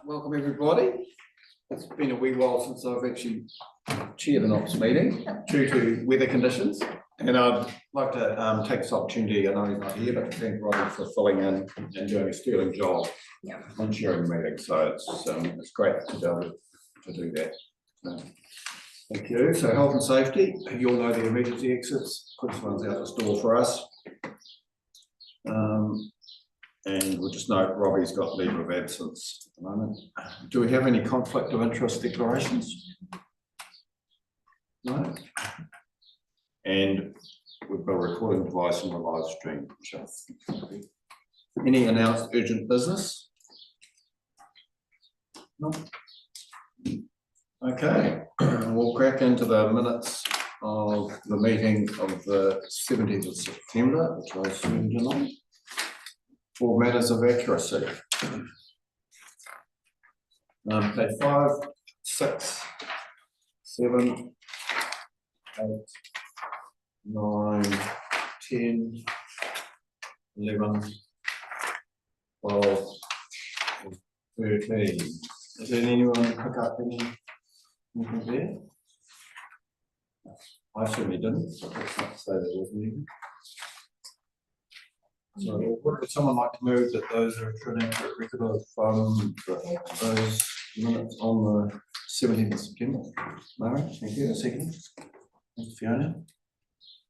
welcome everybody. It's been a wee while since I've actually chaired an ops meeting due to weather conditions. And I'd like to take this opportunity, I know he's not here, but to thank Robbie for filling in and doing a sterling job on chairing the meeting. So it's great to be able to do that. Thank you. So health and safety, you all know the emergency exits. This one's out this door for us. And we'll just note Robbie's got leave of absence at the moment. Do we have any conflict of interest declarations? No. And we've got a recording device on the live stream. Any announced urgent business? No. Okay, we'll crack into the minutes of the meeting of the 17th of September, which I assume tonight. For matters of accuracy. Page 5, 6, 7, 8, 9, 10, 11, 12, 13. Is there anyone pick up anything there? I certainly didn't, but let's not say there wasn't anything. So would someone like to move that those are an accurate record of those minutes on the 17th of September? Mara, thank you. A second. Mr. Fiona.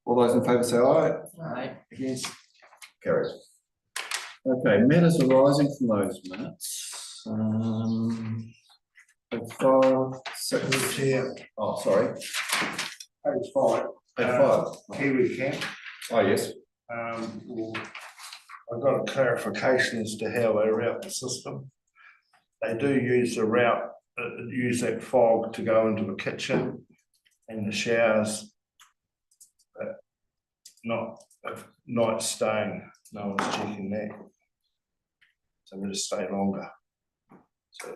All those in favour say aye. Aye. Against? Carried. Okay, matters arising from those minutes. Page 5, 6. Chair. Oh, sorry. Page 5. Page 5. Kiwi Camp. Oh, yes. I've got a clarification as to how they route the system. They do use the route, use that fog to go into the kitchen and the showers, but not night staying. No one's checking that. So we'll just stay longer. So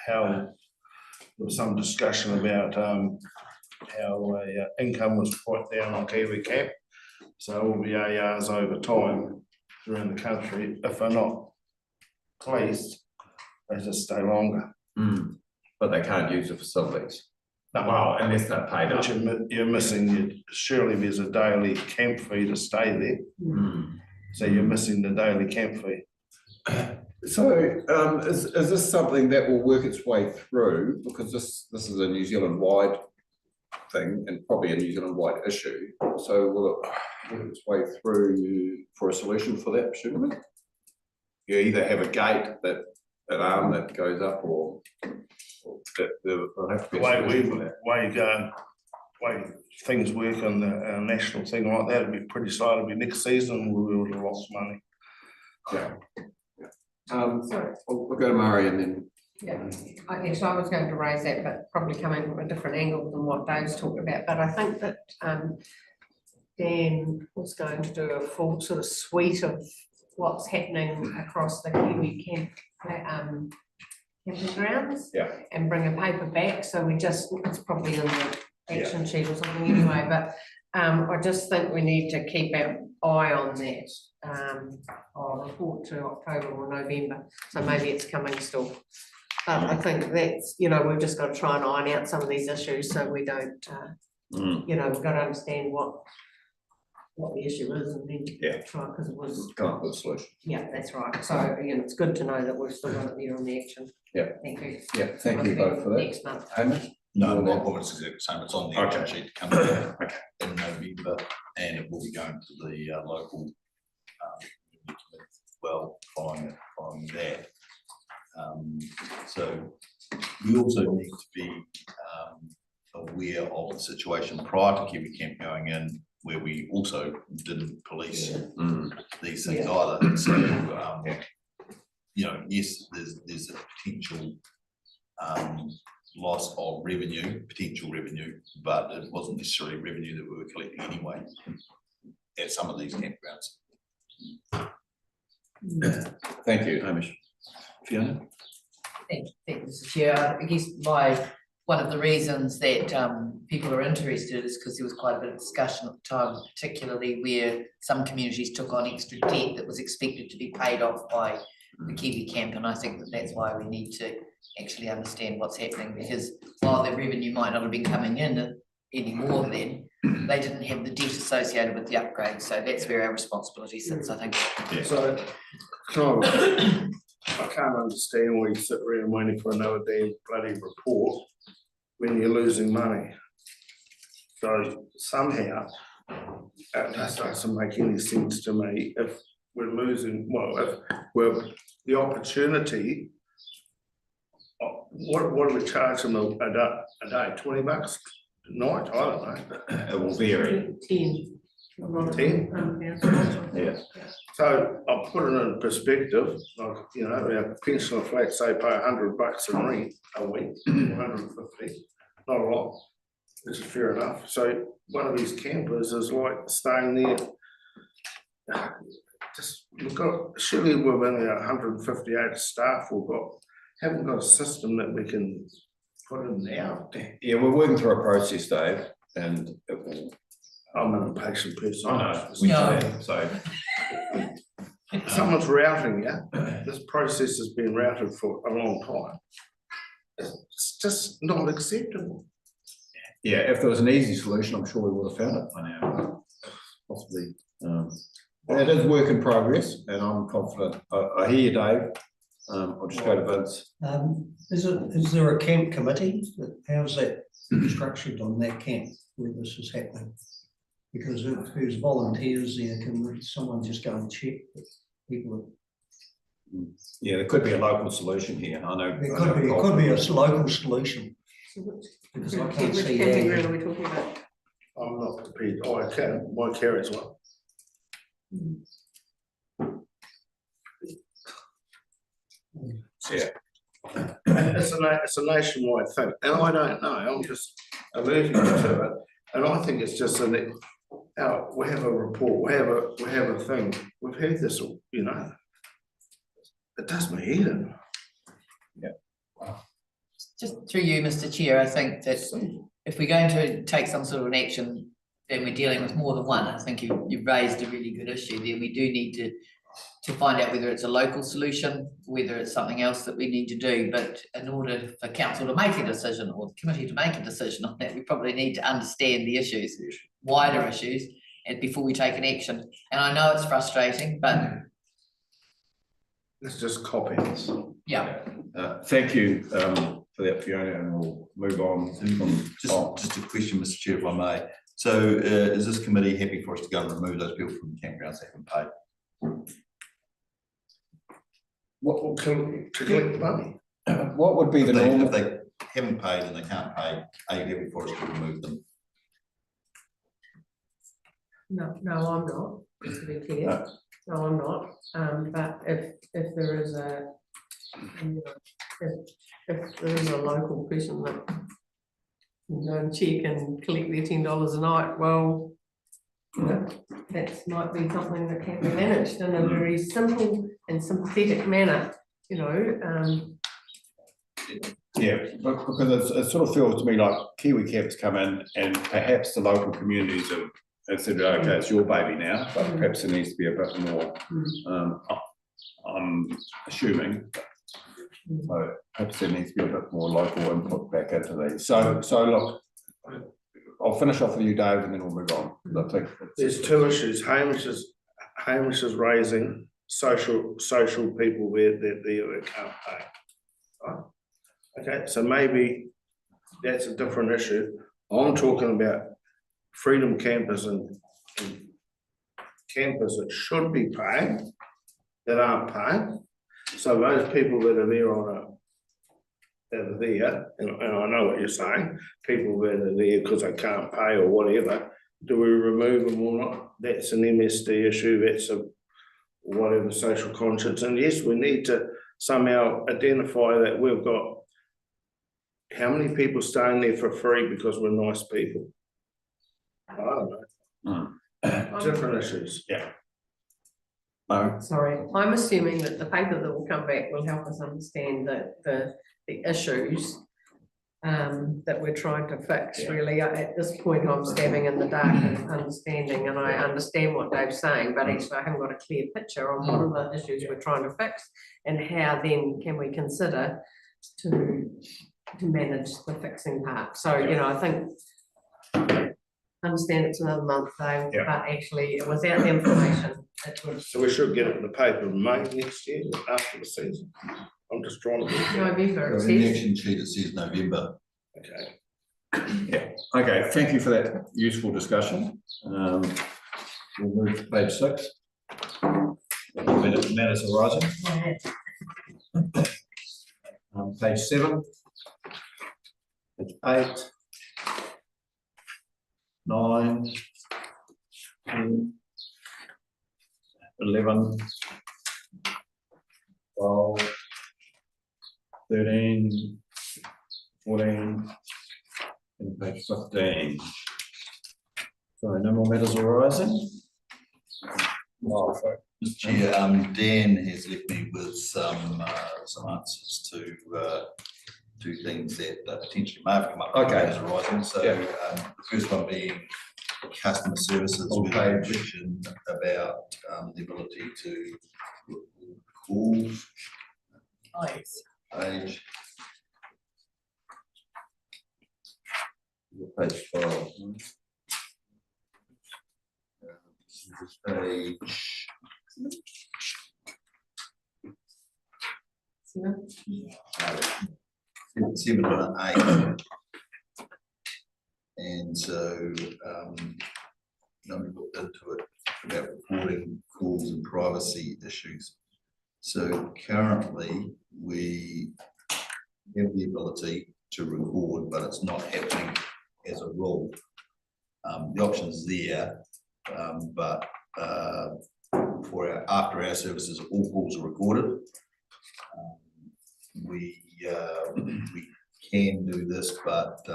how there was some discussion about how income was put down on Kiwi Camp. So all the ARs over time around the country, if they're not pleased, they just stay longer. But they can't use the facilities. No, well, unless they're paid up. You're missing, surely there's a daily camp fee to stay there. So you're missing the daily camp fee. So is this something that will work its way through? Because this is a New Zealand wide thing and probably a New Zealand wide issue. So will it work its way through for a solution for that, shouldn't it? You either have a gate that an arm that goes up or that there'll have to be The way things work on the national thing like that, it'd be pretty slow. It'll be next season we would have lost money. Yeah. We'll go to Murray and then. Yeah, so I was going to raise that, but probably coming from a different angle than what Dave's talking about. But I think that Dan was going to do a full sort of suite of what's happening across the Kiwi Camp camping grounds, and bring a paper back. So we just, it's probably in the action sheet or something anyway. But I just think we need to keep our eye on that. I'll report to October or November, so maybe it's coming still. I think that's, we've just got to try and iron out some of these issues so we don't, we've got to understand what the issue is and then try, because it was come up with a solution. Yeah, that's right. So it's good to know that we've still got it there on the action. Yeah. Thank you. Yeah, thank you both for that. Next month. Hamish? No, my appointment's exactly the same. It's on the action sheet to come out in November, and it will be going to the local well following that. So we also need to be aware of the situation prior to Kiwi Camp going in, where we also didn't police these things either. So yes, there's a potential loss of potential revenue, but it wasn't necessarily revenue that we were collecting anyway at some of these campgrounds. Thank you, Hamish. Fiona? Thank you, Mr. Chair. I guess one of the reasons that people are interested is because there was quite a bit of discussion at the time, particularly where some communities took on extra debt that was expected to be paid off by the Kiwi camp, and I think that that's why we need to actually understand what's happening, because while the revenue might not have been coming in anymore then, they didn't have the debt associated with the upgrade, so that's where our responsibility sits, I think. So, I can't understand why you sit around waiting for another damn bloody report when you're losing money. So somehow, it just doesn't make any sense to me if we're losing, well, if we're the opportunity. What do we charge them a day, $20 a night? I don't know. It will vary. 10. 10? Yeah. So I'll put it in perspective, like, you know, our pensioner flat, say, pay $100 in rent a week, 150, not a lot, which is fair enough. So one of these campers is like staying there. Just, we've got, surely we've only 158 staff, haven't got a system that we can put in now. Yeah, we're working through a process, Dave, and it will. I'm an impatient person. I know, we Yeah. know, so. Someone's routing you. This process has been routed for a long time. It's just not acceptable. Yeah, if there was an easy solution, I'm sure we would have found it by now, possibly. It is work in progress, and I'm confident. I hear you, Dave. I'll just go to Vince. Is there a camp committee? How's that structured on that camp where this is happening? Because if there's volunteers there, can someone just go and check that people? Yeah, there could be a local solution here. I know. It could be a local solution. Because I can't Which see camping how. ground are we talking about? I'm not prepared. Oh, I can, my carries one. Yeah. It's a nationwide thing, and I don't know, I'm just allergic to it, and I think it's just so that, we have a report, we have a thing, we've had this, you know. It does me in. Just through you, Mr. Chair, I think that if we're going to take some sort of an action, then we're dealing with more than one. I think you've raised a really good issue there. We do need to find out whether it's a local solution, whether it's something else that we need to do. But in order for council to make a decision or the committee to make a decision on that, we probably need to understand the issues, wider issues, and before we take an action. And I know it's frustrating, but It's just copies. yeah. Thank you for that, Fiona, and we'll move on. Just a question, Mr. Chair, if I may. So is this committee happy for us to go and remove those people from the campgrounds that haven't paid? What to collect the money? What would be the normal? If they haven't paid and they can't pay, are you happy for us to remove them? No, I'm not, just to be clear. No, I'm not. But if there is a, you know, if there is a local person that can go and check and collect their $10 a night, well, you know, that might be something that can be managed in a very simple and sympathetic manner, you know. Yeah, because it sort of feels to me like Kiwi Camps come in and perhaps the local communities have said, okay, it's your baby now, but perhaps there needs to be a bit more, I'm assuming. So perhaps there needs to be a bit more local input back into these. So look, I'll finish off with you, Dave, and then we'll move on. I think There's two issues. Hamish is raising social people that can't pay. Right? Okay, so maybe that's a different issue. I'm talking about freedom campers and campers that should be paying, that aren't paying. So those people that are there that are there, and I know what you're saying, people that are there because they can't pay or whatever, do we remove them or not? That's an MSD issue, that's a whatever social conscience, and yes, we need to somehow identify that we've got how many people staying there for free because we're nice people. I don't know. Different issues. yeah. No, Sorry, I'm assuming that the paper that will come back will help us understand the issues. that we're trying to fix, really. At this point, I'm stabbing in the dark and understanding, and I understand what Dave's saying, but actually I haven't got a clear picture on what are the issues we're trying to fix, and how then can we consider to manage the fixing part. So, you know, I think, understand it's another month though, Yeah. but actually without the information, it would. So we should get it in the paper in May next year, after the season. I'm just trying to. November, it So in the says. action sheet, it says November. Okay. Okay, thank you for that useful discussion. We'll move to page 6. Matters arising. Page 7. Page 8. 9. 10. 11. 12. 13. 14. And page 15. Sorry, no more matters arising? Oh, sorry. Mr. Chair, Dan has left me with some answers to things that potentially may have come up. Okay. As arising, so Yeah. the first one being customer services On with a page. question about the ability to call page. Page 12. Page. Seven and 8. And so, we looked into it about recording calls and privacy issues. So currently, we have the ability to record, but it's not happening as a rule. The option's there, but after our services, all calls are recorded. We can do this, but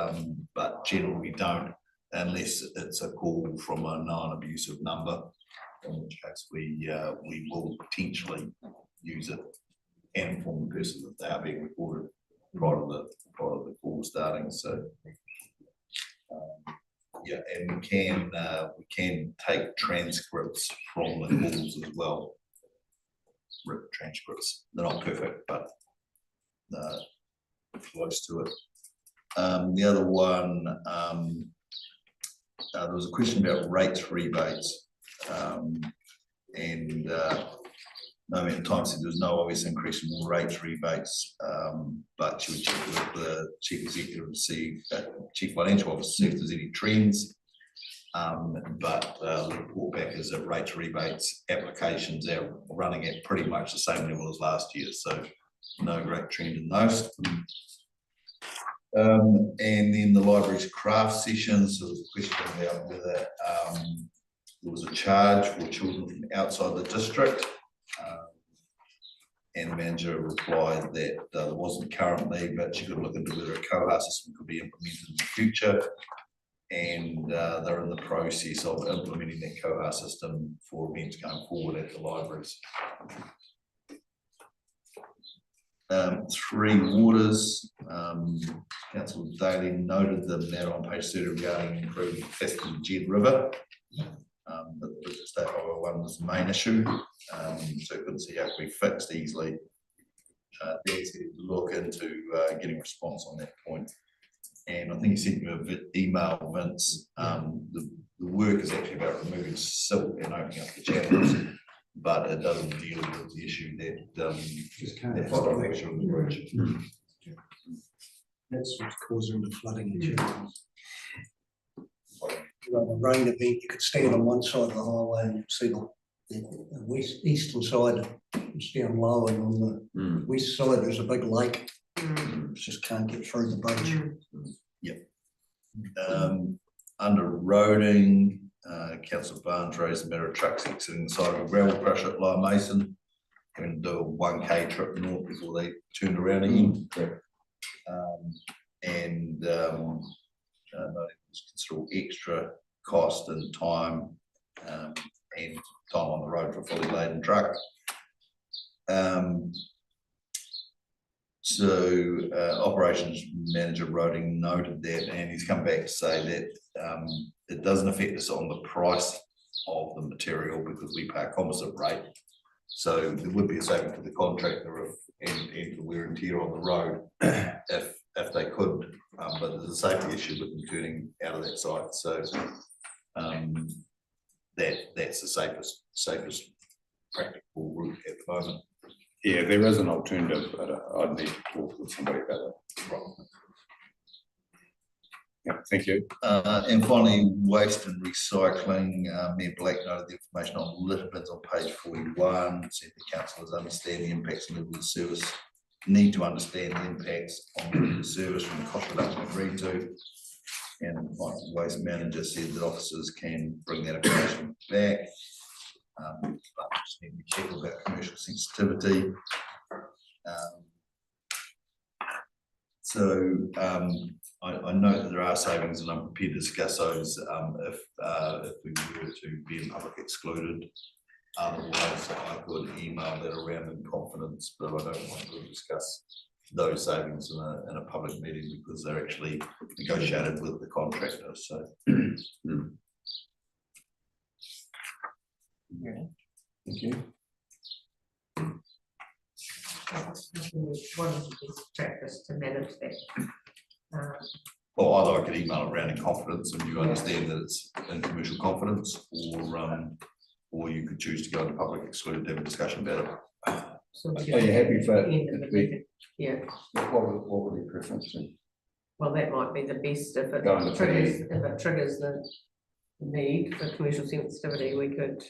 generally we don't, unless it's a call from a non-abusive number, in which case we will potentially use it and inform the person that they are being recorded prior to the call starting. So yeah, and we can take transcripts from the calls as well. Written transcripts, they're not perfect, but close to it. The other one, there was a question about rates rebates, and no amount of time said there was no obvious increase in rates rebates, but she would check with the chief executive to see, chief financial officer, see if there's any trends. But the report back is that rates rebates applications are running at pretty much the same level as last year, so no great trend in those. And then the library's craft sessions, there was a question about whether there was a charge for children from outside the district. And the manager replied that there wasn't currently, but she could look into whether a COHA system could be implemented in the future. And they're in the process of implementing that COHA system for events going forward at the libraries. 3 Waters, Councillor Daly noted the matter on page 30 regarding improving capacity of Jed River. But the State Highway 1 was the main issue, so couldn't see how it could be fixed easily. There's to look into getting a response on that point. And I think he sent me an email, Vince. The work is actually about removing silt and opening up the channels, but it doesn't deal with the issue that that's not actually on the bridge. That's what's causing the flooding in channels. A rain event, you could stand on one side of the highway and see the eastern side is down low, and on the west side there's a big lake. Just can't get through the bridge. Yep. Under roading, Councillor Barnes raised the matter of trucks exiting the side of a gravel crush at Lyme Mason, having to do a 1K trip north before they turned around again. And considerable extra cost and time, and time on the road for a fully laden truck. So operations manager Roding noted that, and he's come back to say that it doesn't affect us on the price of the material because we pay a composite rate. So there would be a saving to the contractor and the wear and tear on the road if they could, but there's a safety issue with them turning out of that site. So that's the safest practical route at the moment. Yeah, there is an alternative, but I'd need to talk with somebody about that. Yeah, thank you. And finally, waste and recycling, Mayor Black noted the information on litter bins on page 41, said the councillors understand the impacts on level of service, need to understand the impacts on the service from the cost reduction agreed to. And the waste manager said that officers can bring that information back. But just need to be careful about commercial sensitivity. I know that there are savings and I'm prepared to discuss those if we were to be in public excluded. Otherwise, I could email that around in confidence, but I don't want to discuss those savings in a public meeting because they're actually negotiated with the contractor. So. Thank you. One of the best practice to manage that. Or either I could email it around in confidence and you understand that it's in commercial confidence, or you could choose to go into public excluded to have a discussion about it. So Are you happy for yeah, what would your preference be? well, that might be the best if Go into it triggers the need for commercial sensitivity, we could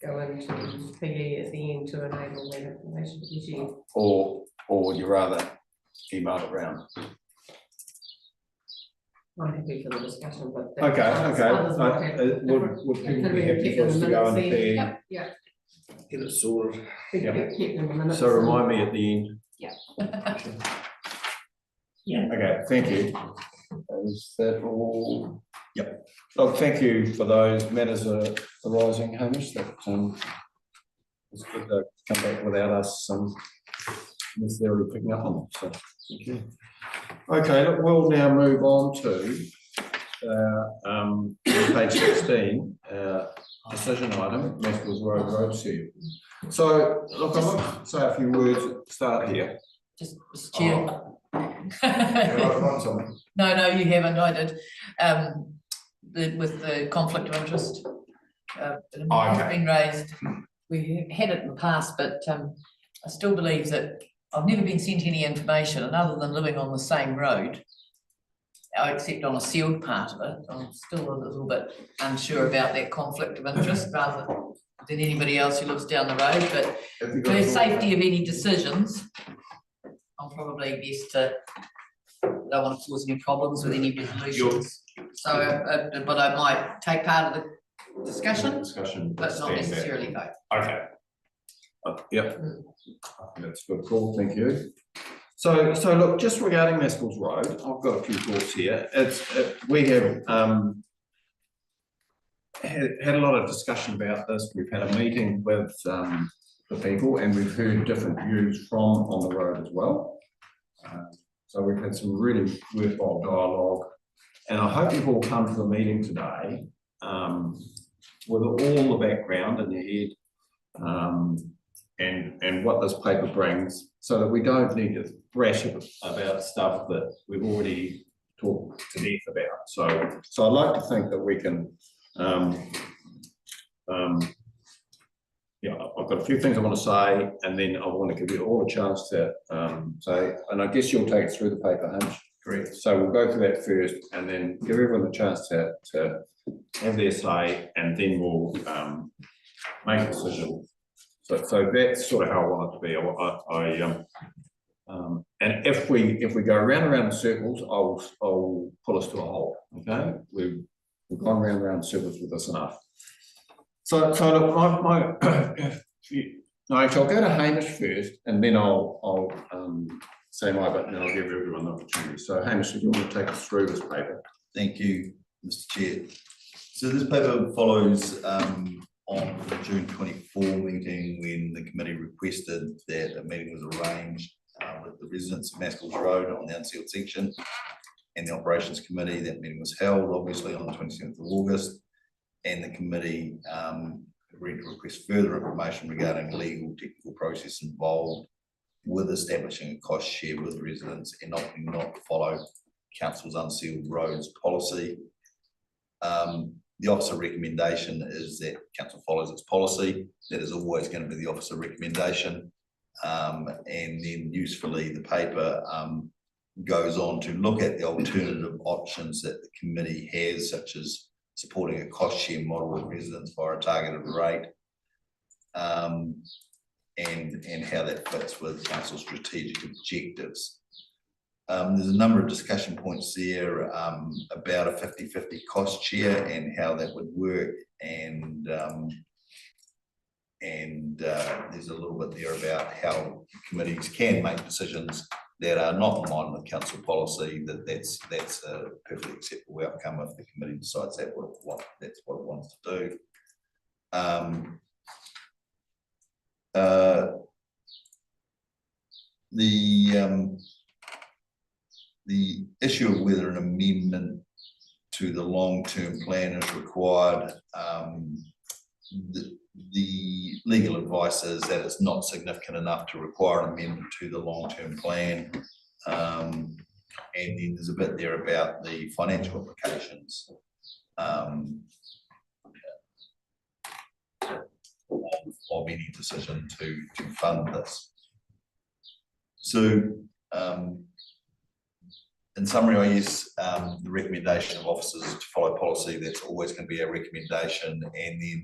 go into PE at the end to enable that information to be shared. Or would you rather email it around? I'm happy for the discussion, but. Okay, others might have different- would it people could be happy kept for in us the to go minutes into there. PE? Yep, yeah. Get it sorted. Yeah. Kept in the minutes. So remind me at the end. Yeah. Okay, thank you. Is that all? Yep. Look, thank you for those matters arising, Hamish, that it's good to come back without us necessarily picking up on them, so thank you. Okay, look, we'll now move on to page 16, decision item, Maskell's Road seal. So, look, I'd like to say a few words at the start here. Just, Mr. Chair. Have I got something? No, you haven't, I did. With the conflict of interest. It has been raised, we had it in the past, but I still believe that I've never been sent any information, and other than living on the same road, except on a sealed part of it, I'm still a little bit unsure about that conflict of interest rather than anybody else who lives down the road, but for the safety of any decisions, I'm probably best to, don't want to cause any problems with any resolutions. So, but I might take part of the discussion, but not necessarily vote. Okay. Yep. That's a good call, thank you. So look, just regarding Maskell's Road, I've got a few thoughts here. We have had a lot of discussion about this. We've had a meeting with the people and we've heard different views from on the road as well. So we've had some really worthwhile dialogue. And I hope you've all come to the meeting today with all the background in your head and what this paper brings, so that we don't need to thrash about stuff that we've already talked to death about. So I'd like to think that we can, yeah, I've got a few things I want to say, and then I want to give you all a chance to say, and I guess you'll take it through the paper, Hamish. Correct. So we'll go through that first, and then give everyone a chance to have their say, and then we'll make a decision. So that's sort of how I want it to be. And if we go round in circles, I'll pull us to a hole. Okay, we've gone round in circles with this enough. So look, I'll go to Hamish first, and then I'll say my bit, and then I'll give everyone the opportunity. So Hamish, if you want to take us through this paper. Thank you, Mr. Chair. So this paper follows on the June 24 meeting when the committee requested that a meeting was arranged with the residents of Maskell's Road on the unsealed section and the operations committee. That meeting was held obviously on the 27th of August, and the committee agreed to request further information regarding legal technical process involved with establishing a cost share with residents and opting not to follow council's unsealed roads policy. The officer recommendation is that council follows its policy. That is always going to be the officer recommendation. And then usefully, the paper goes on to look at the alternative options that the committee has, such as supporting a cost share model with residents via a targeted rate, and how that fits with council's strategic objectives. There's a number of discussion points there about a 50-50 cost share and how that would work, and there's a little bit there about how committees can make decisions that are not in line with council policy. That's a perfectly acceptable outcome if the committee decides that's what it wants to do. The issue of whether an amendment to the long-term plan is required, the legal advice is that it's not significant enough to require an amendment to the long-term plan. And then there's a bit there about the financial implications of any decision to fund this. So in summary, I use the recommendation of officers to follow policy. That's always going to be a recommendation. And then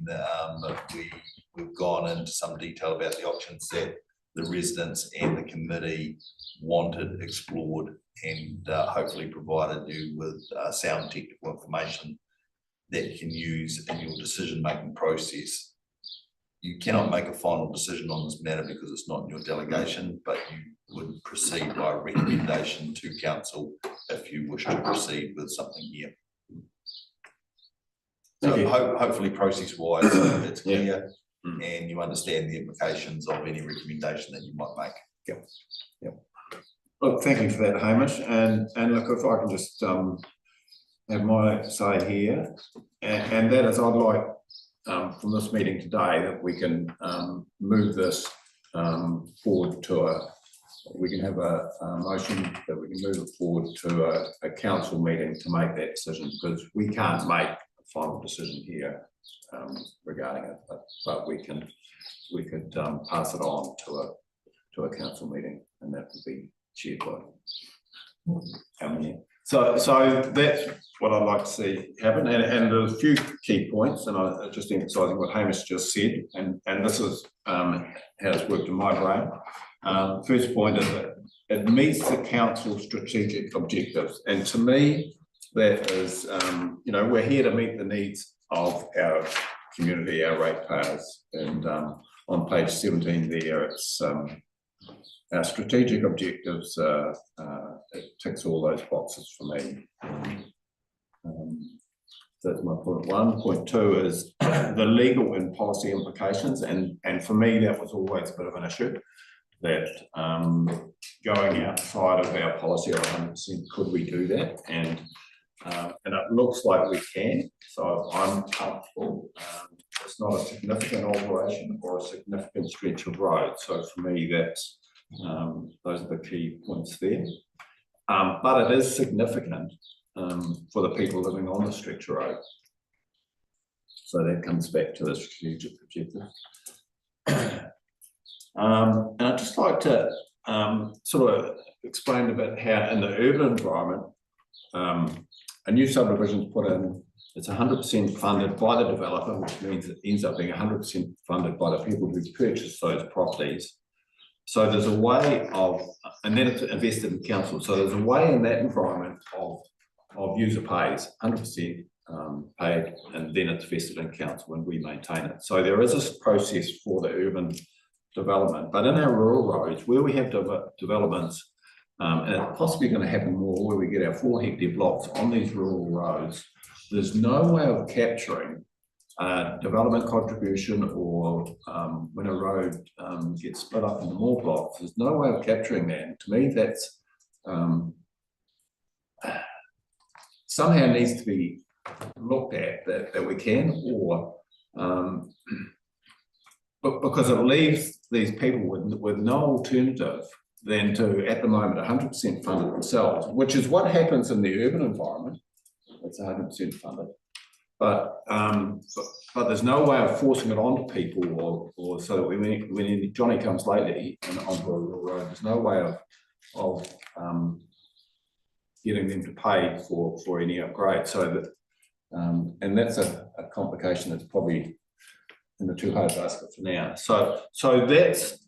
we've gone into some detail about the options that the residents and the committee wanted explored, and hopefully provided you with sound technical information that you can use in your decision-making process. You cannot make a final decision on this matter because it's not in your delegation, but you would proceed by recommendation to council if you wish to proceed with something here. So hopefully process-wise, it's clear and you understand the implications of any recommendation that you might make. Yep. Look, thank you for that, Hamish. And look, if I can just have my say here, and that is I'd like from this meeting today that we can move this forward to we can have a motion that we can move it forward to a council meeting to make that decision, because we can't make a final decision here regarding it, but we could pass it on to a council meeting, and that would be chaired by So that's what I'd like to see happen, and there's a few key points, and I just emphasising what Hamish just said, and this is how it's worked in my brain. First point is that it meets the council's strategic objectives, and to me that is, we're here to meet the needs of our community, our ratepayers, and on page 17 there, it's our strategic objectives. It ticks all those boxes for me. That's my point one. Point two is the legal and policy implications, and for me that was always a bit of an issue, that going outside of our policy of 100%, could we do that? And it looks like we can, so I'm comfortable. It's not a significant alteration or a significant stretch of road, so for me that's those are the key points there. But it is significant for the people living on the stretch of road. So that comes back to the strategic objective. And I'd just like to sort of explain a bit how in the urban environment, a new subdivision is put in, it's 100% funded by the developer, which means it ends up being 100% funded by the people who purchase those properties. So there's a way of, and then it's invested in council. So there's a way in that environment of user pays 100% paid, and then it's vested in council and we maintain it. So there is this process for the urban development, but in our rural roads where we have developments, and it's possibly going to happen more where we get our 4 hectare blocks on these rural roads, there's no way of capturing development contribution or when a road gets split up into more blocks, there's no way of capturing that. And to me, that's somehow needs to be looked at that we can, or but because it leaves these people with no alternative than to, at the moment, 100% fund it themselves, which is what happens in the urban environment. It's 100% funded. But there's no way of forcing it onto people, or so that when Johnny comes lately and onto a rural road, there's no way of getting them to pay for any upgrade. So that and that's a complication that's probably in the too hard basket for now. So that's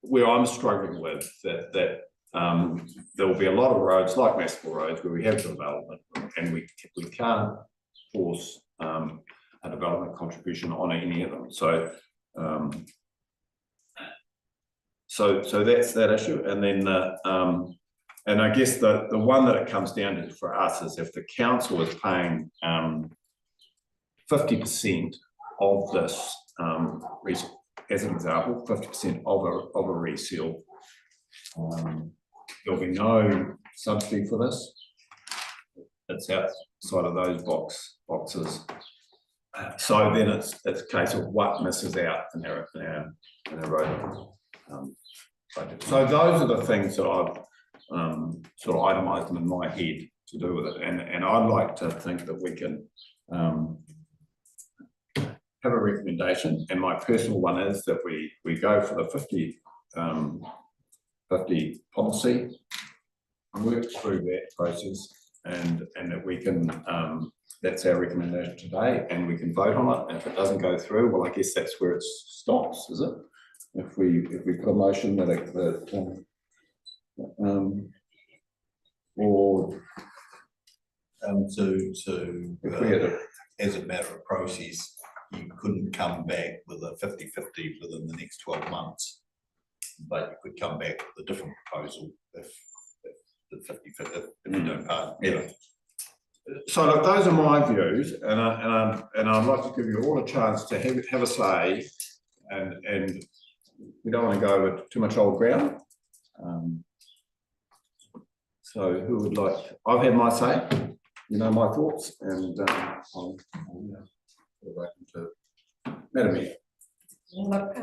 where I'm struggling with that there will be a lot of roads like Maskell roads where we have development and we can't force a development contribution on any of them. So that's that issue. And then and I guess the one that it comes down to for us is if the council is paying 50% of this, as an example, 50% of a reseal, there'll be no subsidy for this. It's outside of those boxes. So then it's a case of what misses out in our road budget. So those are the things that I've sort of itemised them in my head to do with it, and I'd like to think that we can have a recommendation, and my personal one is that we go for the 50 policy, work through that process, and that we can that's our recommendation today, and we can vote on it. And if it doesn't go through, well, I guess that's where it stops, is it? If we put a motion that or as a matter of process, you couldn't come back with a 50-50 within the next 12 months, but you could come back with a different proposal if the 50-50 if you don't pass. Yeah. So look, those are my views, and I'd like to give you all a chance to have a say, and we don't want to go over too much old ground. So who would like? I've had my say, you know my thoughts, and I'll open to Madam Mayor. Look,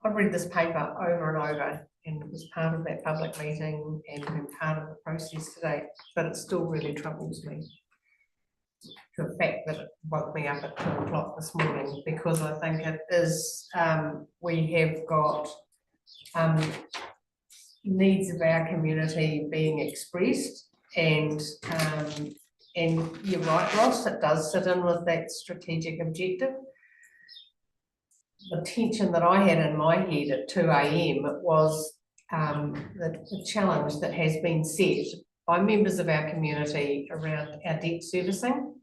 I've read this paper over and over, and was part of that public meeting and been part of the process today, but it still really troubles me. The fact that it woke me up at 2 o'clock this morning, because I think it is, we have got needs of our community being expressed, and you're right, Ross, it does sit in with that strategic objective. The tension that I had in my head at 2 AM was the challenge that has been set by members of our community around our debt servicing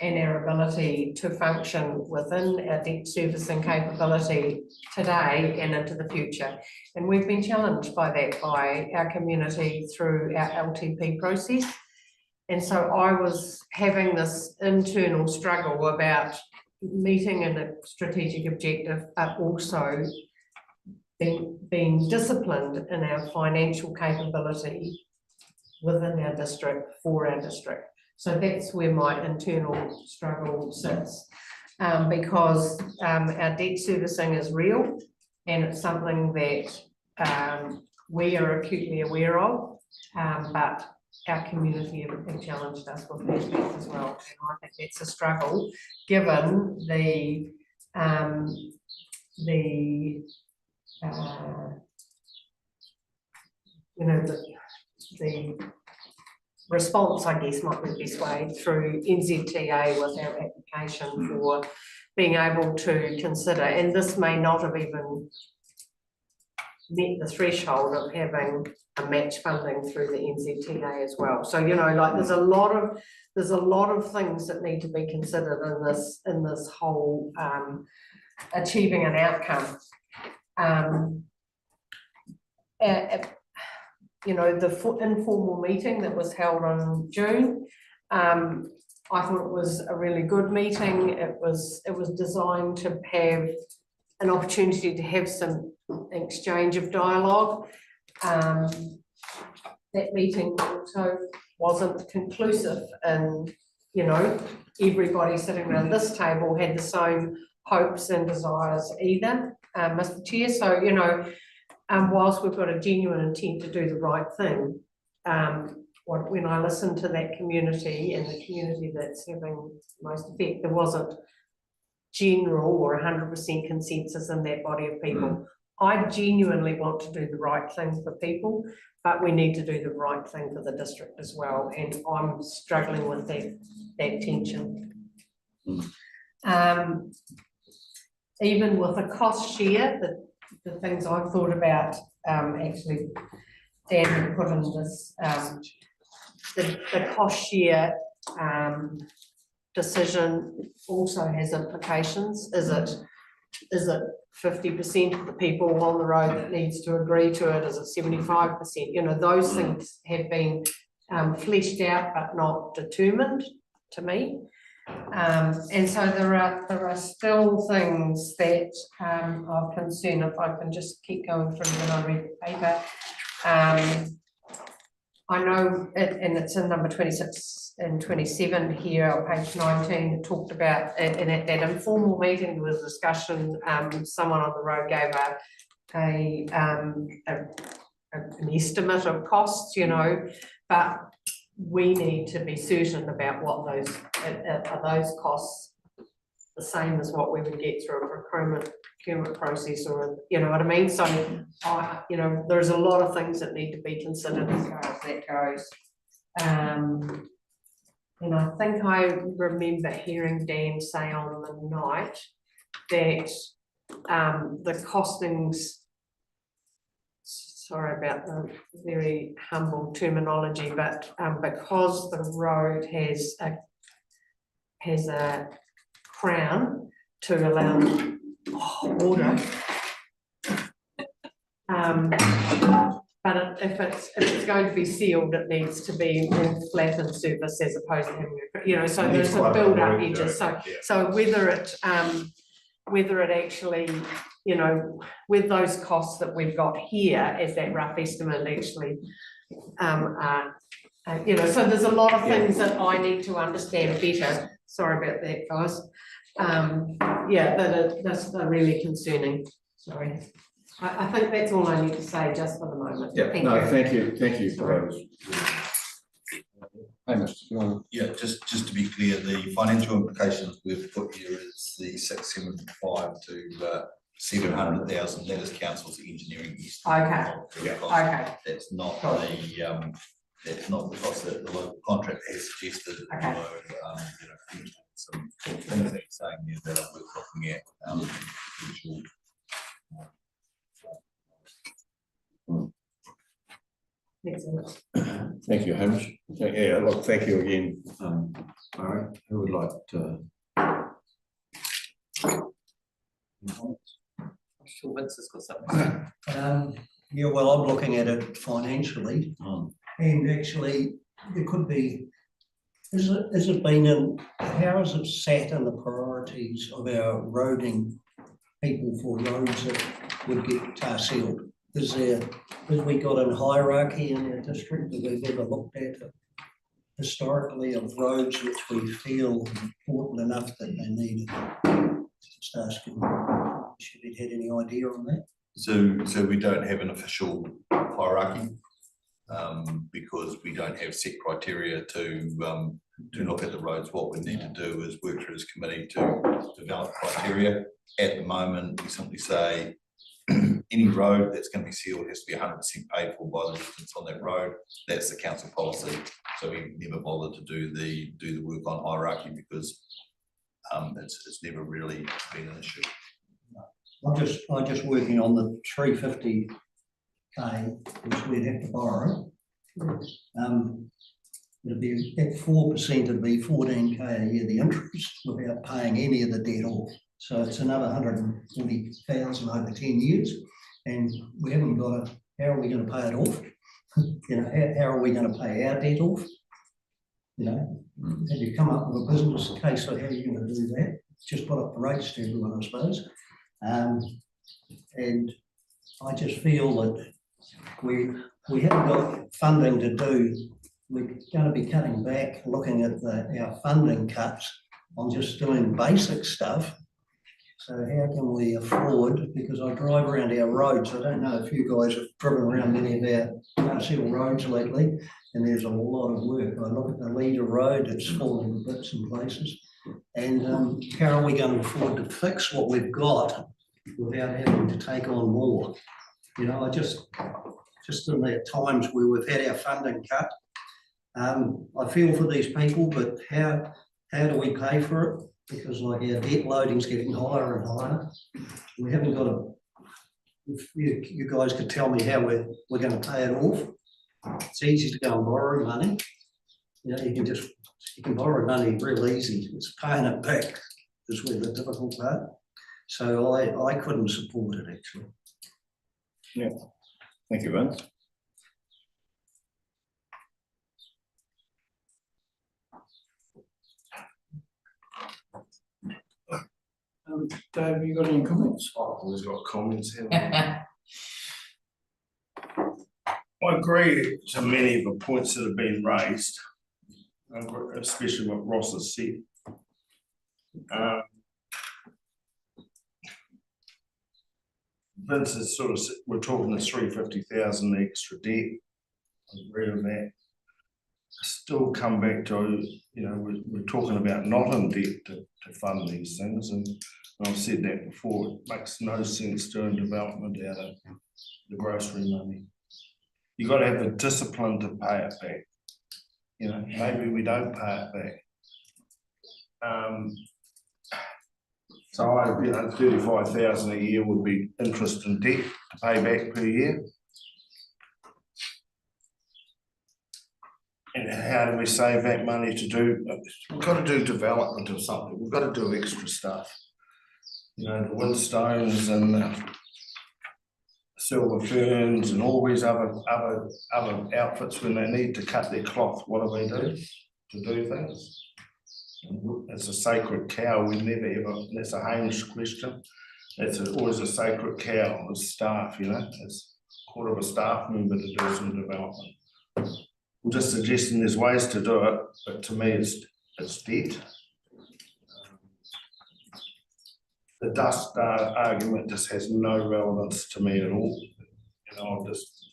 and our ability to function within our debt servicing capability today and into the future. And we've been challenged by that by our community through our LTP process. And so I was having this internal struggle about meeting a strategic objective, but also being disciplined in our financial capability within our district, for our district. So that's where my internal struggle sits, because our debt servicing is real, and it's something that we are acutely aware of, but our community have challenged us with that as well. And I think that's a struggle, given the response, I guess, might be the best way, through NZTA with our application for being able to consider, and this may not have even met the threshold of having a match funding through the NZTA as well. So, you know, like there's a lot of things that need to be considered in this whole achieving an outcome. The informal meeting that was held in June, I think, you know, the 50 policy, 50 I thought it was a really good meeting. It was designed to have an opportunity to have some exchange of dialogue. That meeting also wasn't conclusive, and you know, everybody sitting around this table had the same hopes and desires either, Mr. Chair. So, you know, whilst we've got a genuine intent to do the right thing, when I listened to that community and the community that's having most effect, there wasn't general or 100% consensus in that body of people. I genuinely want to do the right thing for people, but we need to do the right thing for the district as well, and I'm struggling with that tension. Even with a cost share, the things I've thought about, actually Dan put in this, the cost share decision also has implications. Is it 50% of the people on the road that needs to agree to it? Is it 75%? You know, those things have been fleshed out but not determined to me. And so there are still things that are concern. If I can just keep going through when I read the paper. I know, and it's in number 26 and 27 here on page 19, it talked about, and at that informal meeting, there was a discussion, someone on the road gave an estimate of costs, you know, but we need to be certain about what those, are those costs the same as what we would get through a procurement process, or, you know what I mean? So, you know, there's a lot of things that need to be considered as far as that goes. And I think I remember hearing Dan say on the night that the costings, sorry about the very humble terminology, but because the road has a crown to allow water, but if it's going to be sealed, it needs to be more flattened surface as opposed to having a, you know, so there's a build up edges. So whether it actually, you know, with those costs that we've got here as that rough estimate actually, you know, so there's a lot of things that I need to understand better. Sorry about that, guys. Yeah, that's really concerning. Sorry. I think that's all I need to say just for the moment. Yeah, thank you for those. Hamish, you want Yeah, just to be clear, the financial implications we've put here is the 675 to 700,000. That is council's engineering estimate. Okay. Okay. That's not the cost that the local contract has suggested. Okay. You know, some things that you're saying there that we're looking at. Potential, Thank you, Hamish. Yeah, look, thank you again. Murray, who would like to? Sure, Vince has got something. Yeah, well, I'm looking at it financially, and actually, there could be, has it been in, how has it sat in the priorities of our roading people for roads that would get tar sealed? Have we got a hierarchy in our district that we've ever looked at historically of roads which we feel important enough that they need? Just asking, should we had any idea on that? So we don't have an official hierarchy because we don't have set criteria to look at the roads. What we need to do is work through this committee to develop criteria. At the moment, we simply say any road that's going to be sealed has to be 100% paid for by the residents on that road. That's the council policy. So we never bothered to do the work on hierarchy because it's never really been an issue. I'm just working on the 350k, which we'd have to borrow. It'd be at 4%, it'd be 14k a year, the interest, without paying any of the debt off. So it's another 140,000 over 10 years, and we haven't got how are we going to pay it off? You know, how are we going to pay our debt off? You know, have you come up with a business case of how you're gonna do that? Just put up the rates to everyone, I suppose. And I just feel that we haven't got funding to do. We're gonna be cutting back, looking at our funding cuts on just doing basic stuff. So how can we afford, because I drive around our roads, I don't know if you guys have driven around many of our RCL roads lately, and there's a lot of work. I look at the Leader Road, it's falling to bits and places. And how are we going to afford to fix what we've got without having to take on more? You know, I just in the times where we've had our funding cut, I feel for these people, but how do we pay for it? Because like our debt loading's getting higher and higher. We haven't got if you guys could tell me how we're going to pay it off. It's easy to go and borrow money. You know, you can borrow money real easy. It's paying it back is where the difficult part. So I couldn't support it actually. Yeah, thank you, Vince. Dave, have you got any comments? I've always got comments here. I agree to many of the points that have been raised, especially what Ross has said. Vince is sort of, we're talking the 350,000 extra debt. I agree with that. I still come back to, you know, we're talking about not in debt to fund these things, and I've said that before. It makes no sense doing development out of the grocery money. You've got to have the discipline to pay it back. You know, maybe we don't pay it back. So I, you know, 35,000 a year would be interest and debt to pay back per year. And how do we save that money to do? We've got to do development of something. We've got to do extra stuff. You know, the Windstones and the Silver Ferns and all these other outfits, when they need to cut their cloth, what do they do to do things? It's a sacred cow. We never ever, that's a Hamish question. It's always a sacred cow with staff, you know. It's a quarter of a staff member to do some development. I'm just suggesting there's ways to do it, but to me it's debt. The dust argument just has no relevance to me at all. You know, I'll just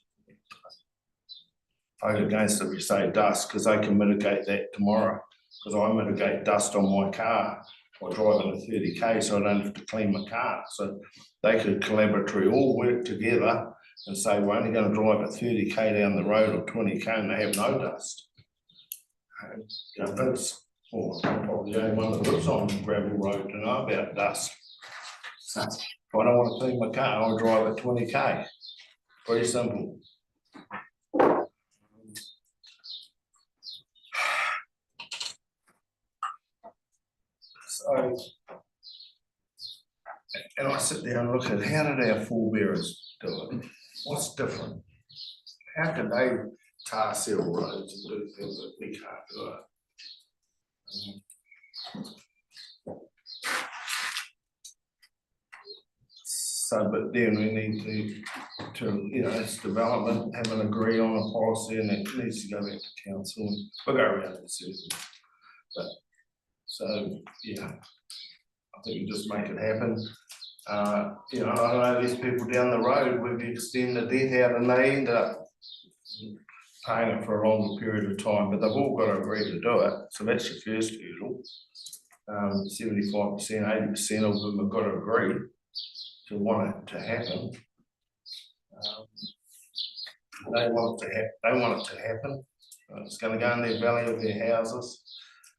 vote against it if you say dust, because they can mitigate that tomorrow. Because I mitigate dust on my car by driving at 30k, so I don't have to clean my car. So they could collaboratively all work together and say we're only going to drive at 30k down the road or 20k and they have no dust. You know, that's I'm probably the only one that lives on the gravel road to know about dust. So if I don't want to clean my car, I'll drive at 20k. Pretty simple. So, and I sit there and look at how did our forebearers do it? What's different? How can they tar seal roads and do things that we can't do it? So, but then we need to you know, it's development, have an agree on a policy, and it needs to go back to council, and we'll go around in circles. But so, yeah, I think we just make it happen. You know, I don't know, these people down the road, we've extended the debt out and they end up paying it for a longer period of time, but they've all got to agree to do it. So that's your first hurdle. 75%, 80% of them have got to agree to want it to happen. They want it to happen. It's going to go in their value of their houses,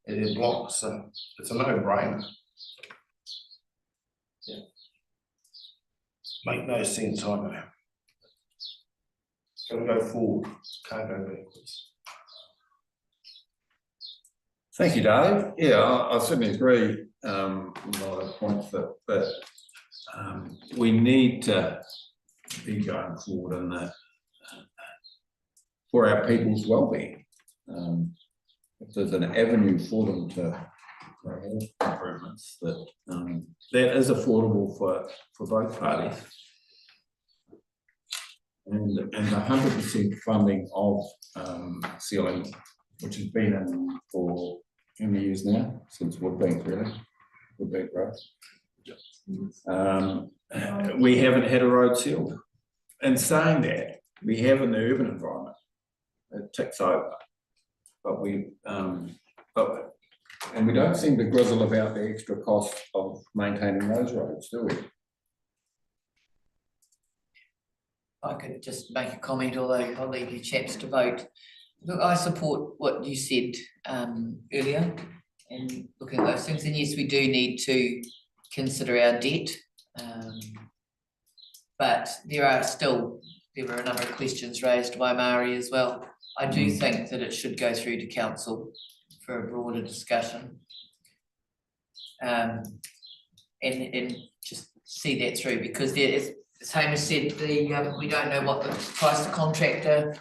their blocks. So it's a no-brainer. Yeah. Make no sense, I know. Got to go forward, can't go backwards. Thank you, Dave. Yeah, I certainly agree with a lot of the points that we need to be going forward in the for our people's well-being. if there's an avenue for them to have improvements that, that is affordable for both parties. And 100% funding of, ceiling, which has been in for how many years now, since Woodbank really, Woodbank Road. We haven't had a road sealed. And saying that, we have in the urban environment, it ticks over. But we don't seem to grizzle about the extra cost of maintaining those roads, do we? I could just make a comment, although I'll leave you chaps to vote. Look, I support what you said earlier and looking at those things. And yes, we do need to consider our debt. But there were a number of questions raised by Mari as well. I do think that it should go through to council for a broader discussion. And just see that through, because there is, as Hamish said, we don't know what the price the contractor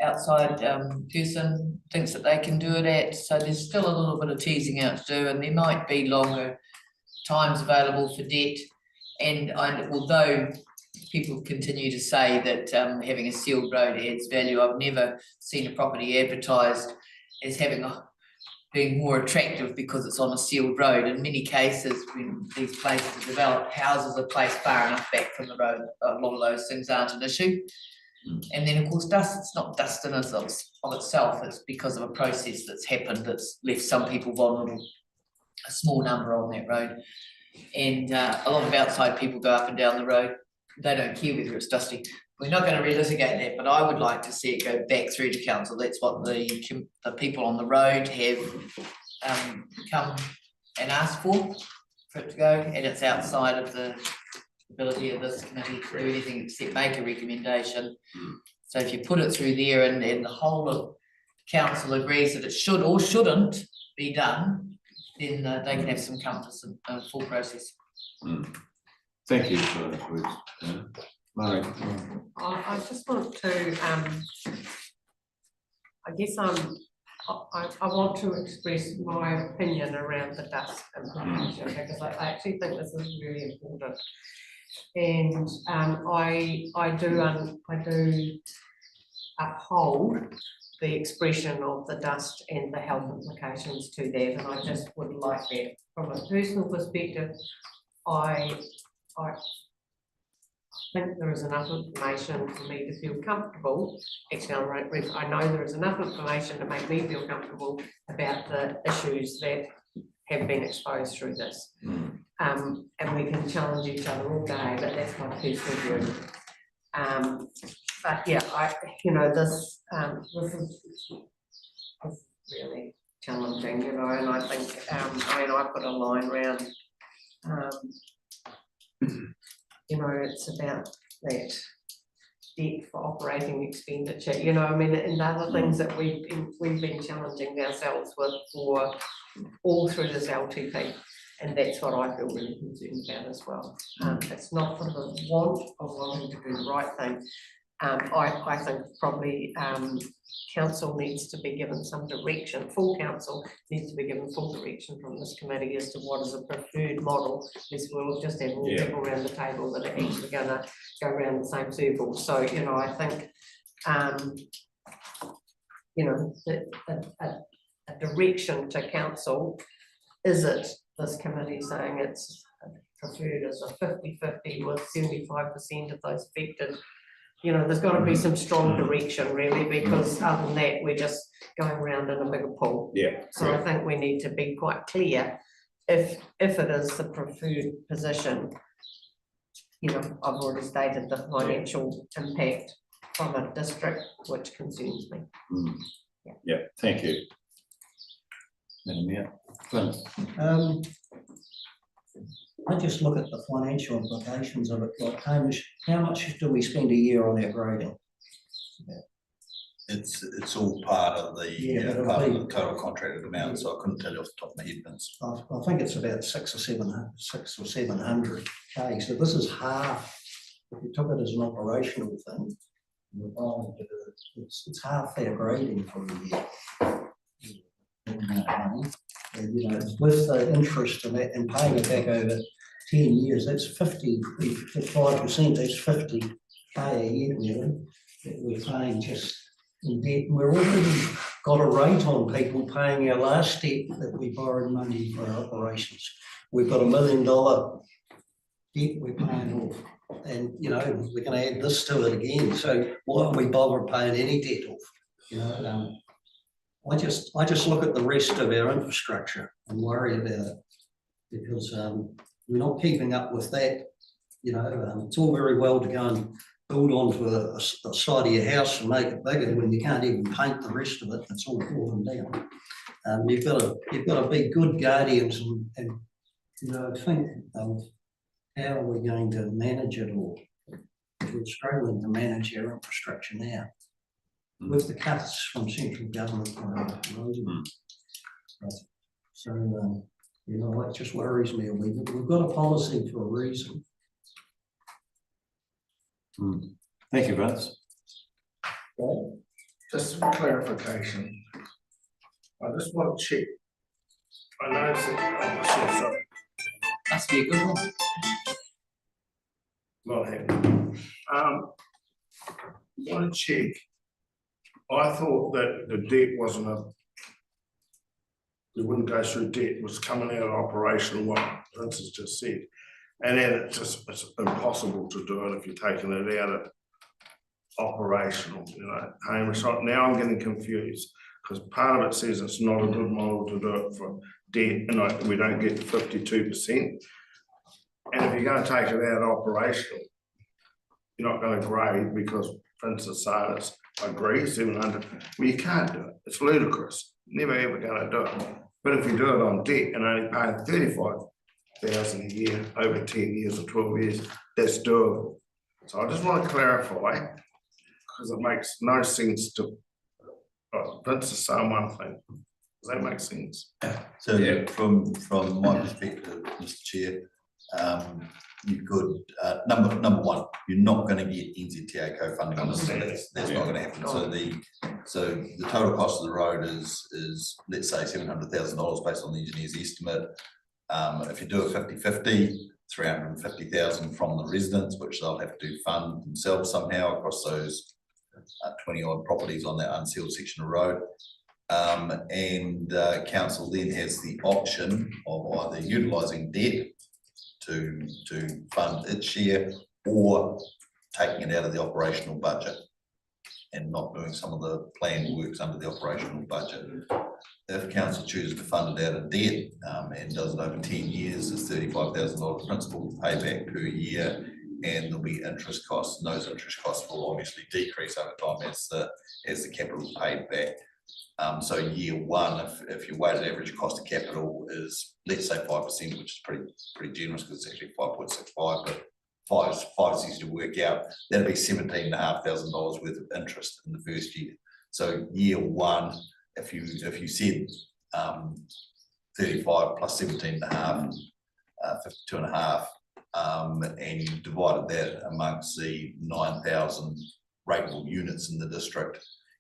outside person thinks that they can do it at, so there's still a little bit of teasing out to do, and there might be longer times available for debt. And although people continue to say that having a sealed road adds value, I've never seen a property advertised as being more attractive because it's on a sealed road. In many cases, when these places are developed, houses are placed far enough back from the road, a lot of those things aren't an issue. And then of course dust, it's not dust in of itself, it's because of a process that's happened that's left some people vulnerable, a small number on that road. And a lot of outside people go up and down the road, they don't care whether it's dusty. We're not going to relitigate that, but I would like to see it go back through to council. That's what the people on the road have come and asked for it to go, and it's outside of the ability of this committee to do anything except make a recommendation. So if you put it through there and the whole of council agrees that it should or shouldn't be done, then they can have some comfort in the full process. Thank you for those words. Mari. I just want to, I guess I want to express my opinion around the dust implication, because I actually think this is really important. And I do uphold the expression of the dust and the health implications to that, and I just would like that. From a personal perspective, I think there is enough information for me to feel comfortable. Actually, I know there is enough information to make me feel comfortable about the issues that have been exposed through this. And we can challenge each other all day, but that's my personal view. But yeah, this is really challenging, and I think, I put a line around, it's about that debt for operating expenditure, and other things that we've been challenging ourselves with for all through this LTP. And that's what I feel really concerned about as well. It's not for the want of wanting to do the right thing. I think probably council needs to be given some direction, full council needs to be given full direction from this committee as to what is a preferred model. This will just have more people around the table that are actually going to go around the same circle. So, I think, a direction to council, is it this committee saying it's preferred as a 50-50 with 75% of those affected? There's got to be some strong direction really, because other than that, we're just going around in a bigger pool. So I think we need to be quite clear if it is the preferred position. I've already stated the financial impact from a district, which concerns me. Thank you. Madam Mayor. Clint. I just look at the financial implications of it, like Hamish, how much do we spend a year on our grading? It's all part of the part of the total contracted amount, so I couldn't tell you off the top of my head, Vince. I think it's about 600 or 700 K. So this is half. If you took it as an operational thing, it's half their grading for the year. And, you know, with the interest in that and paying it back over 10 years, that's 5%, that's 50K a year, really, that we're paying just in debt. We're already got a rate on people paying our last debt that we borrowed money for our operations. We've got $1 million debt we're paying off. And, you know, we're going to add this to it again. So why don't we bother paying any debt off? You know, I just look at the rest of our infrastructure and worry about it because we're not keeping up with that. You know, it's all very well to go and build onto a side of your house and make it bigger when you can't even paint the rest of it. It's all falling down. You've got to be good guardians and you know, think of how are we going to manage it all. We're struggling to manage our infrastructure now with the cuts from central government. So, you know, it just worries me. We've got a policy for a reason. Thank you, Vince. Just for clarification, I just want to check. I noticed that, Must be a good one. not happening. Want to check. I thought that the debt wasn't we wouldn't go through debt, it was coming out of operational one, Vince has just said. And then it's impossible to do it if you're taking it out of operational, you know, Hamish. Now I'm getting confused because part of it says it's not a good model to do it for debt and we don't get 52%. And if you're going to take it out of operational, you're not going to grade because Princess Sarah's agrees 700. Well, you can't do it. It's ludicrous. Never ever going to do it. But if you do it on debt and only paying 35,000 a year over 10 years or 12 years, that's doable. So I just want to clarify because it makes no sense to Vince is saying one thing. Does that make sense? So yeah, from my perspective, Mr. Chair, you could number one, you're not going to get NZTA co-funding on this. That's not going to happen. So the total cost of the road is let's say $700,000 based on the engineer's estimate. If you do a 50-50, 350,000 from the residents, which they'll have to fund themselves somehow across those 20 odd properties on that unsealed section of road. And council then has the option of either utilising debt to fund its share or taking it out of the operational budget and not doing some of the planned works under the operational budget. If council chooses to fund it out of debt and does it over 10 years, it's $35,000 principal payback per year, and there'll be interest costs, and those interest costs will obviously decrease over time as the capital is paid back. So year one, if your weighted average cost of capital is, let's say 5%, which is pretty generous because it's actually 5.65, but five is easy to work out. That'll be $17,500 worth of interest in the first year. So year one, if you said 35 plus 17.5, 52.5, and you divided that amongst the 9,000 rateable units in the district,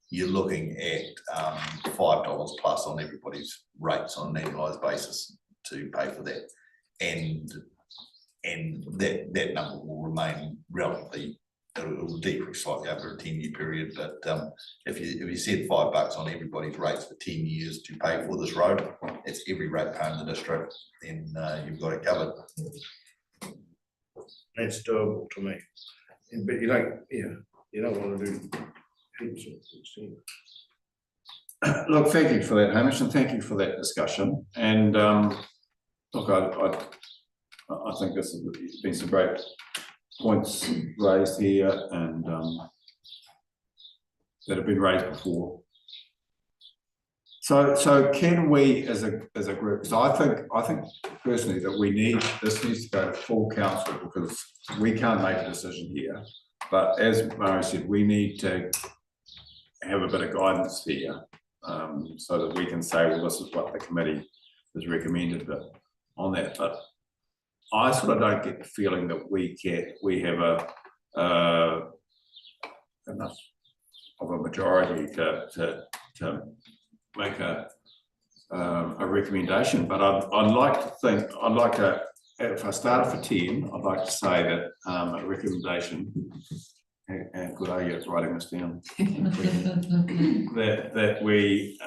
you're looking at $5 plus on everybody's rates on an annualised basis to pay for that, and that number will remain relatively. It will decrease slightly over a 10-year period, but if you said $5 on everybody's rates for 10 years to pay for this road, it's every ratepayer in the district, then you've got it covered. That's doable to me, but you don't want to do heaps of. Look, thank you for that, Hamish, and thank you for that discussion. And look, I think this has been some great points raised here, and that have been raised before. So can we, as a group? So I think personally that this needs to go to full council because we can't make a decision here. But as Murray said, we need to have a bit of guidance here, so that we can say, well, this is what the committee has recommended on that. But I sort of don't get the feeling that we have enough of a majority to make a recommendation, but I'd like to think, if I started for 10, I'd like to say that a recommendation, and good, are you at writing this down? That we,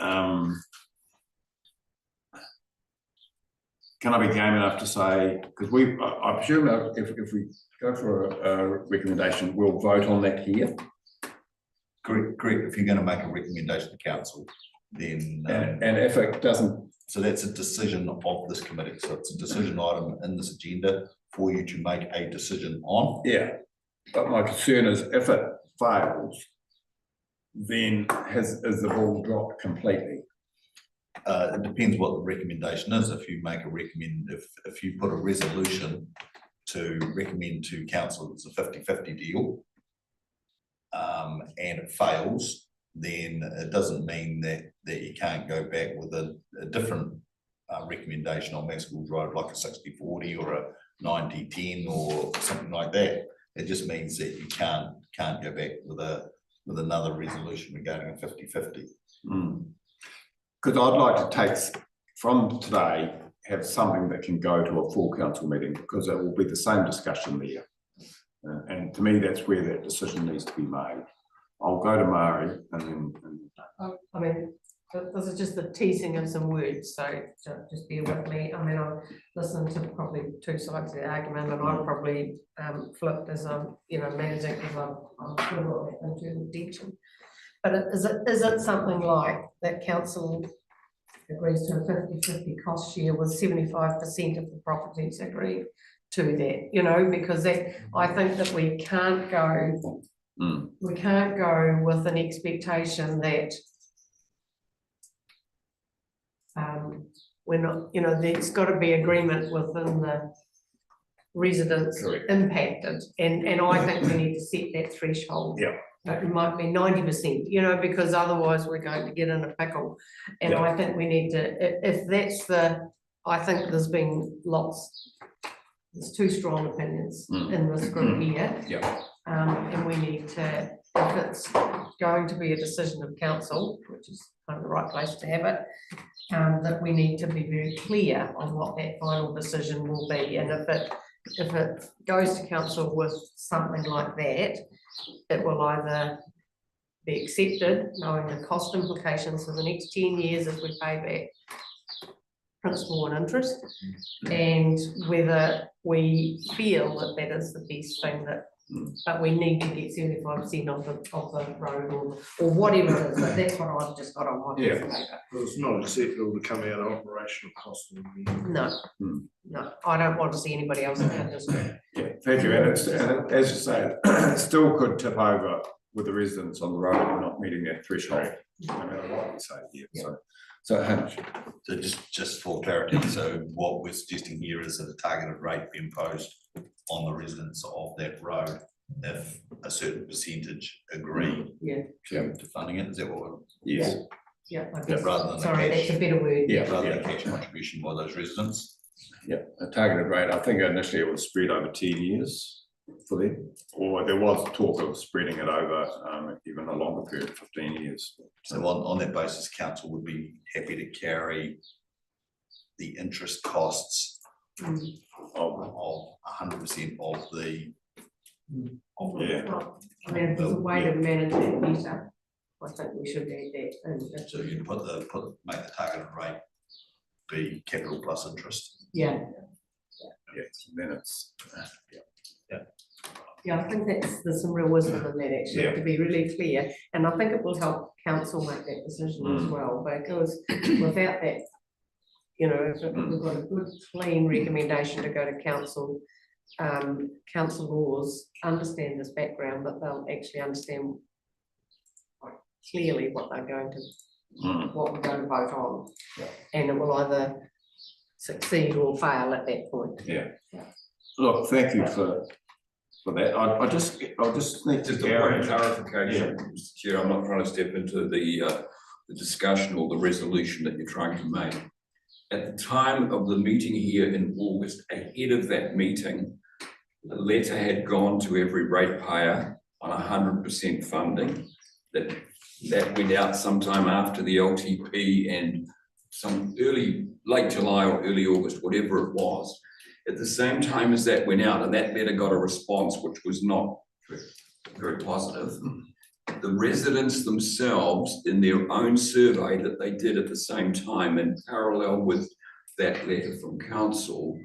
can I be game enough to say, because I presume if we go for a recommendation, we'll vote on that here. Correct, if you're going to make a recommendation to council, then. And if it doesn't. So that's a decision of this committee, so it's a decision item in this agenda for you to make a decision on. Yeah, but my concern is if it fails, then is the ball dropped completely? It depends what the recommendation is. If you make a if you put a resolution to recommend to council it's a 50-50 deal, and it fails, then it doesn't mean that you can't go back with a different recommendation on Maxwell Drive, like a 60-40 or a 90-10 or something like that. It just means that you can't go back with another resolution regarding a 50-50. Because I'd like to take from today, have something that can go to a full council meeting, because it will be the same discussion there. And to me, that's where that decision needs to be made. I'll go to Mari and then. I mean, this is just the teasing of some words, so just bear with me. I mean, I've listened to probably two sides of the argument, and I'm probably flipped as I'm, managing, because I'm full of internal tension. But is it something like that council agrees to a 50-50 cost share with 75% of the properties agree to that, because I think that we can't go with an expectation that we're not, there's got to be agreement within the residents impacted, and I think we need to set that threshold. Yeah. It might be 90%, because otherwise we're going to get in a pickle. And I think we need to, if that's I think there's been there's two strong opinions in this group here. Yeah. And we need to, if it's going to be a decision of council, which is kind of the right place to have it, that we need to be very clear on what that final decision will be. And if it goes to council with something like that, it will either be accepted, knowing the cost implications for the next 10 years if we pay back principal and interest, and whether we feel that that is the best thing but we need to get 75% of the road or whatever it is, but that's what I've just got on my piece of paper. Well, it's not acceptable to come out of operational costs. No, I don't want to see anybody else in that district. Yeah, thank you. And as you say, it still could tip over with the residents on the road and not meeting that threshold, no matter what we say here. So Hamish. So just for clarity, so what we're suggesting here is that a targeted rate be imposed on the residents of that road if a certain percentage agree to funding it. Is that what we're? Yes. Yeah. Rather than Sorry, that's a better word. Yeah. Rather than cash contribution by those residents. Yeah, a targeted rate. I think initially it was spread over 10 years for them, or there was talk of spreading it over even a longer period, 15 years. So on that basis, council would be happy to carry the interest costs of 100% of the. I mean, if there's a way to manage that better, I think we should add that. So you make the targeted rate be capital plus interest. Yeah. Then it's Yeah, I think there's some real wisdom in that actually, to be really clear, and I think it will help council make that decision as well, because without that, if we've got a good clean recommendation to go to council, council laws understand this background, but they'll actually understand clearly what they're going to, what we're going to vote on, and it will either succeed or fail at that point. Look, thank you for that. I'll just need to Just a point of clarification, Mr. Chair, I'm not trying to step into the discussion or the resolution that you're trying to make. At the time of the meeting here in August, ahead of that meeting, the letter had gone to every ratepayer on 100% funding. that went out sometime after the LTP and some late July or early August, whatever it was. At the same time as that went out, and that letter got a response which was not very positive, the residents themselves, in their own survey that they did at the same time, in parallel with that letter from council,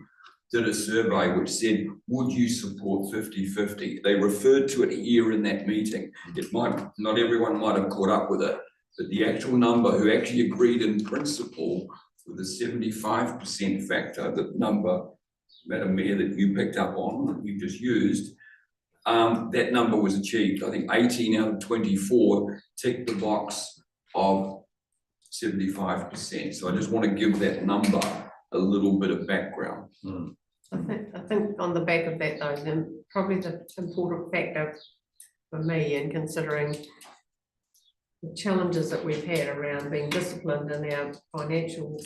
did a survey which said, would you support 50-50? They referred to it here in that meeting. It might, not everyone might have caught up with it, but the actual number who actually agreed in principle with the 75% factor, that number, Madam Mayor, that you picked up on, that you just used, that number was achieved. I think 18 out of 24 ticked the box of 75%. So I just want to give that number a little bit of background. I think on the back of that though, then probably the important factor for me in considering the challenges that we've had around being disciplined in our financial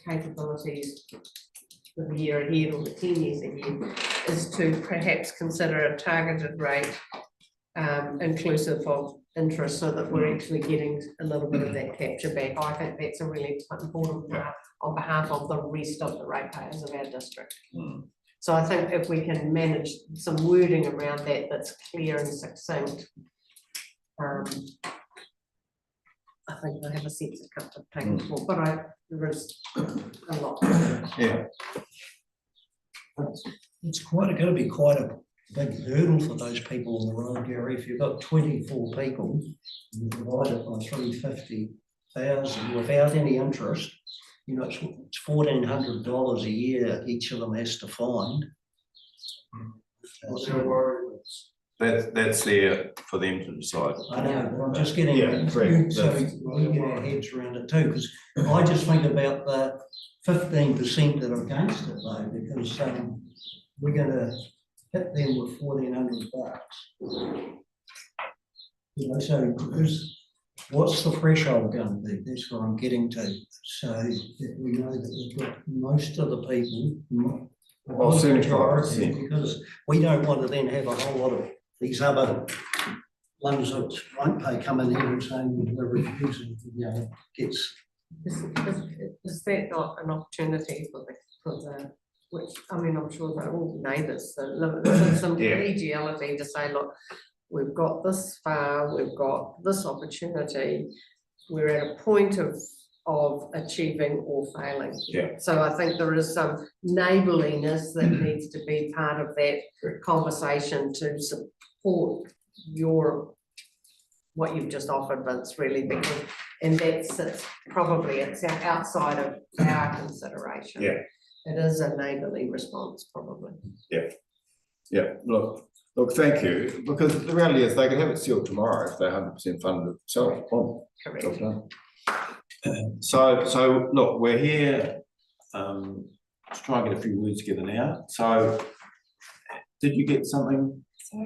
capabilities for the year ahead or the 10 years ahead is to perhaps consider a targeted rate inclusive of interest so that we're actually getting a little bit of that capture back. I think that's a really important part on behalf of the rest of the ratepayers of our district. So I think if we can manage some wording around that that's clear and succinct, I think I have a sense of comfort taking forward, but there is a lot. Yeah. It's going to be quite a big hurdle for those people on the road, Gary. If you've got 24 people, you divide it by 350,000 without any interest, you know, it's $1,400 a year each of them has to find. That's there for them to decide. I know, but I'm just getting, Yeah, correct. so we get our heads around it too, because I just think about the 15% that are against it though, because we're gonna hit them with $1,400. You know, so what's the threshold going to be? That's what I'm getting to. So that we know that we've got most of the people, Well, 75%. because we don't want to then have a whole lot of these other ones that won't pay coming in and saying we're refusing, you know, gets. Is that not an opportunity for the which, I mean, I'm sure they're all neighbours, so there's some collegiality to say, look, we've got this far, we've got this opportunity, we're at a point of achieving or failing. Yeah. So I think there is some neighbourliness that needs to be part of that conversation to support what you've just offered, Vince, really, because and that's probably it's outside of our consideration. Yeah. It is a neighbourly response, probably. Yeah, look, thank you, because the reality is they could have it sealed tomorrow if they're 100% funded themselves. Correct. Job done. So look, we're here to try and get a few words together now. So did you get something? So,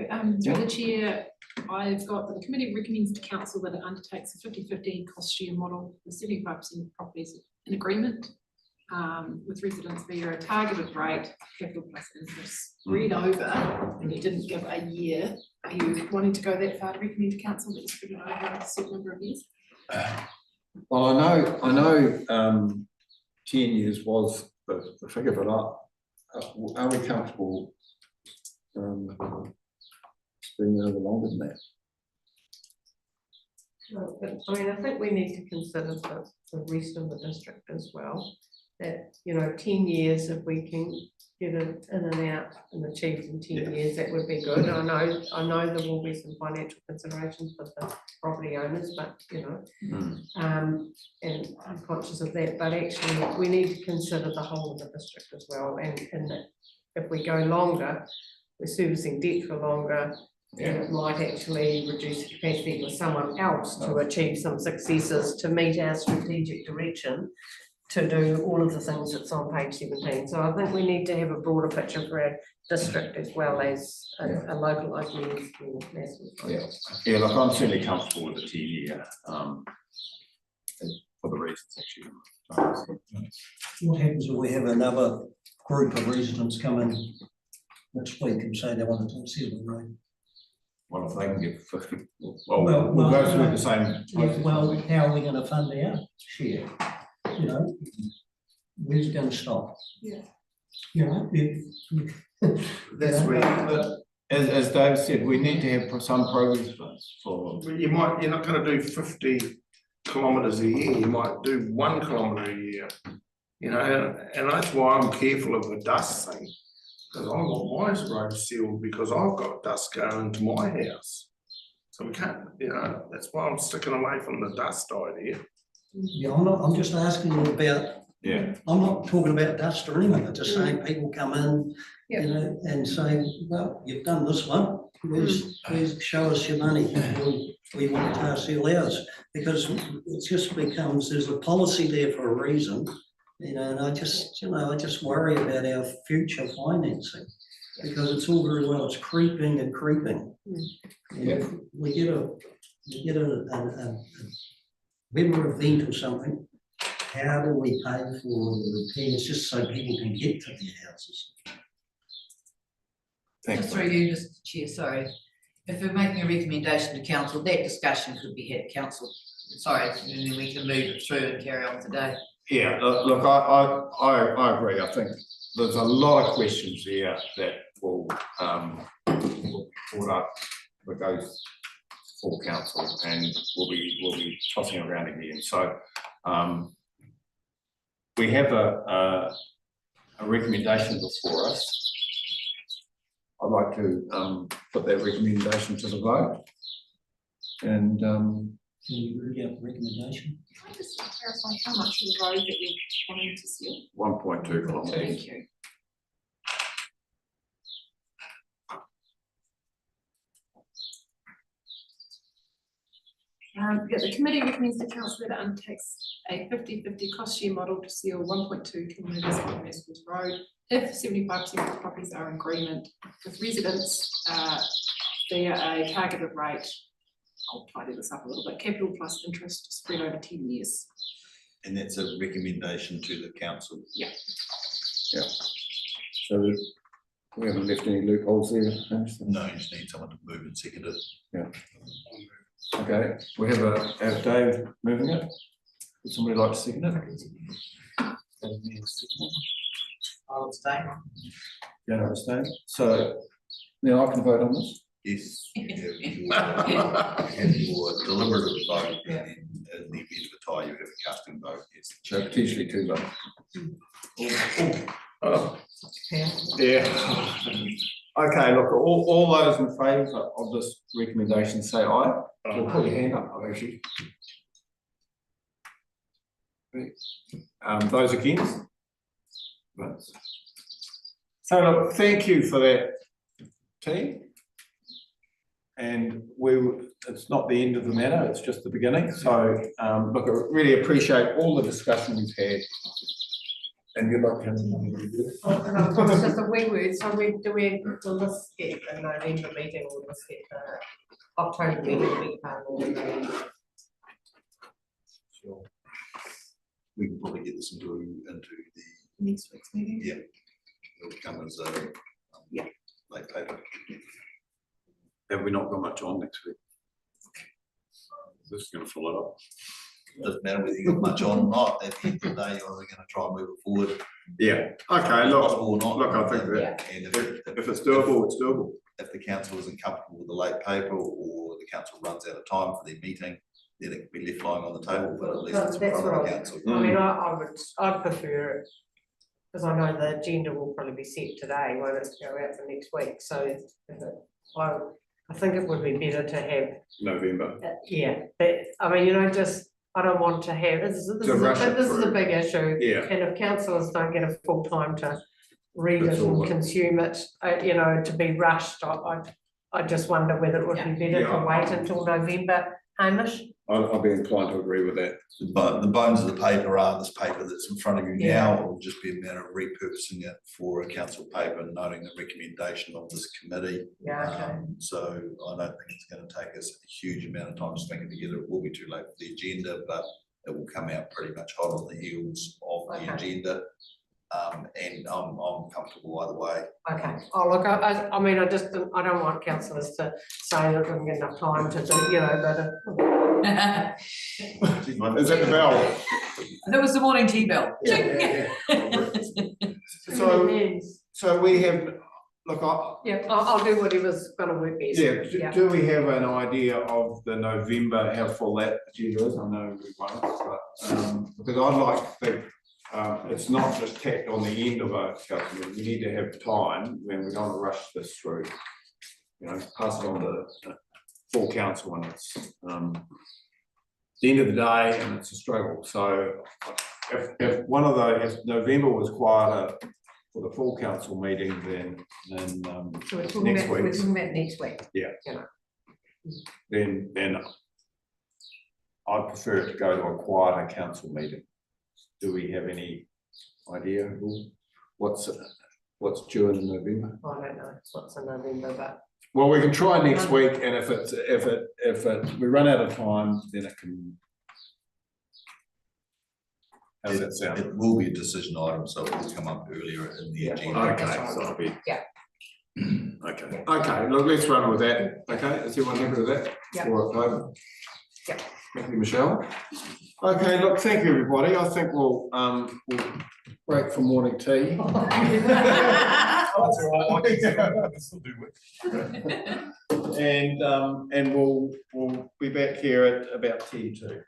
through the chair, I've got that the committee recommends to council that it undertakes a 50-50 cost share model with 75% of properties in agreement with residents via a targeted rate, capital plus interest, spread over, and you didn't give a year. Are you wanting to go that far to recommend to council that you spread it over a certain number of years? Well, I know 10 years was the figure, but are we comfortable spending over longer than that? No, but I mean, I think we need to consider the rest of the district as well. That, you know, 10 years, if we can get it in and out and achieved in 10 years, that would be good. I know there will be some financial considerations for the property owners, but you know, and I'm conscious of that, but actually we need to consider the whole of the district as well, and that if we go longer, we're servicing debt for longer, and it might actually reduce capacity with someone else to achieve some successes to meet our strategic direction to do all of the things that's on page 17. So I think we need to have a broader picture for our district as well as a localised means for national. Yeah, look, I'm certainly comfortable with the 10-year for the reasons actually. What happens if we have another group of residents come in next week and say they want to see the road? Well, if they can get 50, Well, we'll go well, through the same. process. Well, how are we gonna fund our share? You know, where's it gonna stop? Yeah. You know, That's where, But as Dave said, we need to have some progress funds for, you're not gonna do 50 kilometres a year, you might do 1 kilometre a year. You know, and that's why I'm careful of the dust thing, because I want my road sealed because I've got dust going to my house. So we can't, you know, that's why I'm sticking away from the dust idea. yeah, I'm just asking you about, yeah. I'm not talking about dust or anything, I'm just saying people come in, Yeah. you know, and say, well, you've done this one, please show us your money. We want to seal ours, because it just becomes, there's a policy there for a reason. You know, and I just worry about our future financing, because it's all very well, it's creeping and creeping. And if we get a weather event or something, how do we pay for the repairs, just so people can get to their houses? Thanks. Just through you, Mr. Chair, sorry. If we're making a recommendation to council, that discussion could be had at council. Sorry, and then we can move it through and carry on today. Yeah, look, I agree. I think there's a lot of questions here that will be brought up with those full council, and we'll be tossing around again. So we have a recommendation before us. I'd like to put that recommendation to the vote. And Can you read out the recommendation? Can I just clarify how much of the road that you're wanting to seal? 1.2 kilometres. Thank you. Yeah, the committee recommends the council that undertakes a 50-50 cost share model to seal 1.2 kilometres of Westwood Road if 75% of the properties are in agreement with residents via a targeted rate. I'll tidy this up a little bit, capital plus interest spread over 10 years. And that's a recommendation to the council. Yeah. So we haven't left any loopholes there. No, you just need someone to move and second it. Yeah. Okay, we have Dave moving it. Would somebody like to second it? I'll abstain. You don't understand? So now I can vote on this? Yes. You have your deliberative vote, and then in the event of a tie, you have a casting vote. Yes. So potentially two votes. Oh, Yeah. Okay, look, all those in favour of this recommendation say aye. We'll put your hand up, actually. Those against? Votes. So look, thank you for that, team. And it's not the end of the matter, it's just the beginning. So look, I really appreciate all the discussion we've had. And you'd like to have another review? It's just a wee word, so will this get the November meeting, will this get the October meeting, Sure. We can probably get this into the Next week's meeting. yeah. It'll come as a late paper. Have we not got much on next week? This is going to fill it up. Doesn't matter whether you got much on or not, at the end of the day, you're going to try and move it forward. Yeah, okay, If look, possible or not. look, I think that And if it's doable, it's doable. if the council isn't comfortable with the late paper, or the council runs out of time for their meeting, then it can be left lying on the table, but at least it's in That's front of what the I- council. I mean, I'd prefer it, because I know the agenda will probably be set today, won't it, go out for next week, so I think it would be better to have, November. yeah, but, I mean, you know, I don't want to have, this is a big issue. Yeah. And if councillors don't get a full time to read That's it all and right. consume it, you know, to be rushed, I just wonder whether it would be better Yeah. to wait until November, Hamish? I'll be inclined to agree with that. But the bones of the paper are this paper that's in front of you Yeah. now. It will just be a matter of repurposing it for a council paper, noting the recommendation of this committee. Yeah, okay. So I don't think it's going to take us a huge amount of time to string it together. It will be too late for the agenda, but it will come out pretty much hot on the heels of the Okay. agenda. And I'm comfortable either way. Okay, oh, look, I mean, I don't want councillors to say that they didn't get enough time to do, you know, that. Is that the bell? That was the morning tea bell. So we have, look, Yeah, I'll do whatever's gonna work best. yeah, do we have an idea of the November, how full that agenda is? I know we won't, but, because I'd like to think, it's not just tacked on the end of a council, we need to have time when we don't rush this through. You know, pass it on to full council when it's, the end of the day and it's a struggle, so if one of those, if November was quieter for the full council meeting, then So we're talking next about, we're week's. talking about next week. Yeah. You know. then I'd prefer it to go to a quieter council meeting. Do we have any idea what's due in November? I don't know what's in November, but Well, we can try next week, and if we run out of time, then it can. How's that sound? It will be a decision item, so it will come up earlier in the agenda. Okay, so it'll be. Yeah. Okay, look, let's run with that, okay, is everyone happy with that? Yeah. For October? Yeah. Thank you, Michelle. Okay, look, thank you, everybody, I think we'll break for morning tea. And we'll be back here at about 10:02.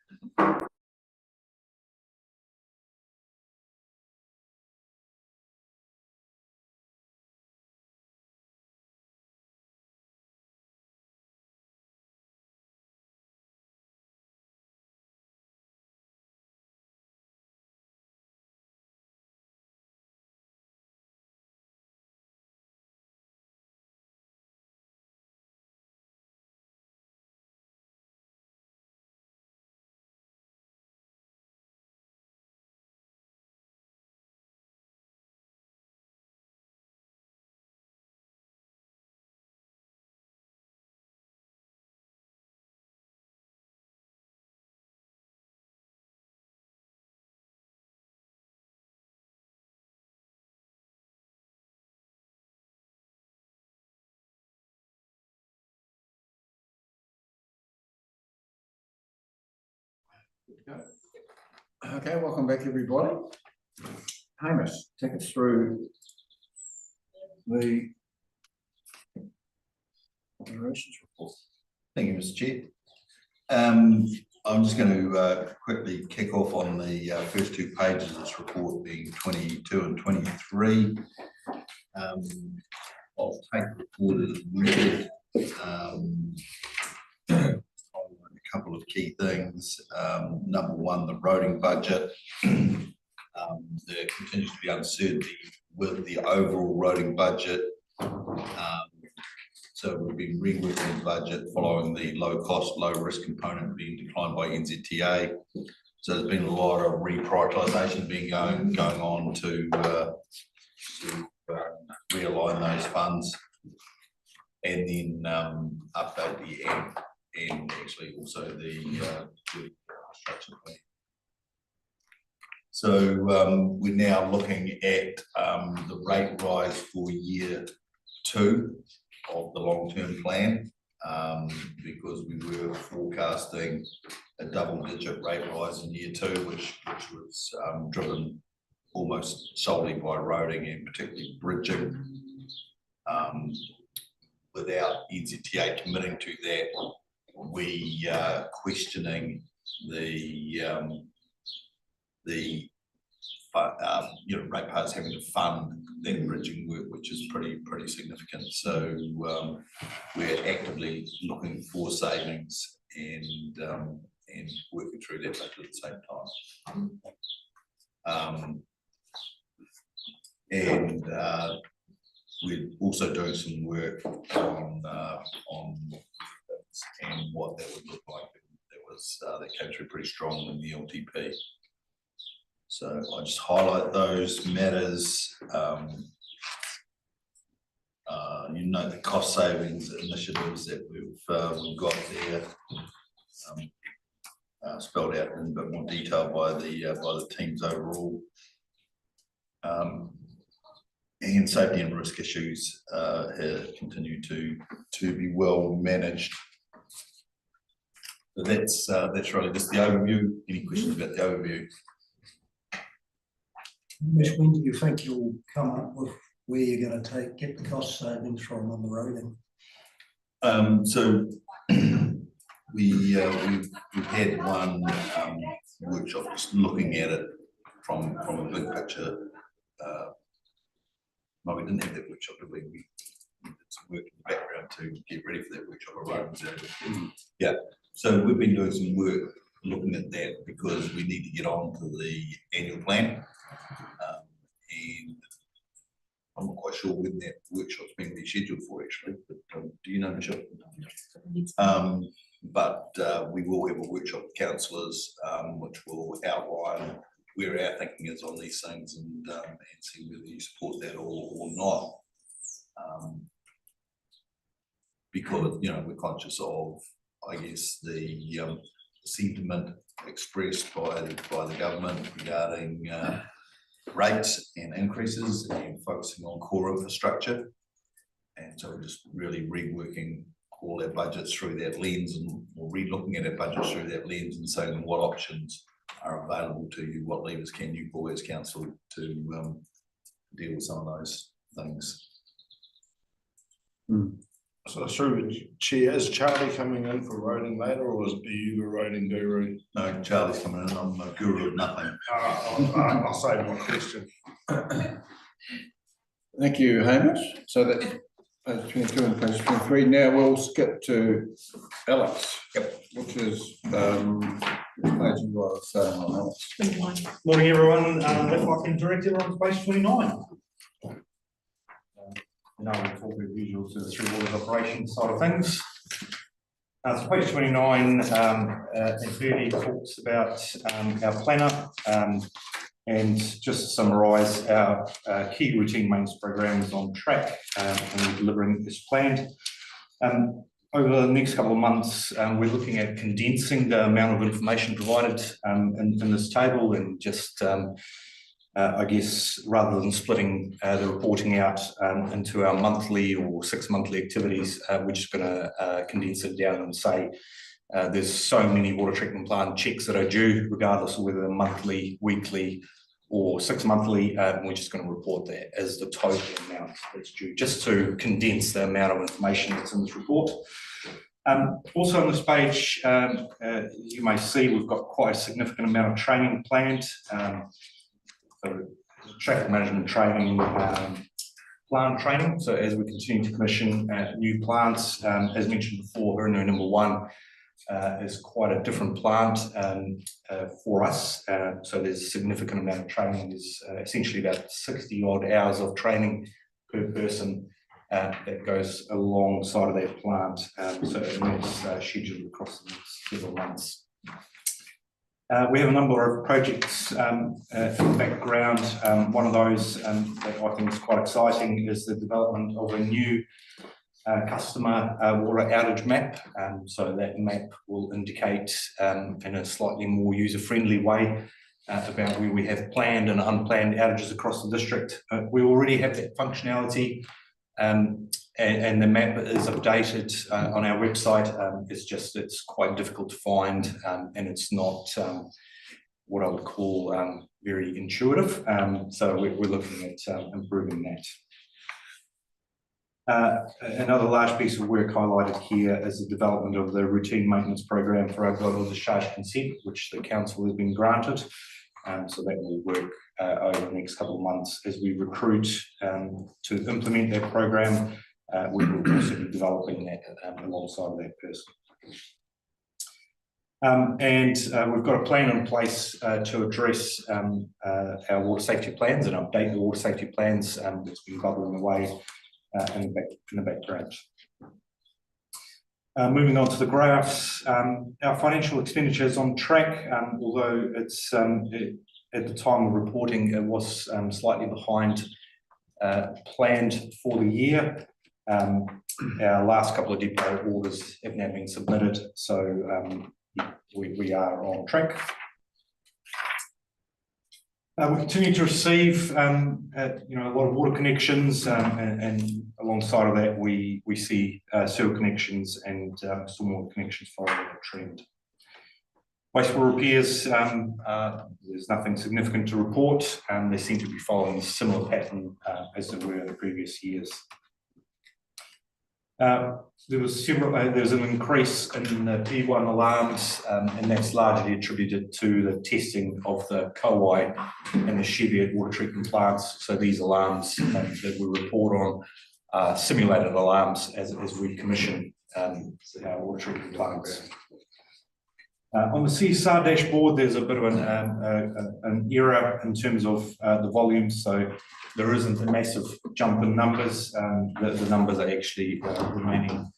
Okay, welcome back, everybody. Hamish, take us through the operations report. Thank you, Mr. Chair. I'm just going to quickly kick off on the first two pages of this report, being 22 and 23. I'll take the report as read. A couple of key things. Number one, the roading budget. There continues to be uncertainty with the overall roading budget. So we've been reworking the budget following the low cost, low risk component being declined by NZTA. So there's been a lot of reprioritisation going on to realign those funds, and then update the M and actually also the construction plan. So we're now looking at the rate rise for year 2 of the long-term plan, because we were forecasting a double-digit rate rise in year 2, which was driven almost solely by roading and particularly bridging. Without NZTA committing to that, we are questioning the ratepayers having to fund that bridging work, which is pretty significant. So we're actively looking for savings and working through that budget at the same time. We're also doing some work on and what that would look like. That came through pretty strong in the LTP. So I just highlight those matters. You know, the cost savings initiatives that we've got there, spelled out in a bit more detail by the teams overall. And safety and risk issues continue to be well managed. So that's really just the overview. Any questions about the overview? Mish, when do you think you'll come up with where you're going to get the cost savings from on the roading? So we've had one workshop just looking at it from a big picture. No, we didn't have that workshop, did we? We did some work in the background to get ready for that workshop. Yeah, so we've been doing some work looking at that because we need to get on to the annual plan. And I'm not quite sure when that workshop's been rescheduled for actually, but do you know, Michelle? But we will have a workshop with councillors which will outline where our thinking is on these things and see whether you support that or not. Because, you know, we're conscious of, I guess, the sentiment expressed by the government regarding rates and increases and focusing on core infrastructure. And so we're just really reworking all our budgets through that lens and re-looking at our budgets through that lens and saying what options are available to you, what levers can you pull as council to deal with some of those things. So through the chair, is Charlie coming in for roading later, or is you the roading guru? No, Charlie's coming in. I'm a guru of nothing. I'll save my question. Thank you, Hamish. So that's page 22 and page 23. Now we'll skip to Alex. Yep. Which is which page you are saying on Alex? Morning, everyone. If I can direct everyone to page 29. Now we'll talk as usual to the Three Waters operations side of things. So page 29 and 30 talks about our planner, and just to summarise, our key routine maintenance program is on track and we're delivering as planned. Over the next couple of months, we're looking at condensing the amount of information provided in this table and just I guess rather than splitting the reporting out into our monthly or 6 monthly activities, we're just going to condense it down and say there's so many water treatment plant checks that are due, regardless of whether they're monthly, weekly, or 6 monthly. We're just going to report that as the total amount that's due, just to condense the amount of information that's in this report. Also on this page, you may see we've got quite a significant amount of training planned. So traffic management training, plant training. So as we continue to commission new plants, as mentioned before, Hurunui number 1 is quite a different plant for us. So there's a significant amount of training. There's essentially about 60 odd hours of training per person that goes alongside of that plant. So that's scheduled across the next several months. We have a number of projects in the background. One of those that I think is quite exciting is the development of a new customer water outage map. So that map will indicate in a slightly more user-friendly way about where we have planned and unplanned outages across the district. We already have that functionality, and the map is updated on our website. It's quite difficult to find, and it's not what I would call very intuitive. So we're looking at improving that. Another large piece of work highlighted here is the development of the routine maintenance program for our global discharge consent, which the council has been granted. So that will work over the next couple of months as we recruit to implement that program. We will also be developing that alongside of that person. And we've got a plan in place to address our water safety plans and update the water safety plans that's been bubbling away in the background. Moving on to the graphs, our financial expenditure is on track, although it's at the time of reporting it was slightly behind planned for the year. Our last couple of depot orders have now been submitted, so we are on track. We continue to receive, you know, a lot of water connections, and alongside of that, we see sewer connections and stormwater connections following that trend. Wastewater repairs, there's nothing significant to report, and they seem to be following a similar pattern as they were in the previous years. There was an increase in the P1 alarms, and that's largely attributed to the testing of the Kauai and the Cheviot water treatment plants. So these alarms that we report on are simulated alarms as we commission our water treatment plants. On the CSR dashboard, there's a bit of an error in terms of the volumes, so there isn't a massive jump in numbers. The numbers are actually remaining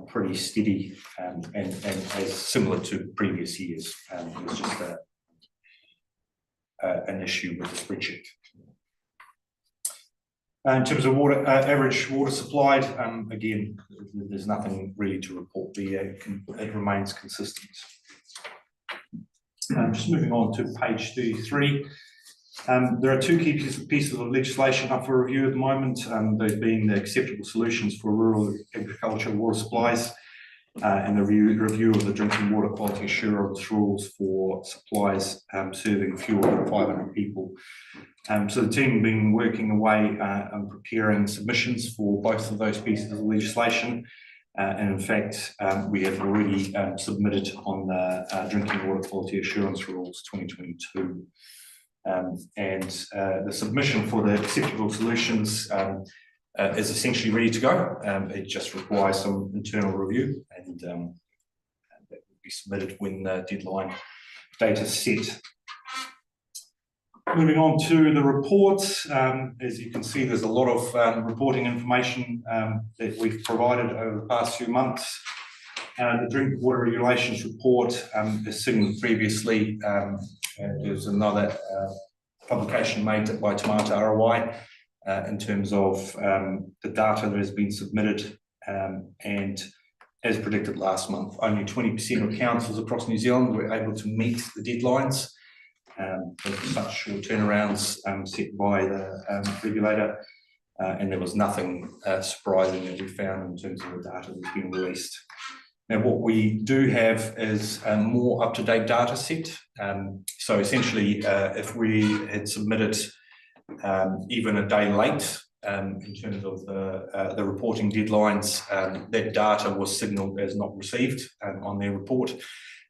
pretty steady and as similar to previous years. It was just an issue with the spreadsheet. In terms of water, average water supplied, again, there's nothing really to report there. It remains consistent. Just moving on to page 33. There are two key pieces of legislation up for review at the moment, those being the acceptable solutions for rural agriculture water supplies and the review of the drinking water quality assurance rules for supplies serving fewer than 500 people. So the team have been working away on preparing submissions for both of those pieces of legislation. And in fact, we have already submitted on the drinking water quality assurance rules 2022. The submission for the acceptable solutions is essentially ready to go. It just requires some internal review, and that will be submitted when the deadline date is set. Moving on to the reports, as you can see, there's a lot of reporting information that we've provided over the past few months. The Drinking Water Regulations report, as signalled previously, there's another publication made by Tamata ROI in terms of the data that has been submitted, and as predicted last month, only 20% of councils across New Zealand were able to meet the deadlines. With such short turnarounds set by the regulator, and there was nothing surprising that we found in terms of the data that's been released. Now, what we do have is a more up-to-date data set. So essentially, if we had submitted even a day late in terms of the reporting deadlines, that data was signalled as not received on their report.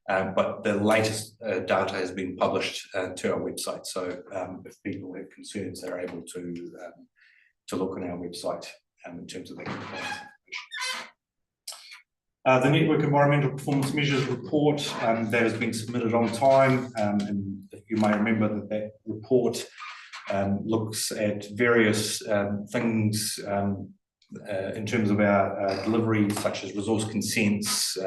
But the latest data has been published to our website. So if people have concerns, they're able to look on our website in terms of that compliance information. The Network Environmental Performance Measures report that has been submitted on time, and you may remember that report looks at various things in terms of our delivery, such as resource consents,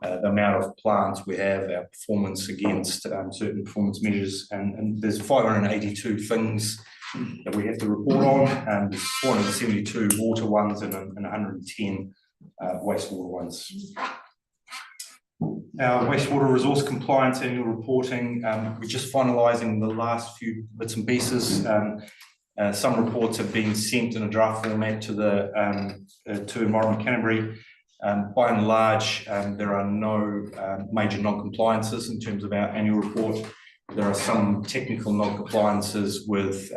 the amount of plants we have, our performance against certain performance measures, and there's 582 things that we have to report on, there's 472 water ones and 110 wastewater ones. Our wastewater resource compliance annual reporting, we're just finalising the last few bits and pieces. Some reports have been sent in a draft format to to Environment Canterbury. By and large, there are no major non-compliances in terms of our annual report. There are some technical non-compliances with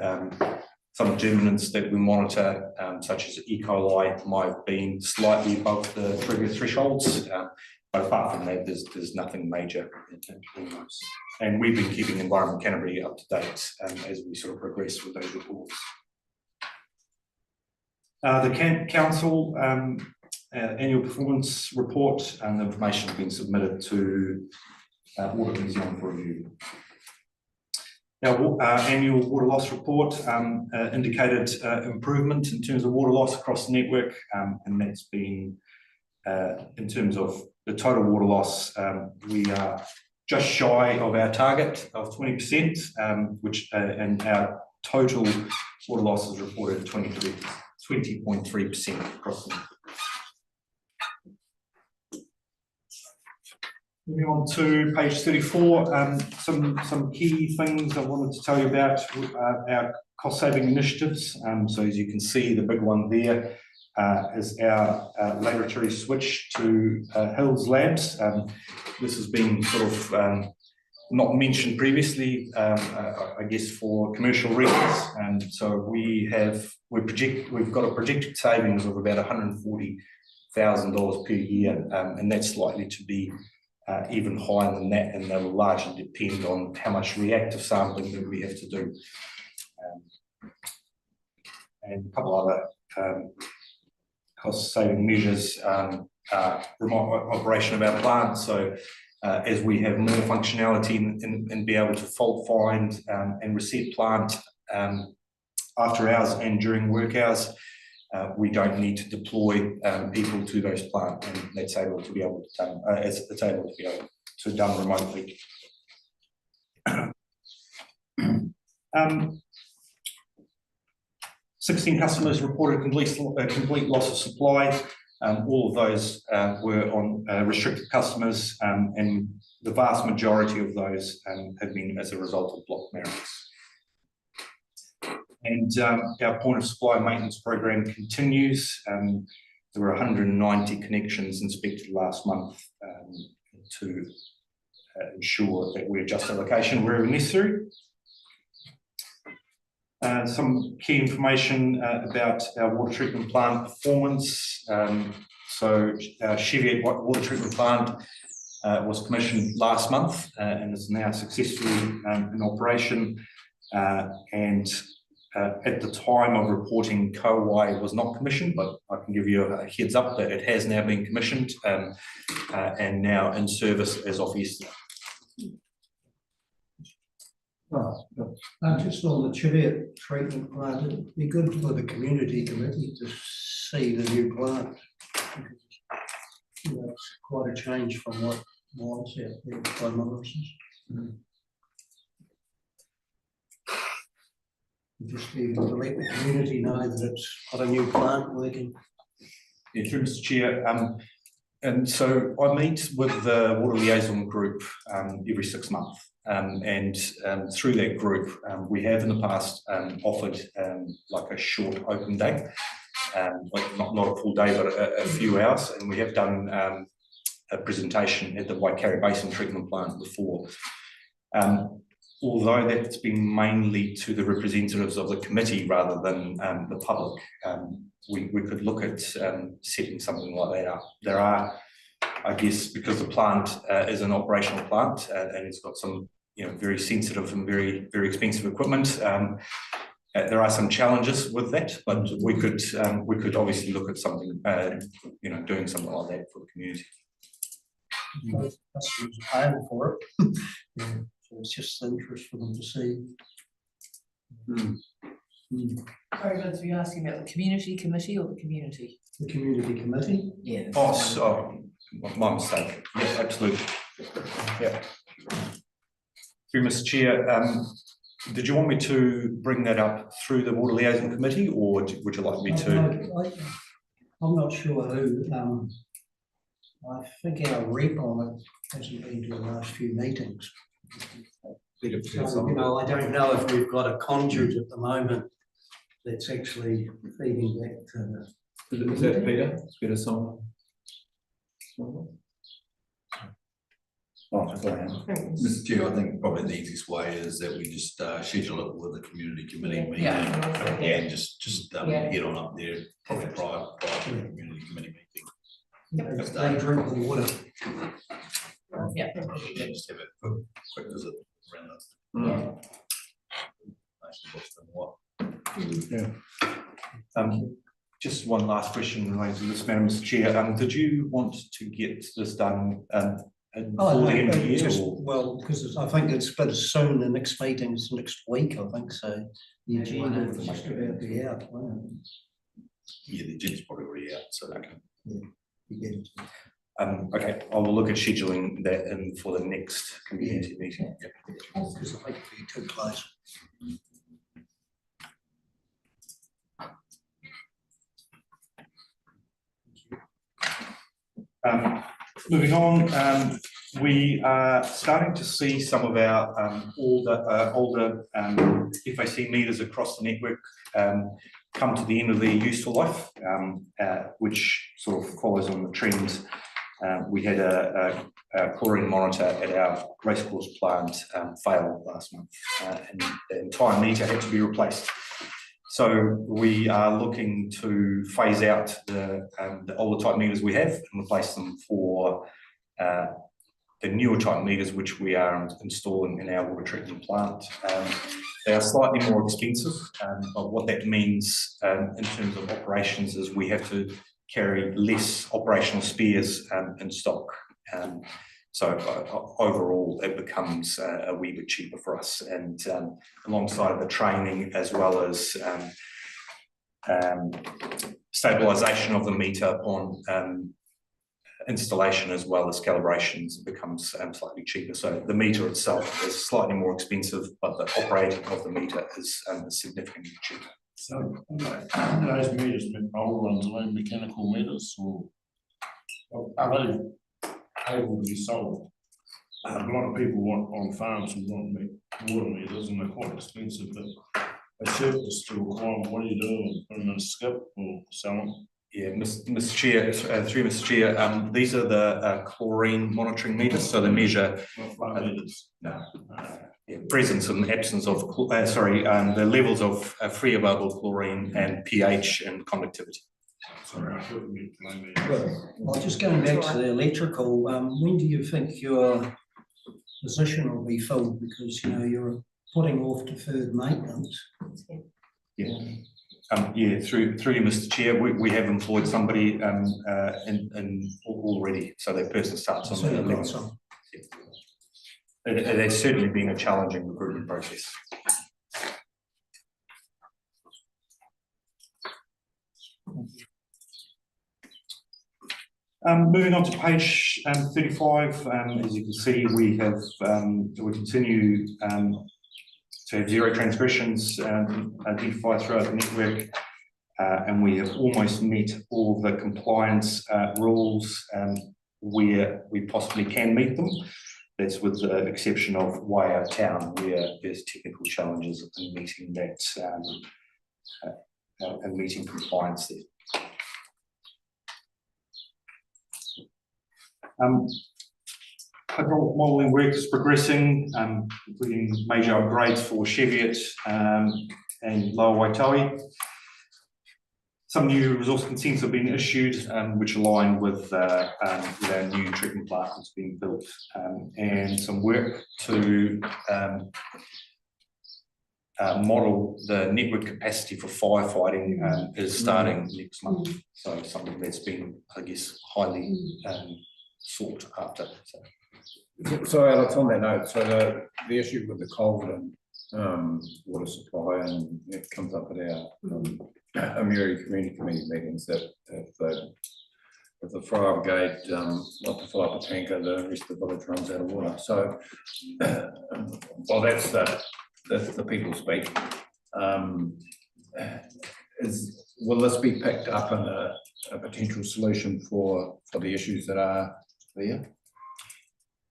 some determinants that we monitor, such as E. coli might have been slightly above the trigger thresholds. But apart from that, there's nothing major in those. And we've been keeping Environment Canterbury up to date as we sort of progress with those reports. The Council annual performance report and the information has been submitted to Water New Zealand for review. Our annual water loss report indicated improvement in terms of water loss across the network, and that's been in terms of the total water loss, we are just shy of our target of 20%, which and our total water loss is reported 20.3% across the network. Moving on to page 34, some key things I wanted to tell you about our cost saving initiatives. So as you can see, the big one there is our laboratory switch to Hills Labs. This has been sort of not mentioned previously, I guess for commercial reasons. And so we've got a projected savings of about $140,000 per year, and that's likely to be even higher than that, and that will largely depend on how much reactive sampling that we have to do. And a couple other cost saving measures, remote operation of our plant. So as we have more functionality and be able to fault find and reset plant after hours and during work hours, we don't need to deploy people to those plants, and that's able to be able to done it's able to be able to done remotely. 16 customers reported complete loss of supply. All of those were on restricted customers, and the vast majority of those have been as a result of block merits. And our point of supply maintenance program continues. There were 190 connections inspected last month to ensure that we adjust allocation wherever necessary. Some key information about our water treatment plant performance. So our Cheviot water treatment plant was commissioned last month and is now successfully in operation. At the time of reporting, Kowai was not commissioned, but I can give you a heads up that it has now been commissioned and now in service as of yesterday. Just on the Cheviot treatment plant, it'd be good for the community committee to see the new plant. You know, it's quite a change from what was out there by Morrison's. Just to let the community know that it's got a new plant working. Yeah, through Mr. Chair. And so I meet with the Water Liaison Group every 6 months. And through that group, we have in the past offered like a short open day, like not a full day, but a few hours. And we have done a presentation at the Waikari Basin treatment plant before. Although that's been mainly to the representatives of the committee rather than the public, we could look at setting something like that up. There are, I guess, because the plant is an operational plant and it's got some, very sensitive and very expensive equipment. There are some challenges with that, but we could obviously look at something, doing something like that for the community. Customers are paying for it. Yeah. So it's just interest for them to see. Sorry, Vince, were you asking about the community committee or the community? The community committee? Yeah. Oh, so, my mistake. Yeah, absolutely. Yeah. Through Mr. Chair, did you want me to bring that up through the Water Liaison Committee, or would you like me to? I'm not sure who. I think our rep on it hasn't been to the last few meetings. So, I don't know if we've got a conduit at the moment that's actually feeding back to the. Is that Peter? Peter Song? Mr. Chair, I think probably the easiest way is that we just schedule it with the community committee meeting. And just get on up there probably prior to the community committee meeting. They drink the water. Yeah. Just have a quick visit around that. Just one last question related to this, Madam Mr. Chair. Did you want to get this done before the end of the year? Well, because I think it's a bit soon. The next meeting is next week, I think so. The agenda is just about to be out. Yeah, the agenda's probably already out, so okay. Yeah. Okay, I will look at scheduling that in for the next community meeting. Because I think it'll be too close. Moving on, We are starting to see some of our older FAC meters across the network come to the end of their useful life, which sort of follows on the trend. We had a chlorine monitor at our racecourse plant fail last month, and the entire meter had to be replaced. So we are looking to phase out the older type meters we have and replace them for the newer type meters which we are installing in our water treatment plant. They are slightly more expensive, but what that means in terms of operations is we have to carry less operational spares in stock. So overall, it becomes a wee bit cheaper for us, and alongside the training as well as stabilisation of the meter upon installation as well as calibrations, becomes slightly cheaper. So the meter itself is slightly more expensive, but the operating of the meter is significantly cheaper. So, those meters, old ones, are they mechanical meters, or are they able to be sold? A lot of people want on farms who want water meters, and they're quite expensive, but they surplus to requirement. What do you do? Put them in a skip or sell them? Yeah, Mr. Chair, through Mr. Chair, these are the chlorine monitoring meters, so they measure presence and absence of, the levels of free available chlorine and pH and conductivity. Sorry, I thought you meant Well, just going back to the electrical, when do you think your position will be filled? Because, you know, you're putting off deferred maintenance. Through you, Mr. Chair, we have employed somebody in already, so that person starts on the 11th. It has certainly been a challenging recruitment process. Moving on to page 35, as you can see, we continue to have zero transgressions identified throughout the network, and we have almost met all the compliance rules where we possibly can meet them. That's with the exception of Waiau Town, where there's technical challenges in meeting that and meeting compliance there. Hydraulic modelling work is progressing, including major upgrades for Cheviot and Lower Waitaui. Some new resource consents have been issued, which align with our new treatment plant that's being built, and some work to model the network capacity for firefighting is starting next month. So something that's been, I guess, highly sought after. So Alex, on that note, so the issue with the Colvin water supply, and it comes up at our Amiri Community Committee meetings, that if the fire brigade not to fill up a tanker, the rest of the village runs out of water. So, well, that's the people speak. Will this be picked up in a potential solution for the issues that are there?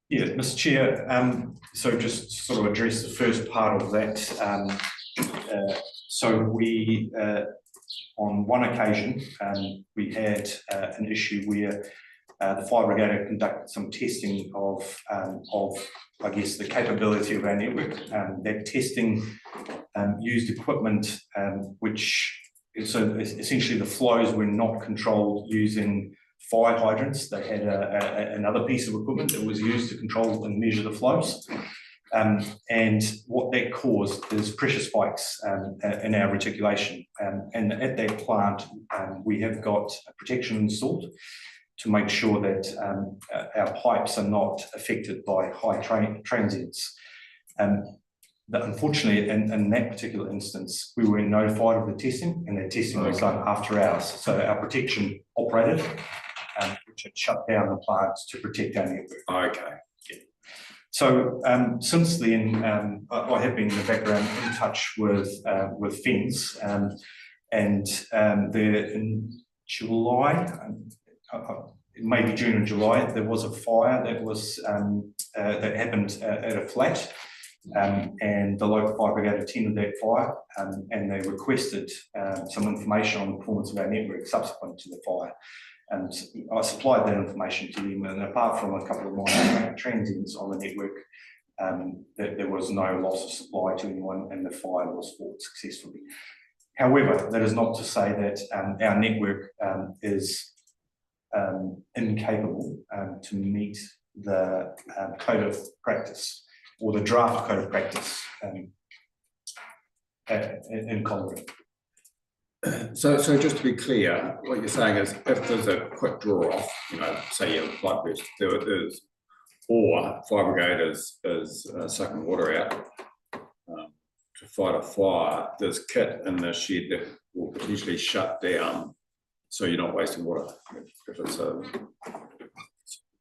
Yeah, Mr. Chair, so just to sort of address the first part of that. So we, on one occasion, we had an issue where the fire brigade had conducted some testing of I guess, the capability of our network. That testing used equipment which, so essentially the flows were not controlled using fire hydrants. They had another piece of equipment that was used to control and measure the flows. And what that caused is pressure spikes in our reticulation. And at that plant, we have got a protection installed to make sure that our pipes are not affected by high transients. But unfortunately, in that particular instance, we were notified of the testing, and that testing was done after hours. So our protection operated, which had shut down the plants to protect our network. Okay. Yeah. So since then, I have been in the background in touch with FENS, and in July, maybe June and July, there was a fire that was, that happened at a flat. And the local fire brigade attended that fire, and they requested some information on the performance of our network subsequent to the fire. And I supplied that information to them, and apart from a couple of minor transients on the network, there was no loss of supply to anyone, and the fire was fought successfully. However, that is not to say that our network is incapable to meet the code of practice or the draft code of practice in Colorado. So just to be clear, what you're saying is if there's a quick draw off, you know, say you have a pipe burst, there is, or fire brigade is sucking water out to fight a fire, there's kit in the shed that will potentially shut down, so you're not wasting water. If it's a,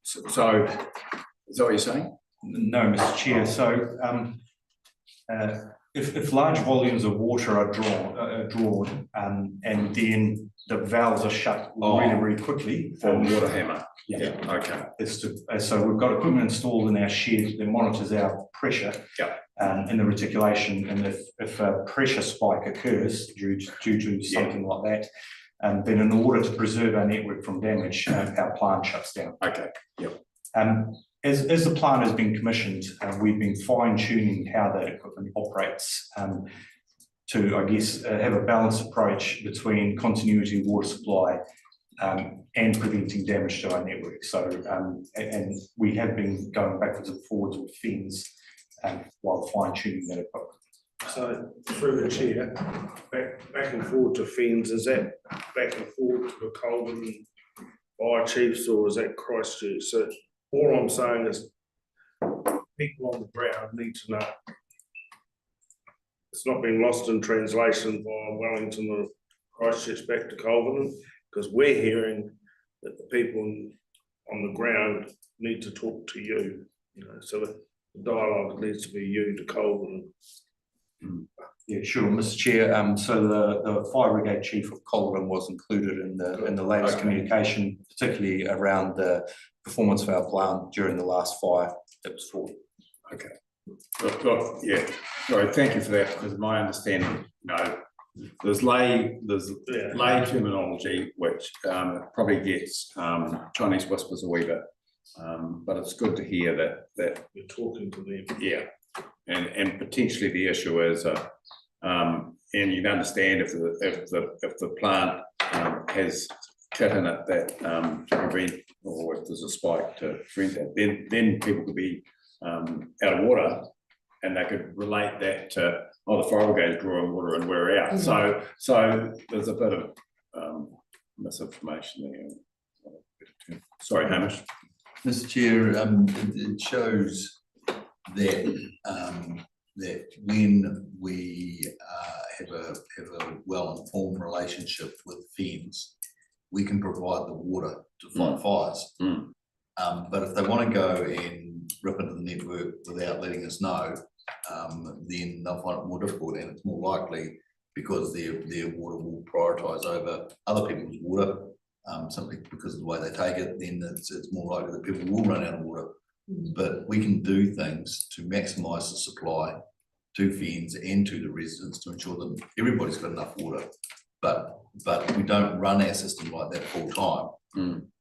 so is that what you're saying? No, Mr. Chair. So if large volumes of water are drawn, and then the valves are shut really quickly. For water hammer. Yeah. Okay. So we've got equipment installed in our shed that monitors our pressure. Yeah. In the reticulation, and if a pressure spike occurs due to something like that, then in order to preserve our network from damage, our plant shuts down. Okay. Yep. As the plant has been commissioned, we've been fine-tuning how that equipment operates to, I guess, have a balanced approach between continuity of water supply and preventing damage to our network. So, and we have been going backwards and forwards with fins while fine-tuning that equipment. So through the chair, back and forward to fins, is that back and forward to the Colvin fire chiefs, or is that Christchurch? So all I'm saying is people on the ground need to know. It's not been lost in translation via Wellington or Christchurch back to Colvin, because we're hearing that the people on the ground need to talk to you. You know, so the dialogue needs to be you to Colvin. Yeah, sure, Mr. Chair. So the fire brigade chief of Colvin was included in the latest communication, particularly around the performance of our plant during the last fire that was fought. Okay. Look, yeah. Sorry, thank you for that, because my understanding, you know, there's lay terminology which probably gets Chinese whispers a wee bit, but it's good to hear that you're talking to them. Yeah, and potentially the issue is, and you can understand if the plant has kit in it that to prevent, or if there's a spike to prevent that, then people could be out of water, and they could relate that to, oh, the fire brigade's drawing water and we're out. So there's a bit of misinformation there. Sorry, Hamish. Mr. Chair, it shows that that when we have a well-informed relationship with FENS, we can provide the water to fight fires. But if they want to go and rip into the network without letting us know, then they'll find it more difficult, and it's more likely, because their water will prioritise over other people's water, simply because of the way they take it, then it's more likely that people will run out of water. But we can do things to maximise the supply to FENS and to the residents to ensure that everybody's got enough water. But we don't run our system like that full time,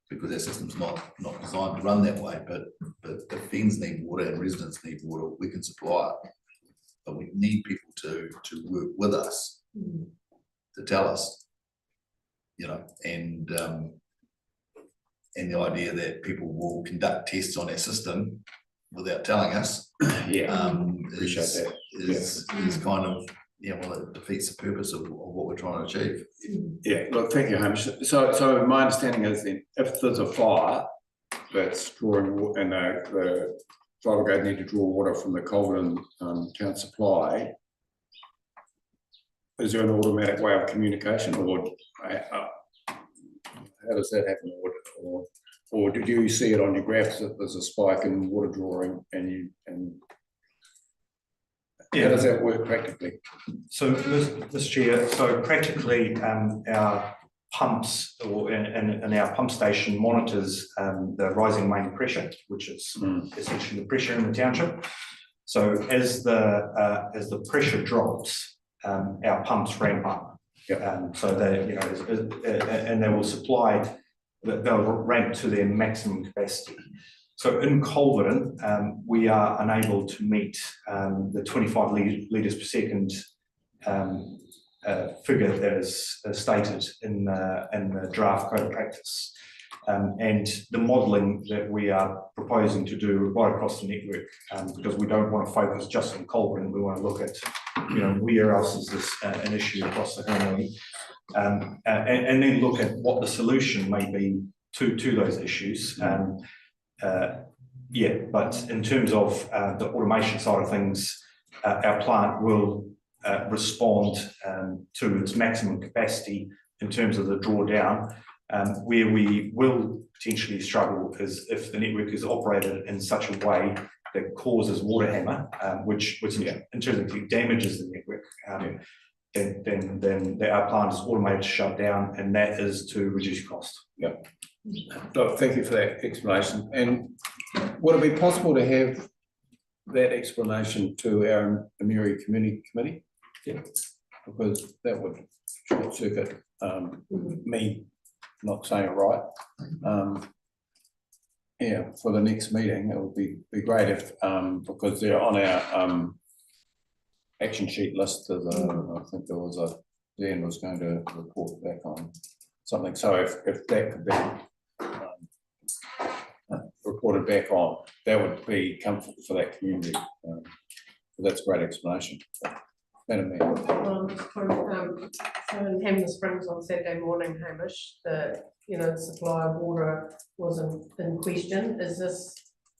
because our system's not designed to run that way. But if FENS need water and residents need water, we can supply it. But we need people to work with us to tell us, you know, and the idea that people will conduct tests on our system without telling us, appreciate that. Is kind of, well, it defeats the purpose of what we're trying to achieve. Yeah, look, thank you, Hamish. So my understanding is then, if there's a fire that's drawing water, and the fire brigade need to draw water from the Colvin town supply, is there an automatic way of communication, or how does that happen, or did you see it on your graphs that there's a spike in water drawing, and how does that work practically? So, Mr. Chair, so practically our pumps or and our pump station monitors the rising main pressure, which is essentially the pressure in the township. So as the pressure drops, our pumps ramp up. So they, you know, and they will supply, they'll ramp to their maximum capacity. So in Colvin, we are unable to meet the 25 litres per second figure that is stated in the draft code of practice. And the modelling that we are proposing to do right across the network, because we don't want to focus just on Colvin, we want to look at, you know, where else is this an issue across the Hurunui, and then look at what the solution may be to those issues. Yeah, but in terms of the automation side of things, our plant will respond to its maximum capacity in terms of the drawdown. Where we will potentially struggle is if the network is operated in such a way that causes water hammer, which in terms of damages the network, then our plant is automated to shut down, and that is to reduce cost. Yeah. Look, thank you for that explanation. And would it be possible to have that explanation to our Amiri Community Committee? Yeah. Because that would short circuit me not saying it right. Yeah, for the next meeting, it would be great if, because they're on our action sheet list of I think there was Dan was going to report back on something. So if that could be reported back on, that would be comfortable for that community. That's a great explanation. Madam Mayor. So in Hammer Springs on Saturday morning, Hamish, the supply of water was in question. Is this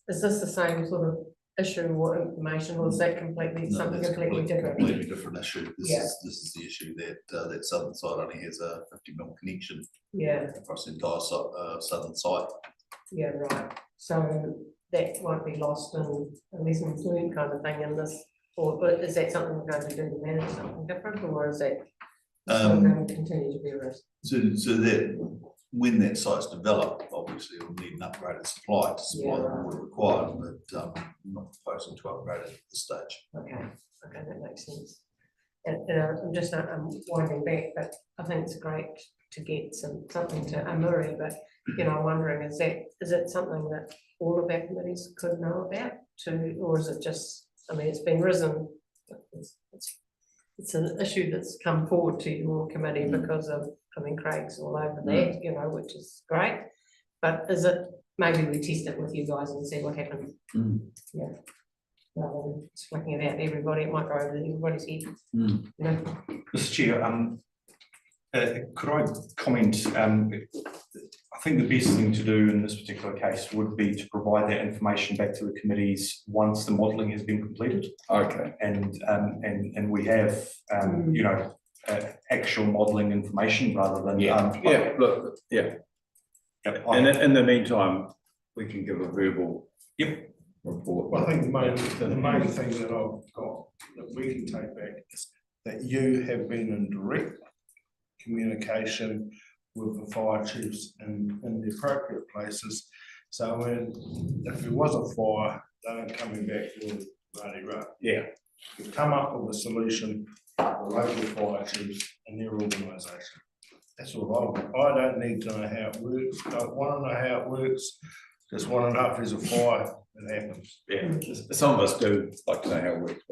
the same sort of issue or information, or is that completely something completely different? Completely different issue. Yeah. This is the issue that that southern side only has a 50 mil connection. Yeah. Across the entire southern side. Yeah, right. So that won't be lost in a lessons learned kind of thing in this, or is that something we're going to do to manage something different, or is that still going to continue to be a risk? So that when that site's developed, obviously it'll need an upgraded supply to supply the water required, but I'm not proposing to upgrade it at this stage. Okay, that makes sense. And I'm winding back, but I think it's great to get something to Amuri, but I'm wondering, is it something that all of our committees could know about too, or is it just, it's been risen, it's an issue that's come forward to your committee because of, Craig's all over that, which is great, but is it, maybe we test it with you guys and see what happens. Yeah. It's looking at everybody, it might go over everybody's head. Mr. Chair, could I comment? I think the best thing to do in this particular case would be to provide that information back to the committees once the modelling has been completed. Okay. And we have actual modelling information rather than look. And in the meantime, we can give a verbal report. Well, I think the main thing that I've got that we can take back is that you have been in direct communication with the fire chiefs in the appropriate places. So if there was a fire, they aren't coming back with rah-de-rah. Yeah. You've come up with a solution for local fire chiefs and their organisation. That's all I don't need to know how it works, don't want to know how it works, just want to know if there's a fire that happens. Yeah, some of us do like to know how it works.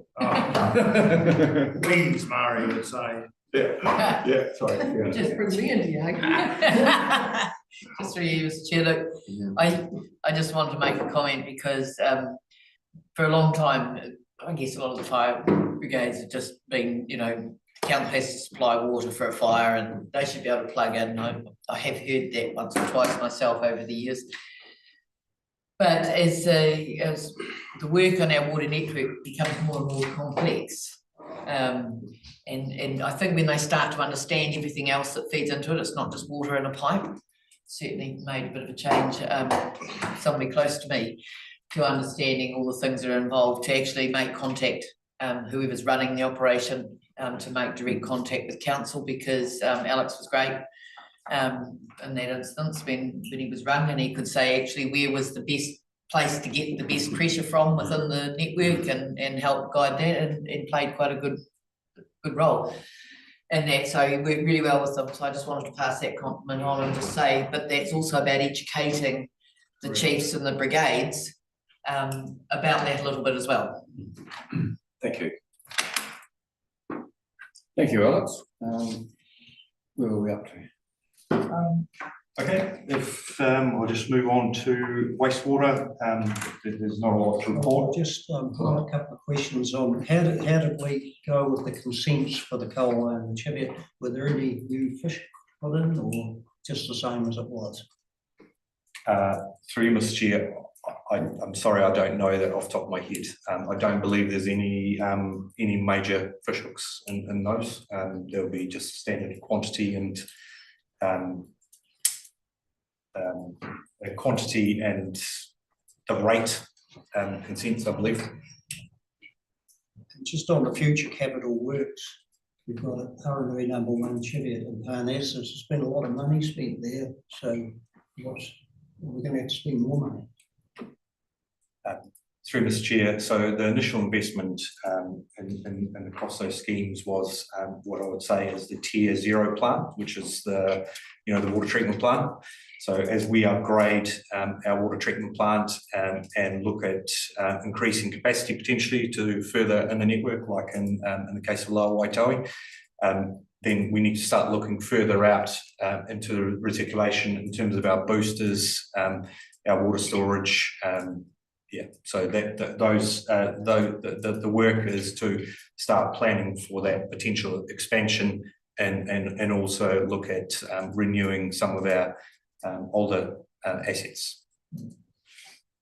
Please, Murray would say. Yeah, sorry. Just bring me into you. Just through you, Mr. Chair, look, I just wanted to make a comment because for a long time, I guess a lot of the fire brigades have just been, council has to supply water for a fire and they should be able to plug in. I have heard that once or twice myself over the years. But as the work on our water network becomes more and more complex, and I think when they start to understand everything else that feeds into it, it's not just water in a pipe. Certainly made a bit of a change, somebody close to me, to understanding all the things that are involved, to actually make contact, whoever's running the operation, to make direct contact with council, because Alex was great in that instance when he was rung, and he could say actually where was the best place to get the best pressure from within the network and help guide that, and played quite a good role in that. So he worked really well with them. So I just wanted to pass that compliment on and just say, but that's also about educating the chiefs and the brigades about that a little bit as well. Thank you. Thank you, Alex. Where are we up to? Okay, if I'll just move on to wastewater, there's not a lot to report. Just got a couple of questions on how did we go with the consents for the coal and the Cheviot? Were there any new fish put in or just the same as it was? Through you, Mr. Chair, I'm sorry, I don't know that off the top of my head. I don't believe there's any major fish hooks in those. There'll be just standard quantity and the rate consents, I believe. Just on the future capital works, we've got a RMA number 1 Cheviot and Parnassus. There's been a lot of money spent there, so we're going to have to spend more money. Through Mr. Chair, so the initial investment and across those schemes was what I would say is the Tier 0 plant, which is the water treatment plant. So as we upgrade our water treatment plant and look at increasing capacity potentially to further in the network, like in the case of Lower Waitohi, then we need to start looking further out into reticulation in terms of our boosters, our water storage. So the work is to start planning for that potential expansion and also look at renewing some of our older assets.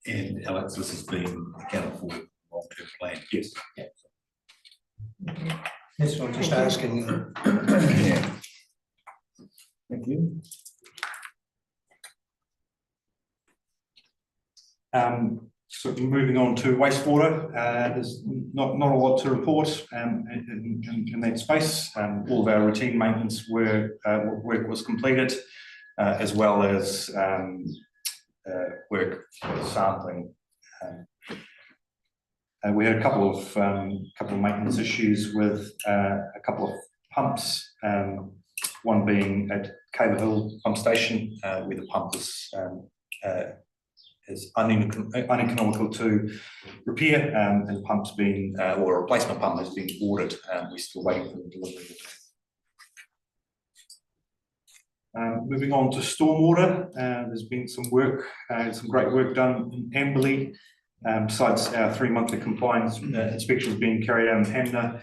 And Alex, this has been accounted for long-term plan. Yes. That's what I'm just asking. Yeah. Thank you. So moving on to wastewater, there's not a lot to report in that space. All of our routine maintenance work was completed, as well as work for sampling. We had a couple of maintenance issues with a couple of pumps. One being at Cable Hill Pump Station, where the pump is uneconomical to repair, and the pump's been, or a replacement pump has been ordered. We're still waiting for the delivery. Moving on to stormwater, there's been some work, some great work done in Amberley. Besides our 3 monthly compliance inspections being carried out in Hanna,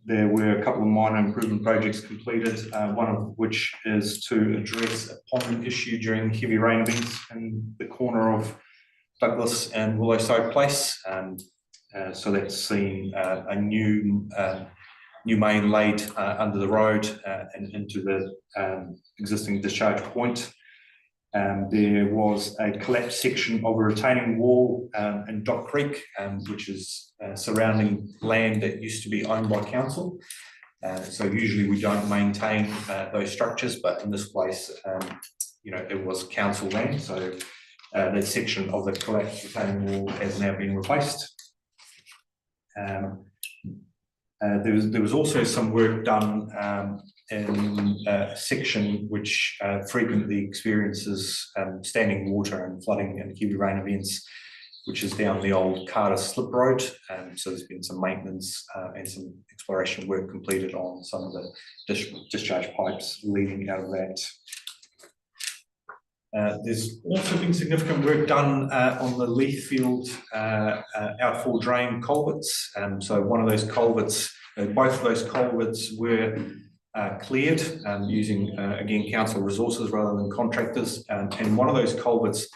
there were a couple of minor improvement projects completed, one of which is to address a pond issue during heavy rain events in the corner of Douglas and Willowsoak Place. So that's seen a new main laid under the road and into the existing discharge point. There was a collapsed section of a retaining wall in Dock Creek, which is surrounding land that used to be owned by council. So usually we don't maintain those structures, but in this place, it was council land. So that section of the collapsed retaining wall has now been replaced. There was also some work done in a section which frequently experiences standing water and flooding and heavy rain events, which is down the old Carter Slip Road. So there's been some maintenance and some exploration work completed on some of the discharge pipes leading out of that. There's also been significant work done on the Leithfield outfall drain culverts. So one of those culverts, both of those culverts were cleared using, again, council resources rather than contractors. And one of those culverts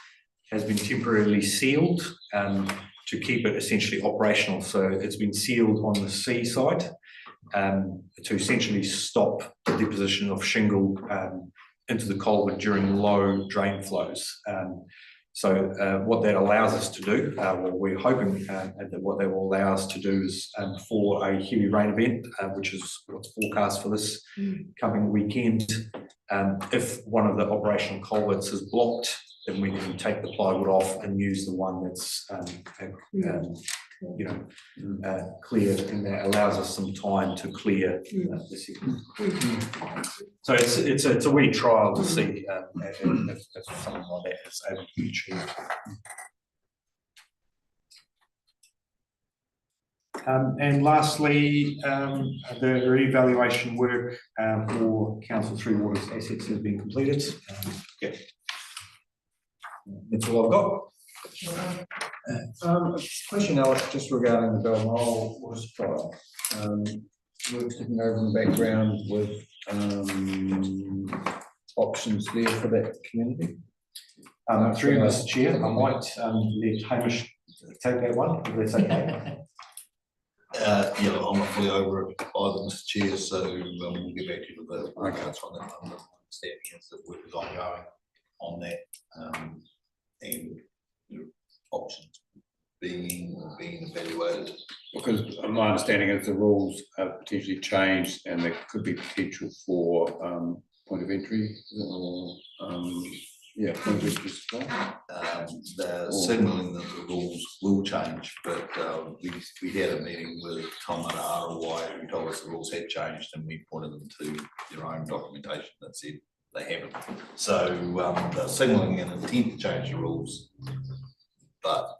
has been temporarily sealed to keep it essentially operational. So it's been sealed on the sea side to essentially stop the deposition of shingle into the culvert during low drain flows. So what that allows us to do, well, we're hoping that what that will allow us to do is for a heavy rain event, which is what's forecast for this coming weekend, If one of the operational culverts is blocked, then we can take the plywood off and use the one that's, clear, and that allows us some time to clear the second. So it's a wee trial to see if something like that is able to be achieved. And lastly, the revaluation work for Council Three Waters assets has been completed. Yeah. That's all I've got. Question, Alex, just regarding the Balmoral water supply. We're sticking over in the background with options there for that community. Through Mr. Chair, I might let Hamish take that one, if that's okay. Yeah, I'm not fully over it either, Mr. Chair, so we'll get back to you with the regards on that. My understanding is that work is ongoing on that, and options being evaluated. Because my understanding is the rules are potentially changed and there could be potential for point of entry or point of entry supply. They're signalling that the rules will change, but we had a meeting with Tom and ROI who told us the rules had changed, and we pointed them to their own documentation that said they haven't. So they're signalling an intent to change the rules, but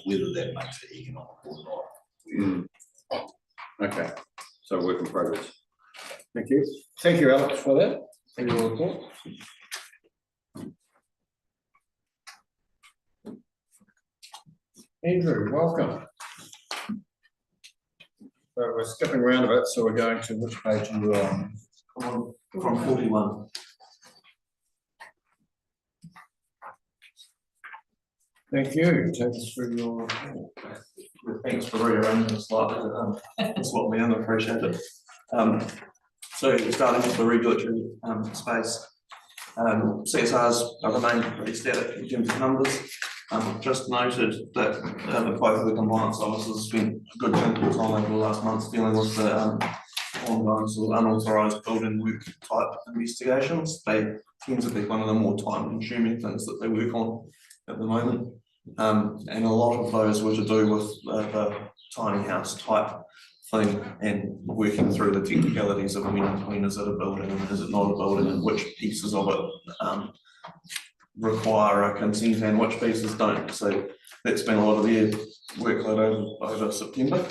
whether that makes it economic or not. Okay, so work in progress. Thank you. Thank you, Alex, for that. Thank you for your report. Andrew, welcome. So we're skipping around a bit, so we're going to which page you were on? From 41. Thank you. Take us through your report. Thanks for rearranging the slide. That's what we appreciate it. So starting with the regulatory space, CSRs have remained pretty static in terms of numbers. Just noted that both of the compliance officers spent a good chunk of time over the last months dealing with the ongoing sort of unauthorised building work type investigations. They tend to be one of the more time consuming things that they work on at the moment. And a lot of those were to do with the tiny house type thing and working through the technicalities of when is it a building and is it not a building, and which pieces of it require a consent and which pieces don't. So that's been a lot of their workload over September.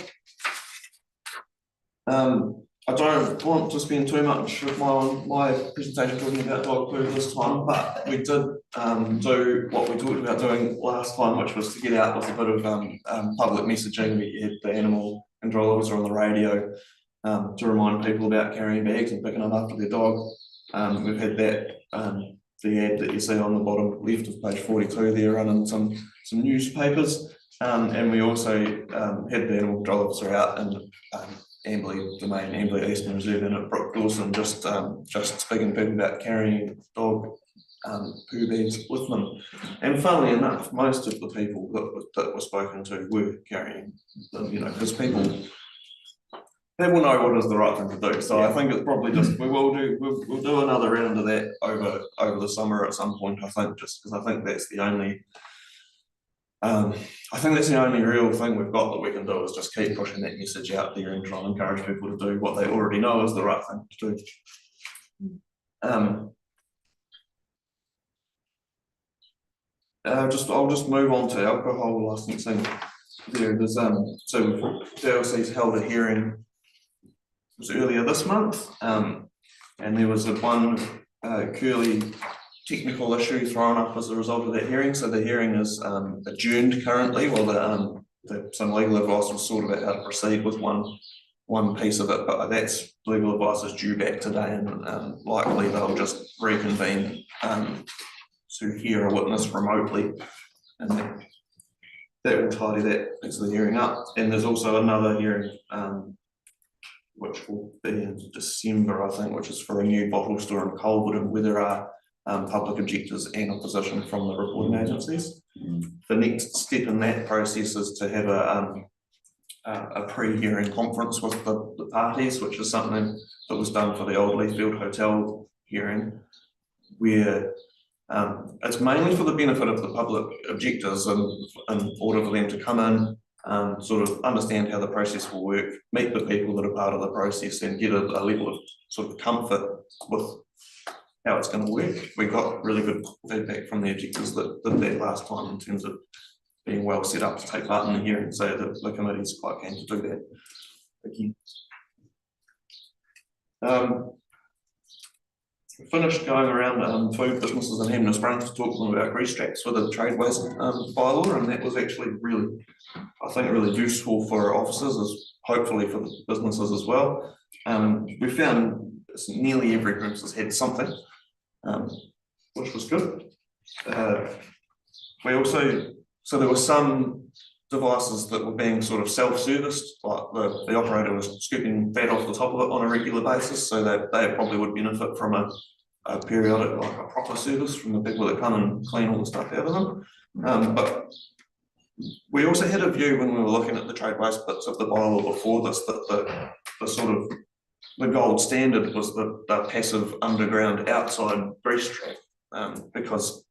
I don't want to spend too much of my presentation talking about dog poo this time, but we did do what we talked about doing last time, which was to get out with a bit of public messaging. We had the animal control officer on the radio to remind people about carrying bags and picking up after their dog. We've had that, the ad that you see on the bottom left of page 42 there running some newspapers. And we also had the animal control officer out and Amberley, the main Amberley Eastern Reserve in at Brook Dawson, just speaking to people about carrying dog poo bags with them. And funnily enough, most of the people that were spoken to were carrying them, because people will know what is the right thing to do. So I think it's probably just, we'll do another round of that over the summer at some point, I think, just because I think that's the only real thing we've got that we can do is just keep pushing that message out there and try and encourage people to do what they already know is the right thing to do. I'll just move on to alcohol licensing. There's so DLC's held a hearing, it was earlier this month, and there was one Curly technical issue thrown up as a result of that hearing. So the hearing is adjourned currently while some legal advice was sought about how to proceed with one piece of it, but that's legal advice is due back today, and likely they'll just reconvene to hear a witness remotely, and that will tidy that piece of the hearing up. And there's also another hearing which will be in December, I think, which is for a new bottle store in Colwood, and where there are public objectors and opposition from the reporting agencies. The next step in that process is to have a pre-hearing conference with the parties, which is something that was done for the old Leathfield Hotel hearing. where it's mainly for the benefit of the public objectors and in order for them to come in, sort of understand how the process will work, meet the people that are part of the process and get a level of sort of comfort with how it's going to work. We got really good feedback from the objectors that did that last time in terms of being well set up to take part in the hearing, so the committee is quite keen to do that again. Finished going around food businesses in Hamner Springs to talk to them about grease traps for the trade waste bylaw, and that was actually really, I think, really useful for officers, as hopefully for the businesses as well. We found nearly every group has had something, which was good. We also, so there were some devices that were being sort of self-serviced, like the operator was scooping fat off the top of it on a regular basis, so they probably would benefit from a periodic, like a proper service from the people that come and clean all the stuff out of them. But we also had a view when we were looking at the trade waste bits of the bylaw before this, that the sort of the gold standard was the passive underground outside grease trap, because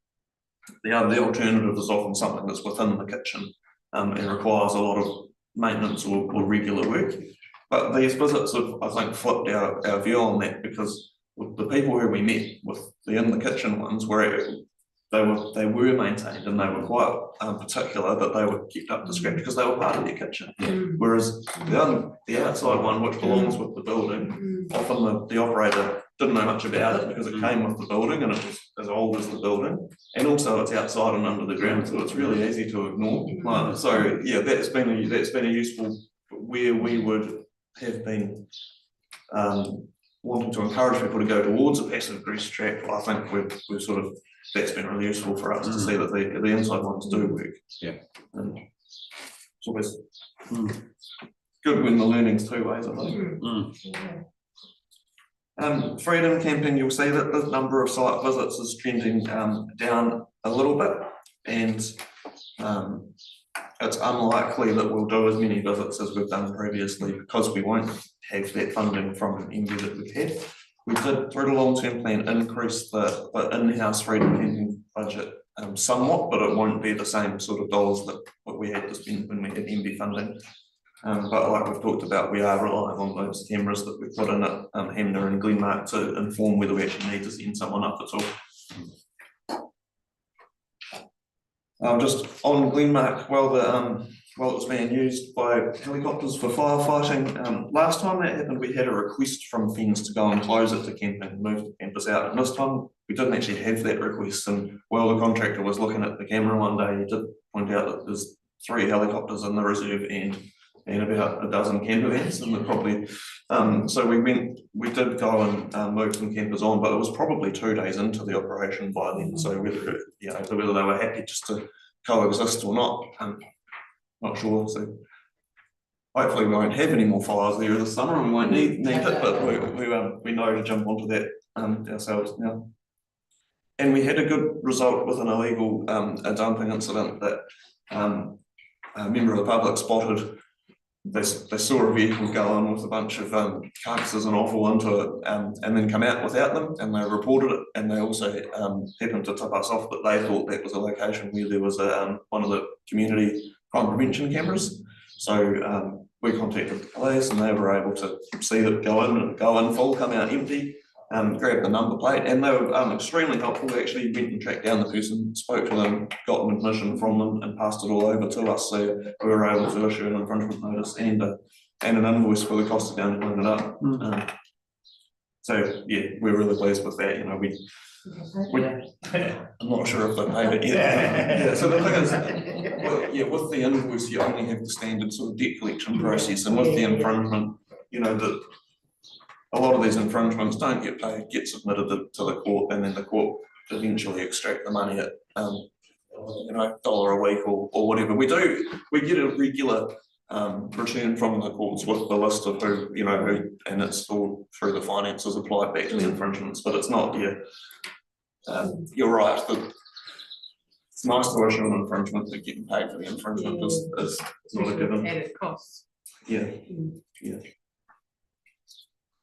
the alternative is often something that's within the kitchen and requires a lot of maintenance or regular work. But these visits have, I think, flipped our view on that, because with the people who we met with the in the kitchen ones they were maintained, and they were quite particular that they were kept up to scratch because they were part of their kitchen. Whereas the outside one, which belongs with the building, often the operator didn't know much about it because it came with the building and it was as old as the building, and also it's outside and under the ground, so it's really easy to ignore. So yeah, that's been a useful, where we would have been wanting to encourage people to go towards a passive grease trap. I think we've sort of, that's been really useful for us to see that the inside ones do work. Yeah. And it's always good when the learning's two ways, I think. Freedom camping, you'll see that the number of site visits is trending down a little bit, and it's unlikely that we'll do as many visits as we've done previously, because we won't have that funding from MB that we've had. We did, through the long-term plan, increase the in-house freedom camping budget somewhat, but it won't be the same sort of dollars that we had to spend when we had MB funding. But like we've talked about, we are relying on those cameras that we put in at Hamner and Glenmark to inform whether we actually need to send someone up at all. Just on Glenmark, well, it was being used by helicopters for firefighting. Last time that happened, we had a request from Fens to go and close it to camping and move the campers out. And this time, we didn't actually have that request. And while the contractor was looking at the camera one day, he did point out that there's 3 helicopters in the reserve and about a dozen camper vans, and we're probably, so we did go and move some campers on, but it was probably 2 days into the operation by then. So whether they were happy just to coexist or not, not sure. So hopefully we won't have any more fires there this summer, and we won't need it, but we know to jump onto that ourselves now. And we had a good result with an illegal dumping incident that a member of the public spotted. They saw a vehicle go on with a bunch of carcasses and offal into it, and then come out without them, and they reported it. And they also happened to tip us off that they thought that was a location where there was one of the community crime prevention cameras. So we contacted the police, and they were able to see that go in full, come out empty, grab the number plate, and they were extremely helpful. They actually went and tracked down the person, spoke to them, got an admission from them, and passed it all over to us. So we were able to issue an infringement notice and an invoice for the cost of going to clean it up. So yeah, we're really pleased with that. I'm not sure if they paid it yet. Yeah, so the thing is, with the invoice, you only have the standard sort of debt collection process, and with the infringement, a lot of these infringements don't get paid, get submitted to the court, and then the court eventually extract the money at $1 a week or whatever. We get a regular return from the courts with the list of who, and it's all through the finances applied back to the infringements, but it's not, you're right, it's nice to issue an infringement, but getting paid for the infringement is not a given. Added costs. Yeah.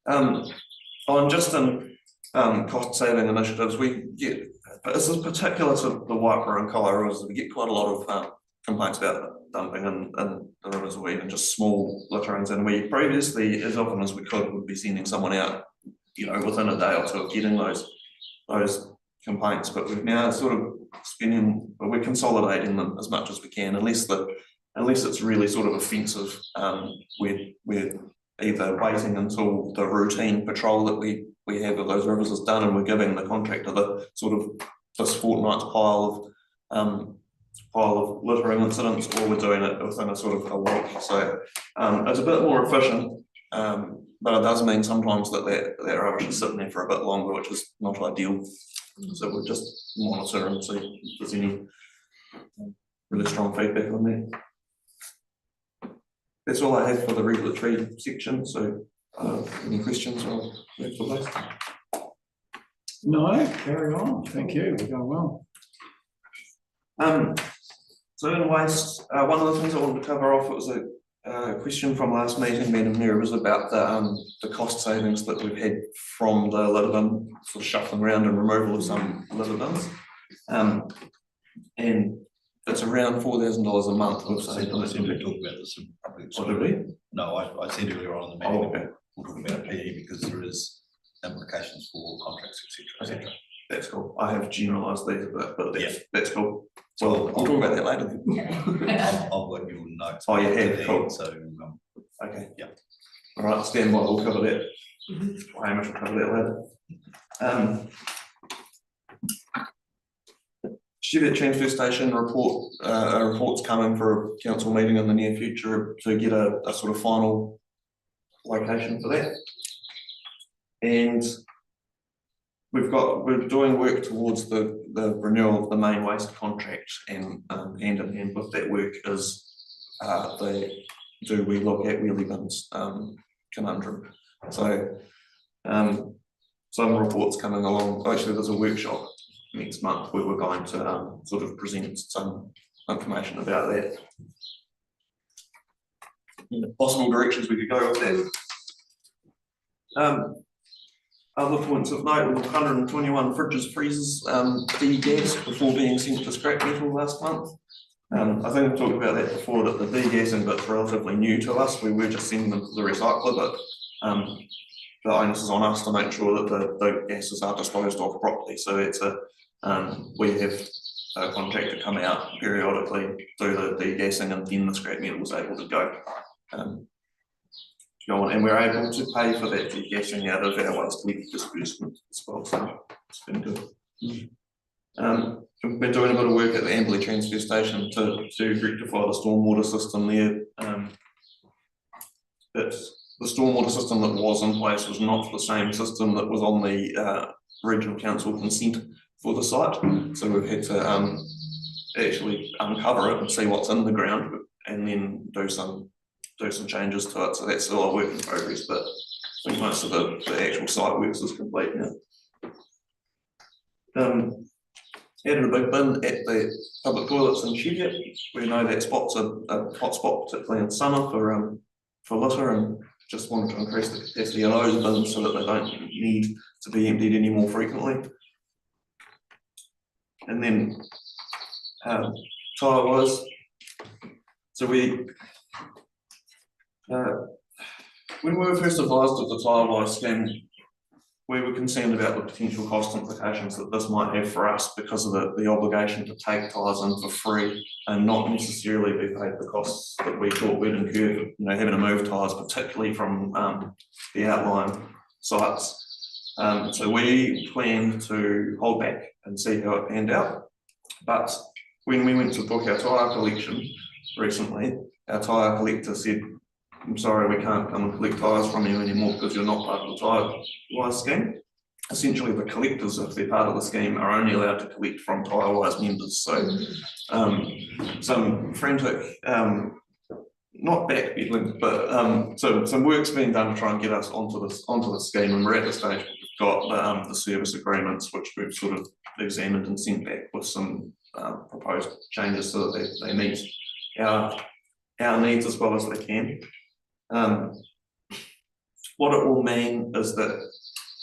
On Justin, cost saving initiatives, we get, but this is particular to the Waipara and Kailua rivers, we get quite a lot of complaints about dumping in the rivers or even just small litterings, and we previously, as often as we could, would be sending someone out, you know, within a day or two of getting those complaints, but we've now sort of we're consolidating them as much as we can, unless it's really sort of offensive, we're either waiting until the routine patrol that we have of those rivers is done, and we're giving the contractor the sort of this fortnight's pile of littering incidents, or we're doing it within a sort of a week. So it's a bit more efficient, but it does mean sometimes that rubbish is sitting there for a bit longer, which is not ideal. So we'll just monitor and see if there's any really strong feedback on that. That's all I have for the regulatory section. So any questions or please? No, carry on. Thank you. We're going well. So in waste, one of the things I wanted to cover off, it was a question from last meeting, Madam Mayor, was about the cost savings that we've had from the litter bin sort of shuffling around and removal of some litter bins. And it's around $4,000 a month. I said we talked about this in public. What did we? No, I said earlier on in the Oh, meeting, okay. we'll talk about PE because there is implications for contracts, etc. Okay. That's cool. I have generalised these a bit, but that's cool. So Well, I'll talk about that later then. I've got your notes. Oh, you have, cool. So, Okay. Yeah. All right, stand by, we'll cover that. Hamish will cover that later. Cheviot transfer station report, a report's coming for a council meeting in the near future to get a sort of final location for that. And we're doing work towards the renewal of the main waste contract, and hand in hand with that work is we look at wheelie bins conundrum. So some reports coming along. Actually, there's a workshop next month where we're going to sort of present some information about that. Possible directions we could go with that. Other points of note, 121 fridges, freezers, de-gassed before being sent to scrap metal last month. I think I've talked about that before, that the de-gassing bit's relatively new to us. We were just sending them to the recycler, but the onus is on us to make sure that the gases are disposed of properly. So it's we have a contractor come out periodically, do the de-gassing, and then the scrap metal is able to go. And we're able to pay for that de-gassing out of our waste leak disbursement as well, so it's been good. We've been doing a bit of work at the Amberley transfer station to rectify the stormwater system there. The stormwater system that was in place was not the same system that was on the regional council consent for the site, so we've had to actually uncover it and see what's in the ground, and then do some changes to it. So that's still a work in progress, but I think most of the actual site works is complete now. Added a big bin at the public toilets in Cheviot. We know that spot's a hot spot, particularly in summer for litter, and just wanted to increase the capacity of those bins so that they don't need to be emptied any more frequently. And then tyre wise, so when we were first advised of the tyre wise scheme, we were concerned about the potential cost implications that this might have for us because of the obligation to take tyres in for free and not necessarily be paid the costs that we thought we'd incur, having to move tyres, particularly from the outlying sites. So we planned to hold back and see how it panned out. But when we went to book our tyre collection recently, our tyre collector said, "I'm sorry, we can't come and collect tyres from you anymore because you're not part of the tyre wise scheme." Essentially, the collectors, if they're part of the scheme, are only allowed to collect from tyre wise members. So some frantic, not backpedaling, but so some work's been done to try and get us onto the scheme, and we're at the stage where we've got the service agreements, which we've sort of examined and sent back with some proposed changes so that they meet our needs as well as they can. What it will mean is that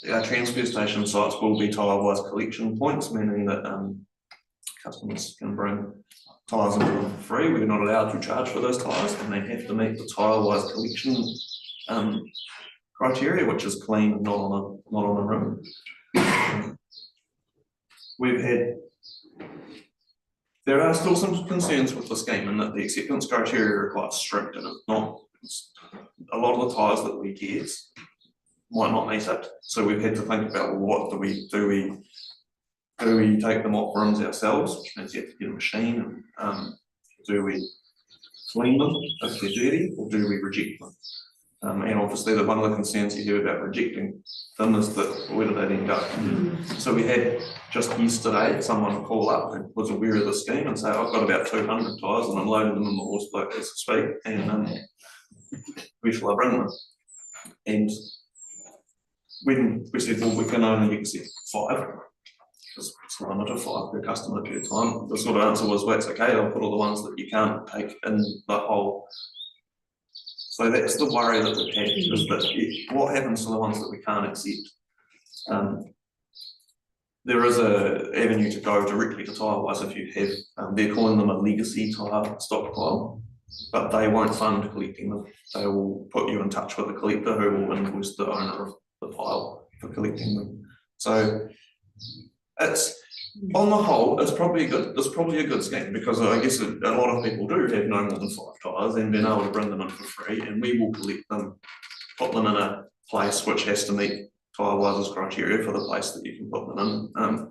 our transfer station sites will be tire-wise collection points, meaning that customers can bring tyres into them for free. We're not allowed to charge for those tyres, and they have to meet the tire-wise collection criteria, which is clean, not on a rim. We've had. There are still some concerns with the scheme in that the acceptance criteria are quite strict, and it's not. A lot of the tyres that we get might not meet it, so we've had to think about, well, what do we take them off rims ourselves, which means you have to get a machine, and do we clean them if they're dirty, or do we reject them? And obviously one of the concerns you hear about rejecting them is that where do they then go? So we had just yesterday someone call up who was aware of the scheme and say, I've got about 200 tyres and I'm loading them in the horse boat as we speak, and where shall I bring them? And when we said, well, we can only accept 5, because it's a limit of 5 per customer per time, the sort of answer was, well, it's okay, I'll put all the ones that you can't take in the whole. So that's the worry that we've had, is that what happens to the ones that we can't accept? There is a avenue to go directly to Tire-wise if you have, they're calling them a legacy tyre stockpile, but they won't fund collecting them. They will put you in touch with the collector who will invoice the owner of the pile for collecting them. So it's, on the whole, it's probably a good scheme, because I guess a lot of people do have no more than 5 tyres and being able to bring them in for free, and we will collect them, put them in a place which has to meet Tire-wise's criteria for the place that you can put them in.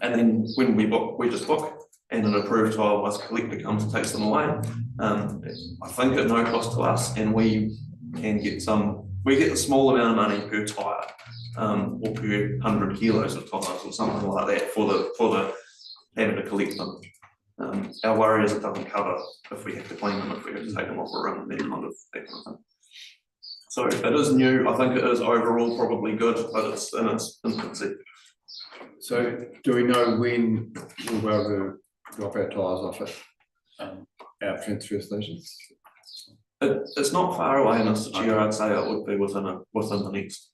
And then when we book, we just book, and an approved Tire-wise collector comes and takes them away. I think at no cost to us, and we can get we get a small amount of money per tyre. Or per 100 kilos of tyres or something like that for the having to collect them. Our worry is it doesn't cover if we have to clean them, if we have to take them off a rim, that kind of thing. So it is new. I think it is overall probably good, but it's in its infancy. So do we know when we'll be able to drop our tyres off at our transfer stations? It's not far away, Mr. Chair. I'd say it would be within the next.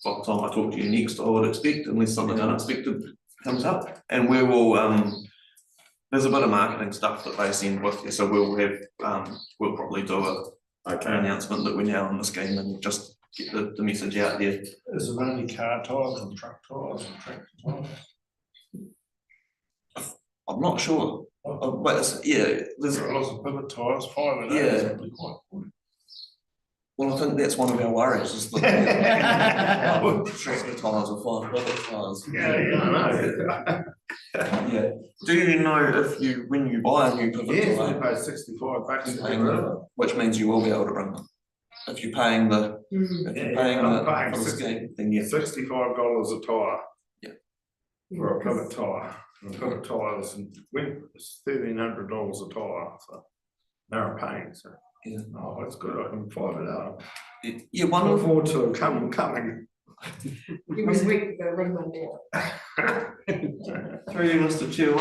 By the time I talk to you next, I would expect, unless something unexpected comes up, and we will. There's a bit of marketing stuff that they send with you, so we'll have. We'll probably do an announcement that we're now on the scheme and just get the message out there. Is it only car tyres and truck tyres and tractor tyres? I'm not sure, but there's lots of pivot tyres, 5 of those. Yeah. Would be quite good. Well, I think that's one of our worries, is that tractor tyres are 5 pivot tyres. Yeah. Yeah. Do you know when you buy a new pivot tyre, pay $65 you're paying which means you will be able to bring them. If you're paying the for the scheme, then yeah. $65 a tyre. Yeah. For a pivot tyre. A pivot tyre is $1,300 a tyre, so they're paying, so. Yeah. Oh, that's good. I can find it out. Yeah, one Look of forward to it coming. You must wait for the ring one now. through you, Mr. Chair,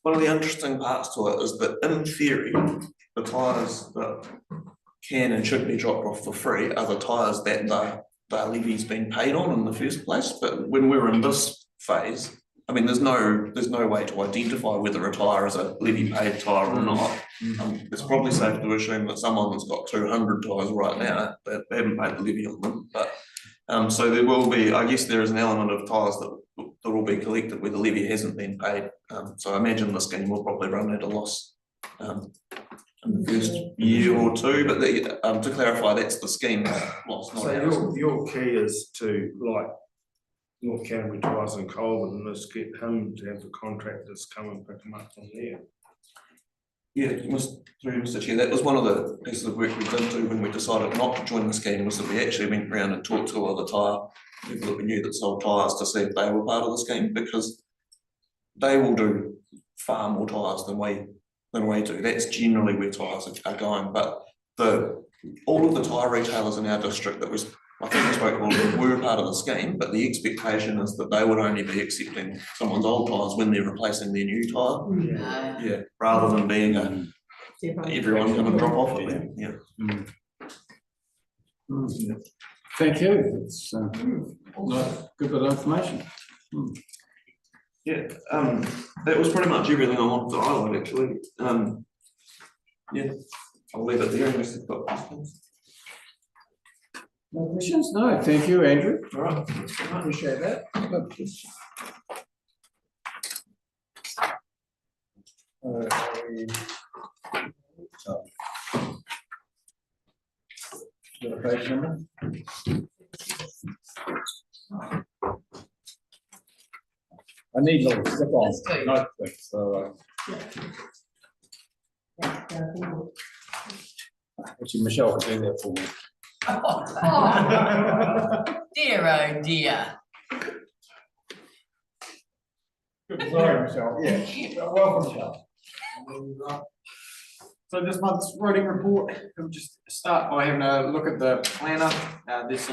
one of the interesting parts to it is that in theory, the tyres that can and should be dropped off for free are the tyres that the levy's been paid on in the first place. But when we're in this phase, I mean, there's no way to identify whether a tyre is a levy paid tyre or not. It's probably safe to assume that someone that's got 200 tyres right now, that they haven't paid the levy on them. But so there will be, I guess there is an element of tyres that will be collected where the levy hasn't been paid. So I imagine the scheme will probably run at a loss in the first year or two. But to clarify, that's the scheme loss, not ours. So your key is to, like, North Canterbury Tyres and Colvin, let's get him to have the contractors come and pick them up from there. Yeah, Mr. Chair, that was one of the pieces of work we did do when we decided not to join the scheme, was that we actually went around and talked to all the tyre people that we knew that sold tyres to see if they were part of the scheme, because they will do far more tyres than we do. That's generally where tyres are going, but all of the tyre retailers in our district that was, I think we spoke all of them, were part of the scheme, but the expectation is that they would only be accepting someone's old tyres when they're replacing their new tyre. Yeah, rather than being everyone's going to drop off at them. Yeah. Thank you. It's nice, good bit of information. Yeah, that was pretty much everything I wanted to highlight, actually. Yeah, I'll leave it there unless you've got questions. No questions? No, thank you, Andrew. All right. Appreciate that. Got a page number? I need a little stick on note thing, so actually Michelle can do that for me. Dear, oh dear. Good, sorry, Michelle, yeah, welcome, Michelle. So this month's roading report, we'll just start by having a look at the planner. There's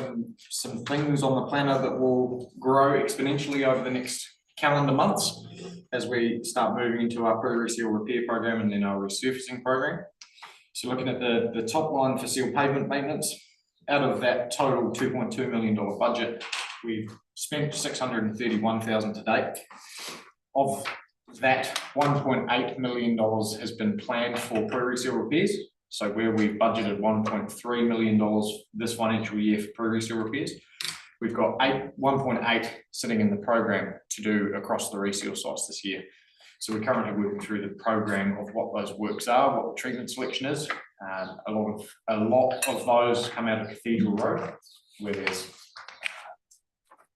some things on the planner that will grow exponentially over the next calendar months as we start moving into our pre-reseal repair program and then our resurfacing program. So looking at the top line for seal pavement maintenance, out of that total $2.2 million budget, we've spent $631,000 to date. Of that, $1.8 million has been planned for pre-reseal repairs. So where we budgeted $1.3 million this financial year for pre-reseal repairs, we've got 1.8 sitting in the program to do across the reseal sites this year. So we're currently working through the program of what those works are, what the treatment selection is. A lot of those come out of Cathedral Road, where there's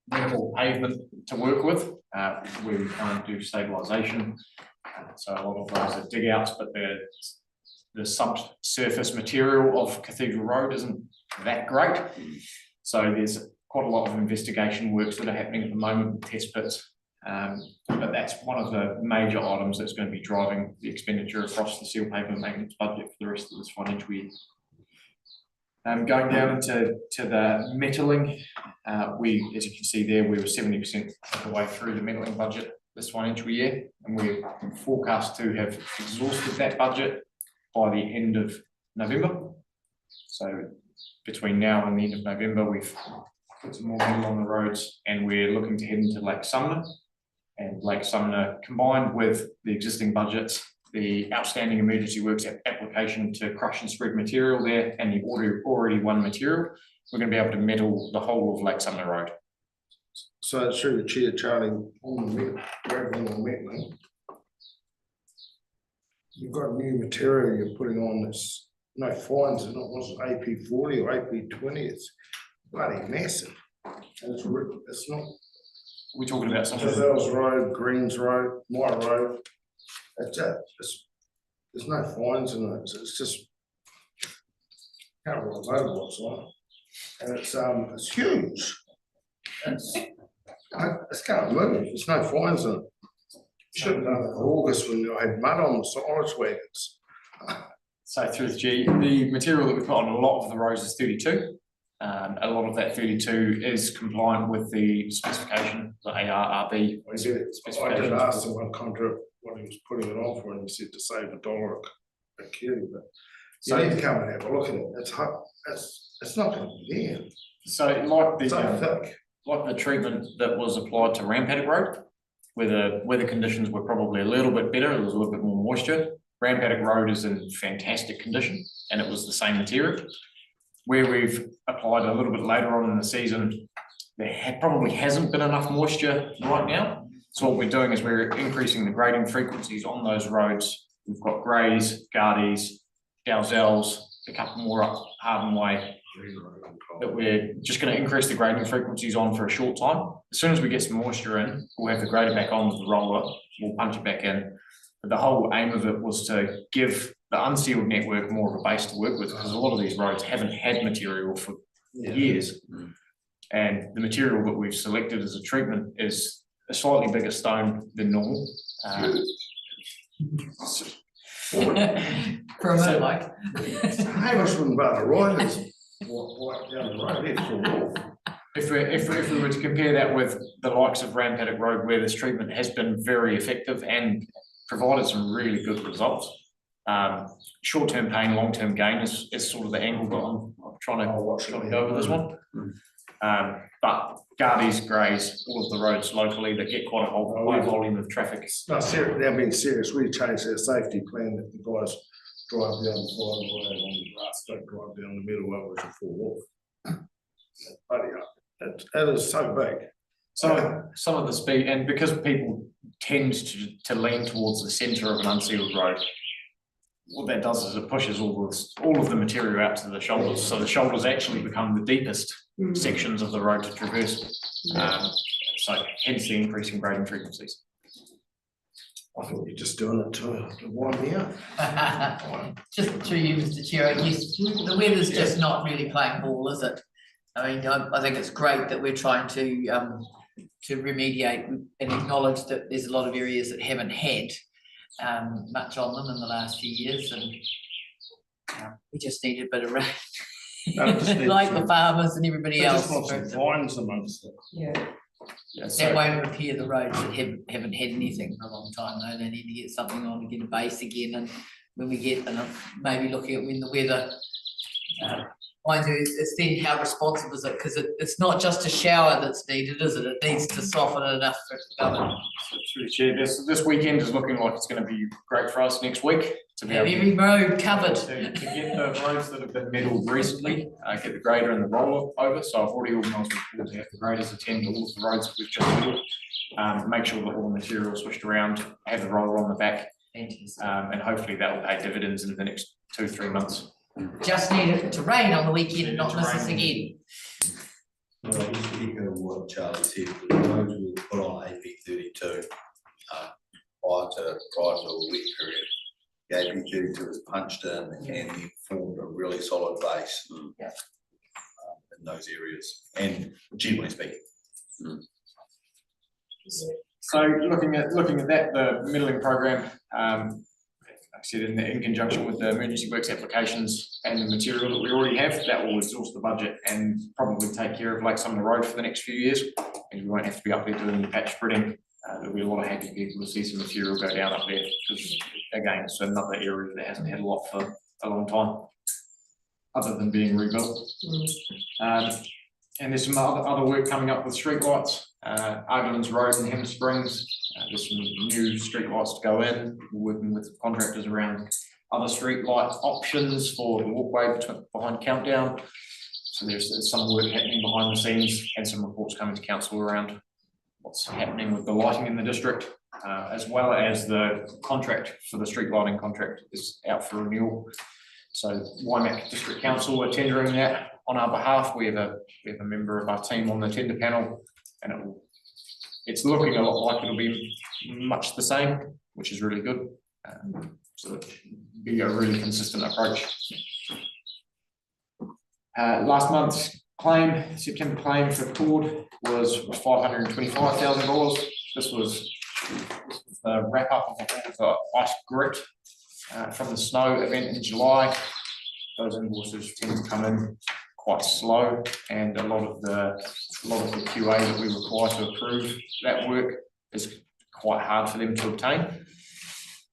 minimal pavement to work with. We can't do stabilisation. So a lot of those are dig outs, but the subsurface material of Cathedral Road isn't that great. So there's quite a lot of investigation works that are happening at the moment, test pits. But that's one of the major items that's going to be driving the expenditure across the seal pavement maintenance budget for the rest of this financial year. Going down into the metalling, as you can see there, we were 70% of the way through the metalling budget this financial year, and we're forecast to have exhausted that budget by the end of November. So between now and the end of November, we've put some more metal on the roads, and we're looking to head into Lake Sumner. And Lake Sumner, combined with the existing budgets, the outstanding emergency works application to crush and spread material there, and the already won material, we're going to be able to metal the whole of Lake Sumner Road. So through the chair, Charlie, on the metal, you've got new material you're putting on this, no fines, and it wasn't AP40 or AP20, it's bloody massive. And it's not. We're talking about some of Giselles Road, Greens Road, my road. There's no fines in it. It's just can't really know what's on it, and it's huge. It's can't move. There's no fines in it. Should have done it in August when I had mud on the silage wagons. So through the G, the material that we've got on a lot of the roads is 32. A lot of that 32 is compliant with the specification, the ARRB specification. I did ask him one contract what he was putting it on for, and he said to save $1 a kilo, but you need to come and have a look at it. It's hot. It's not going to be there. So like the so thick. Like the treatment that was applied to Rampaddock Road, where the weather conditions were probably a little bit better, there was a little bit more moisture. Rampaddock Road is in fantastic condition, and it was the same material. Where we've applied a little bit later on in the season, there probably hasn't been enough moisture right now. So what we're doing is we're increasing the grading frequencies on those roads. We've got Greys, Gardies, Dalzells, a couple more up Harden Way, that we're just going to increase the grading frequencies on for a short time. As soon as we get some moisture in, we'll have the grader back on with the roller, we'll punch it back in. But the whole aim of it was to give the unsealed network more of a base to work with, because a lot of these roads haven't had material for years. And the material that we've selected as a treatment is a slightly bigger stone than normal. For a moment, Mike. Hamish from Butler, right? Walk down the road, it's full. If we were to compare that with the likes of Rampaddock Road, where this treatment has been very effective and provided some really good results. Short-term pain, long-term gain is sort of the angle that trying to go with this one. But Gardy's, Greys, all of the roads locally that get quite a high volume of traffic. No, serious, they're being serious, we changed their safety plan that the guys drive down the side of the road on the grass, don't drive down the middle of it, fall off. Bloody hell, that is so big. So some of the speed, and because people tend to lean towards the centre of an unsealed road, what that does is it pushes all of the material out to the shoulders. So the shoulders actually become the deepest sections of the road to traverse. So hence the increase in grading frequencies. I thought you're just doing it to wind me up. Just through you, Mr. Chair, I guess the weather's just not really playing ball, is it? I mean, I think it's great that we're trying to remediate and acknowledge that there's a lot of areas that haven't had much on them in the last few years, and we just need a bit of rain. Like the farmers and everybody else. Just want some vines amongst it. Yeah. That won't repair the roads that haven't had anything for a long time, though. They need to get something on to get a base again, and when we get, and maybe looking at when the weather mind you, it's then how responsive is it, because it's not just a shower that's needed, is it? It needs to soften it enough for it to go in. Through the chair, this weekend is looking like it's going to be great for us next week to be Have able every road covered. to get the roads that have been metalled recently, get the grader and the roller over. So I've already organised with to have the graders attend to all of the roads that we've just metalled, make sure that all the material is switched around, have the roller on the back, and hopefully that will pay dividends in the next 2-3 months. Just need it to rain on the weekend and not miss us again. Well, just to echo what Charlie said, the roads we put on AP 32 prior to a wet period. The AP 32 was punched in and then formed a really solid base in those areas, and generally speaking. So looking at that, the middling program, like I said, in conjunction with the emergency works applications and the material that we already have, that will exhaust the budget and probably take care of Lake Sumner Road for the next few years. And we won't have to be up there doing the patch spreading. There'll be a lot of happy people to see some material go down up there, because again, it's another area that hasn't had a lot for a long time, other than being rebuilt. And there's some other work coming up with streetlights, Argolands Road and Hem Springs. There's some new streetlights to go in. We're working with contractors around other streetlight options for the walkway behind Countdown. So there's some work happening behind the scenes and some reports coming to council around what's happening with the lighting in the district, as well as the contract for the street lighting contract is out for renewal. So Waimak District Council are tendering that on our behalf. We have a member of our team on the tender panel, and it's looking a lot like it'll be much the same, which is really good. So it'll be a really consistent approach. Last month's claim, September claim for Cord was $525,000. This was the wrap up of the ice grit from the snow event in July. Those invoices tend to come in quite slow, and a lot of the QA that we require to approve that work is quite hard for them to obtain.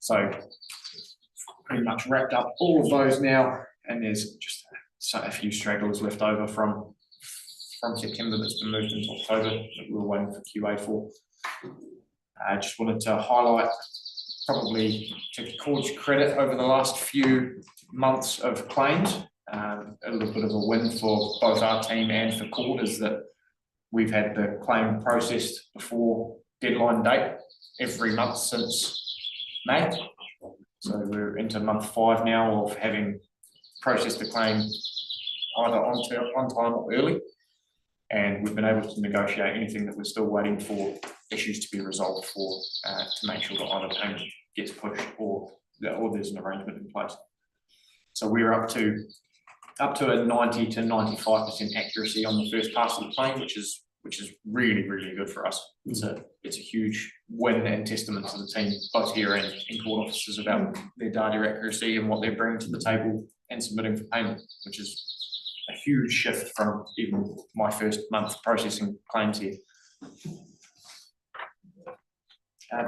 So pretty much wrapped up all of those now, and there's just a few stragglers left over from September that's been moved into October that we were waiting for QA for. I just wanted to highlight, probably to Cord's credit, over the last few months of claims, a little bit of a win for both our team and for Cord is that we've had the claim processed before deadline date every month since May. So we're into month 5 now of having processed the claim either on time or early. And we've been able to negotiate anything that we're still waiting for issues to be resolved for, to make sure that either payment gets pushed or there's an arrangement in place. So we're up to a 90 to 95% accuracy on the first pass of the claim, which is really, really good for us. It's a huge win and testament to the team, both here and in court offices, about their data accuracy and what they're bringing to the table and submitting for payment, which is a huge shift from even my first month processing claims here.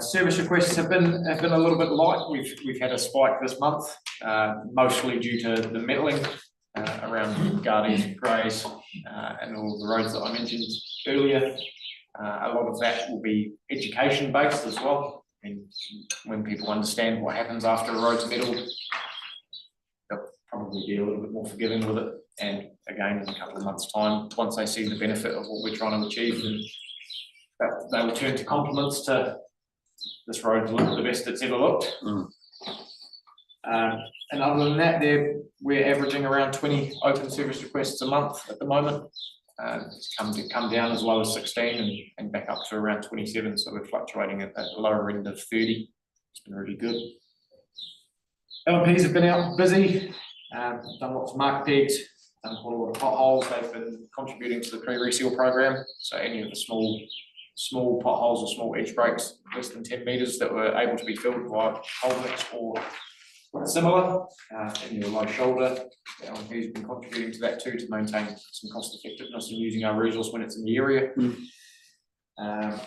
Service requests have been a little bit light. We've had a spike this month, mostly due to the metalling around Gardens, Grays, and all the roads that I mentioned earlier. A lot of that will be education based as well, and when people understand what happens after a road's metalled, they'll probably be a little bit more forgiving with it. And again, in a couple of months' time, once they see the benefit of what we're trying to achieve, then they will turn to compliments to this road looked the best it's ever looked. And other than that, we're averaging around 20 open service requests a month at the moment. It's come down as low as 16 and back up to around 27, so we're fluctuating at the lower end of 30. It's been really good. LMPs have been out busy, done lots of mark pegs, done quite a lot of potholes. They've been contributing to the pre-reseal program, so any of the small potholes or small edge breaks less than 10 metres that were able to be filled by culverts or similar, any low shoulder, the LMP's been contributing to that too, to maintain some cost effectiveness in using our resource when it's in the area. And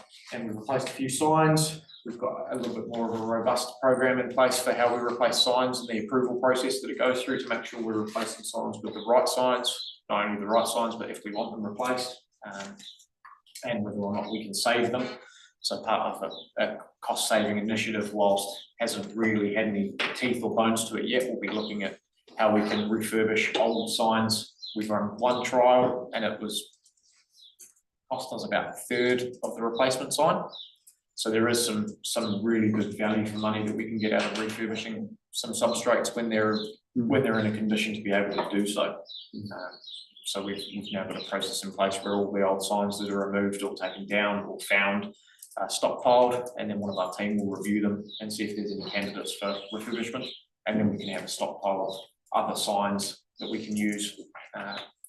we've replaced a few signs. We've got a little bit more of a robust program in place for how we replace signs and the approval process that it goes through to make sure we're replacing signs with the right signs, not only the right signs, but if we want them replaced, and whether or not we can save them. So part of a cost saving initiative, whilst hasn't really had any teeth or bones to it yet, we'll be looking at how we can refurbish old signs. We've run one trial and it cost us about a third of the replacement sign. So there is some really good value for money that we can get out of refurbishing some substrates when they're in a condition to be able to do so. So we've now got a process in place where all the old signs that are removed or taken down or found, stockpiled, and then one of our team will review them and see if there's any candidates for refurbishment, and then we can have a stockpile of other signs that we can use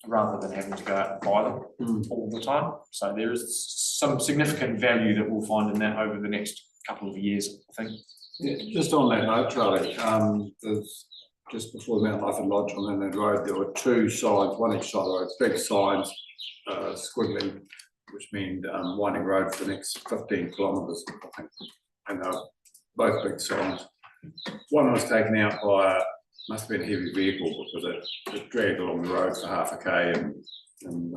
rather than having to go out and buy them all the time. So there is some significant value that we'll find in that over the next couple of years, I think. Yeah, just on that note, Charlie, there's just before Mount Lyford Lodge on Inland Road, there were two signs, one each side of the road, big signs, squiggly, which mean winding road for the next 15 kilometres, I think. And they're both big signs. One was taken out by must have been a heavy vehicle because it dragged along the road for half a K and ended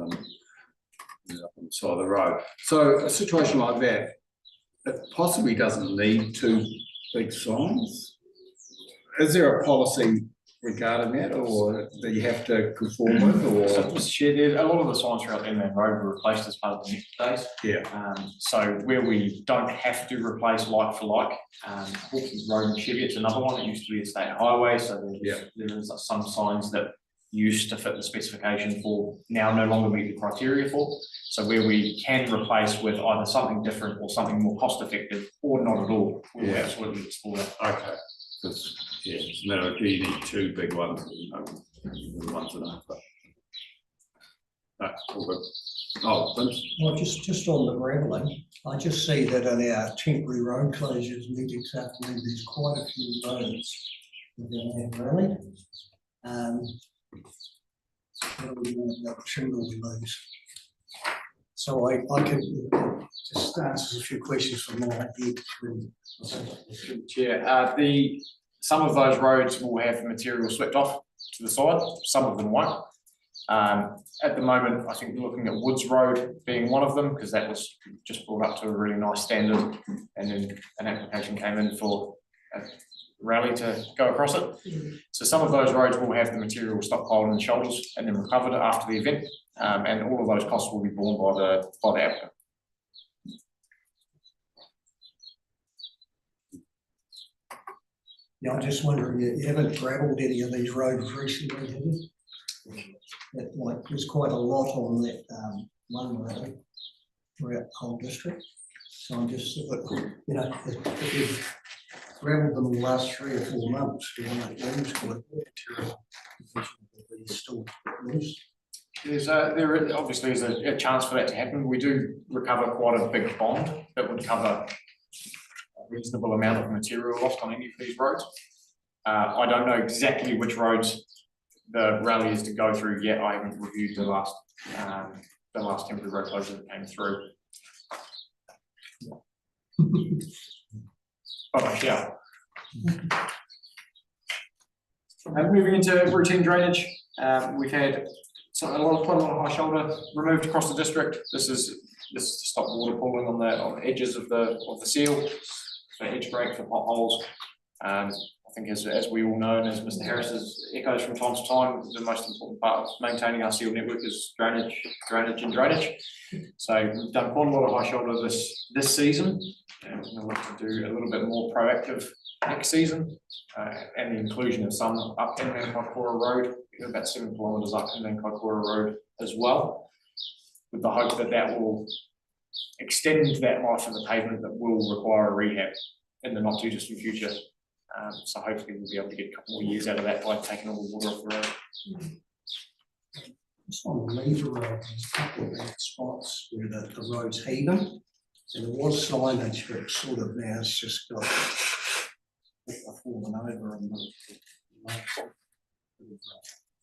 up on the side of the road. So a situation like that, it possibly doesn't need two big signs. Is there a policy regarding that, or that you have to conform with, or? So Mr. Chair, a lot of the signs throughout the Inland Road were replaced as part of the next days. Yeah. So where we don't have to replace like for like, Hawkins Road and Cheviott's another one. It used to be a state highway, so there is some signs that used to fit the specification for now no longer meet the criteria for. So where we can replace with either something different or something more cost effective, or not at all, we'll absolutely explore that. Okay. Because it's a matter of, do you need two big ones? One's enough. But no, all good. Oh, Vince? Well, just on the gravelling, I just see that in our temporary road closures meetings afternoon, there's quite a few roads within that rally. Shingle we lose. So I could just answer a few questions from my head. Chair, some of those roads will have material swept off to the side, some of them won't. At the moment, I think we're looking at Woods Road being one of them, because that was just brought up to a really nice standard, and then an application came in for a rally to go across it. So some of those roads will have the material stockpiled in the shoulders and then recovered after the event, and all of those costs will be borne by the applicant. Yeah, I'm just wondering, you haven't gravelled any of these roads recently, have you? That, like, there's quite a lot on that one road throughout the whole district. So I'm just, you know, if you've gravelled them in the last 3 or 4 months, you know, it looks quite material. Still loose. There obviously is a chance for that to happen. We do recover quite a big bond that would cover a reasonable amount of material lost on any of these roads. I don't know exactly which roads the rally is to go through yet. I haven't reviewed the last temporary road closure that came through. But I shall. And moving into routine drainage, We've had quite a lot of high shoulder removed across the district. This is to stop water pooling on the edges of the seal, for edge break, for potholes. I think as we all know, and as Mr. Harris has echoes from time to time, the most important part of maintaining our seal network is drainage. So we've done quite a lot of high shoulder this season, and we're going to look to do a little bit more proactive next season, and the inclusion of some up Inland Kaikoura Road, about 7 kilometres up Inland Kaikoura Road as well, with the hope that that will extend that life of the pavement that will require a rehab in the not too distant future. So hopefully we'll be able to get a couple more years out of that by taking all the water off the road. Just on the Lever Road, there's a couple of bad spots where the road's heaving. And there was signage, but sort of now it's just got fallen over and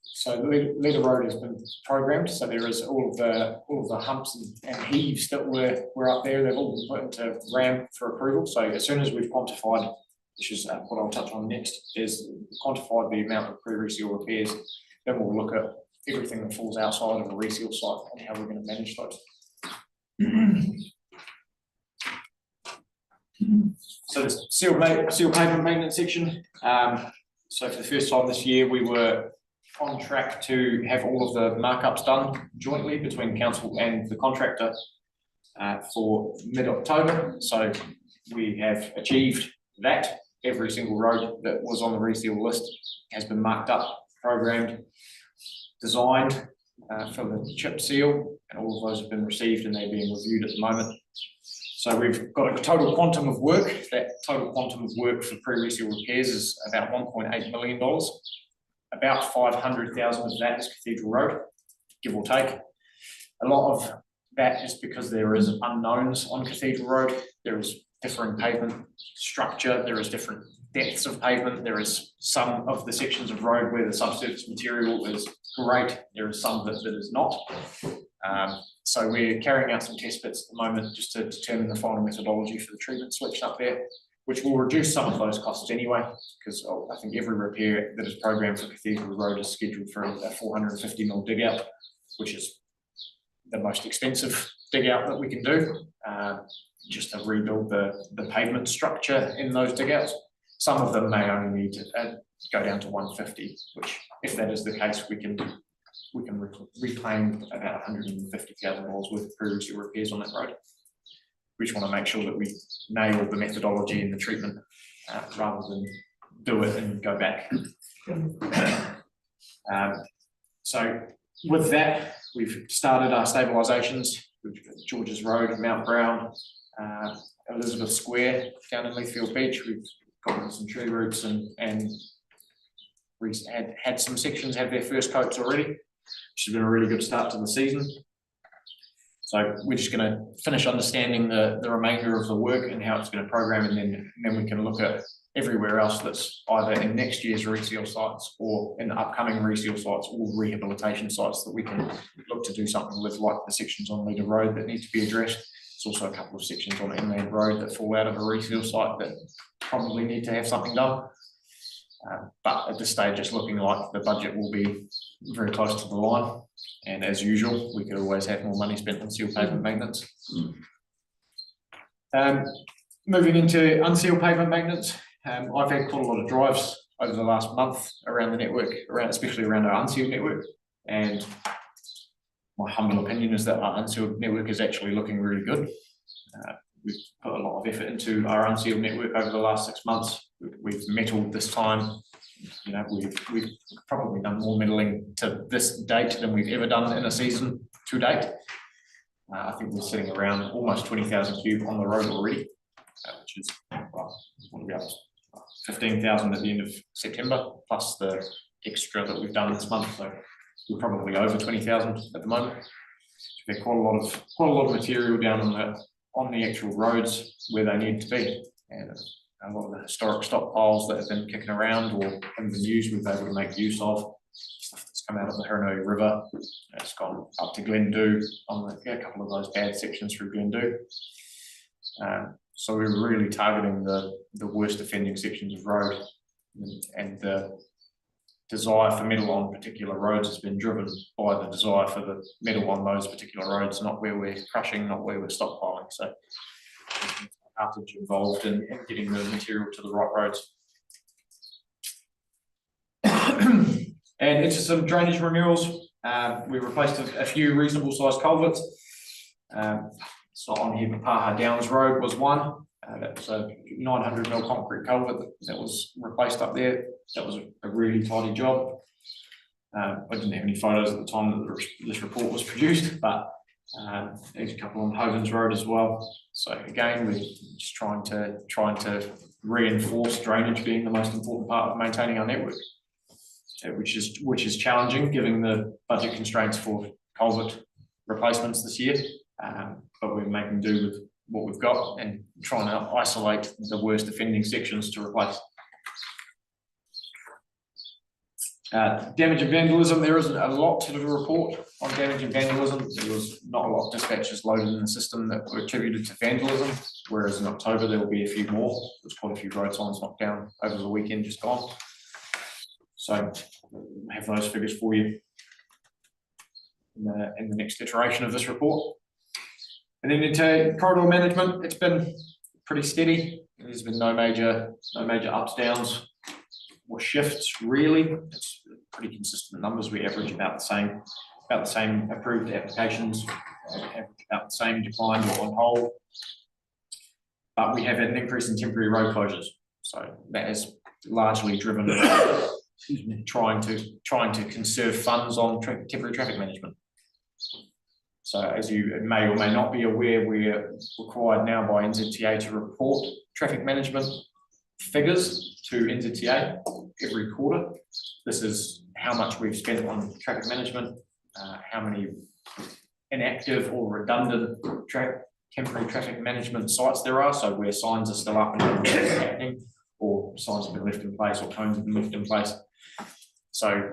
So the Leader Road has been programmed, so there is all of the humps and heaves that were up there, they've all been put into RAM for approval. So as soon as we've quantified, which is what I'll touch on next, is quantified the amount of pre-reseal repairs, then we'll look at everything that falls outside of a reseal site and how we're going to manage those. So the seal pavement maintenance section. So for the first time this year, we were on track to have all of the markups done jointly between council and the contractor for mid-October. So we have achieved that. Every single road that was on the reseal list has been marked up, programmed, designed for the chip seal, and all of those have been received and they're being reviewed at the moment. So we've got a total quantum of work. That total quantum of work for pre-reseal repairs is about $1.8 million. About 500,000 of that is Cathedral Road, give or take. A lot of that is because there is unknowns on Cathedral Road. There is different pavement structure, there is different depths of pavement, there is some of the sections of road where the subsurface material is great, there is some that is not. So we're carrying out some test bits at the moment just to determine the final methodology for the treatment switch up there, which will reduce some of those costs anyway, because I think every repair that is programmed for Cathedral Road is scheduled for a 450 mil dig out, which is the most expensive dig out that we can do, just to rebuild the pavement structure in those dig outs. Some of them may only need to go down to 150, which if that is the case, we can reclaim about $150,000 worth of pre-reseal repairs on that road. We just want to make sure that we nail the methodology and the treatment rather than do it and go back. So with that, we've started our stabilisations with George's Road, Mount Brown, Elizabeth Square down in Leithfield Beach. We've gotten some tree roots and we had some sections have their first coats already, which has been a really good start to the season. So we're just going to finish understanding the remainder of the work and how it's going to program, and then we can look at everywhere else that's either in next year's reseal sites or in the upcoming reseal sites or rehabilitation sites that we can look to do something with, like the sections on Leader Road that need to be addressed. There's also a couple of sections on Inland Road that fall out of a reseal site that probably need to have something done. But at this stage, it's looking like the budget will be very close to the line. And as usual, we could always have more money spent on seal pavement maintenance. Moving into unsealed pavement maintenance, I've had quite a lot of drives over the last month around the network, especially around our unsealed network. And my humble opinion is that our unsealed network is actually looking really good. We've put a lot of effort into our unsealed network over the last 6 months. We've metalled this time. You know, we've probably done more metalling to this date than we've ever done in a season to date. I think we're sitting around almost 20,000 cube on the road already, which is, well, what are we up to? 15,000 at the end of September, plus the extra that we've done this month. So we're probably over 20,000 at the moment. There's quite a lot of material down on the actual roads where they need to be, and a lot of the historic stockpiles that have been kicking around or haven't been used, we've been able to make use of. Stuff that's come out of the Hurunui River, it's gone up to Glendhu on a couple of those bad sections through Glendhu. So we're really targeting the worst offending sections of road, and the desire for metal on particular roads has been driven by the desire for the metal on those particular roads, not where we're crushing, not where we're stockpiling, so. Outage involved in getting the material to the right roads. And into some drainage renewals, we replaced a few reasonable sized culverts. It's not on here, but Paha Downs Road was one. That was a 900 mm concrete culvert that was replaced up there. That was a really tidy job. I didn't have any photos at the time that this report was produced, but there's a couple on Hovens Road as well. So again, we're just trying to reinforce drainage being the most important part of maintaining our network, which is challenging given the budget constraints for culvert replacements this year. But we're making do with what we've got and trying to isolate the worst offending sections to replace. Damage and vandalism, there isn't a lot to report on damage and vandalism. There was not a lot of dispatches loaded in the system that were attributed to vandalism, whereas in October there will be a few more. There's quite a few road signs knocked down over the weekend just gone. So I have those figures for you in the next iteration of this report. And then into corridor management, it's been pretty steady. There's been no major ups, downs, or shifts really. It's pretty consistent numbers. We average about the same approved applications, about the same declined or on hold. But we have had an increase in temporary road closures. So that is largely driven by trying to conserve funds on temporary traffic management. So as you may or may not be aware, we're required now by NZTA to report traffic management figures to NZTA every quarter. This is how much we've spent on traffic management, how many inactive or redundant temporary traffic management sites there are, so where signs are still up and happening, or signs have been left in place, or cones have been left in place. So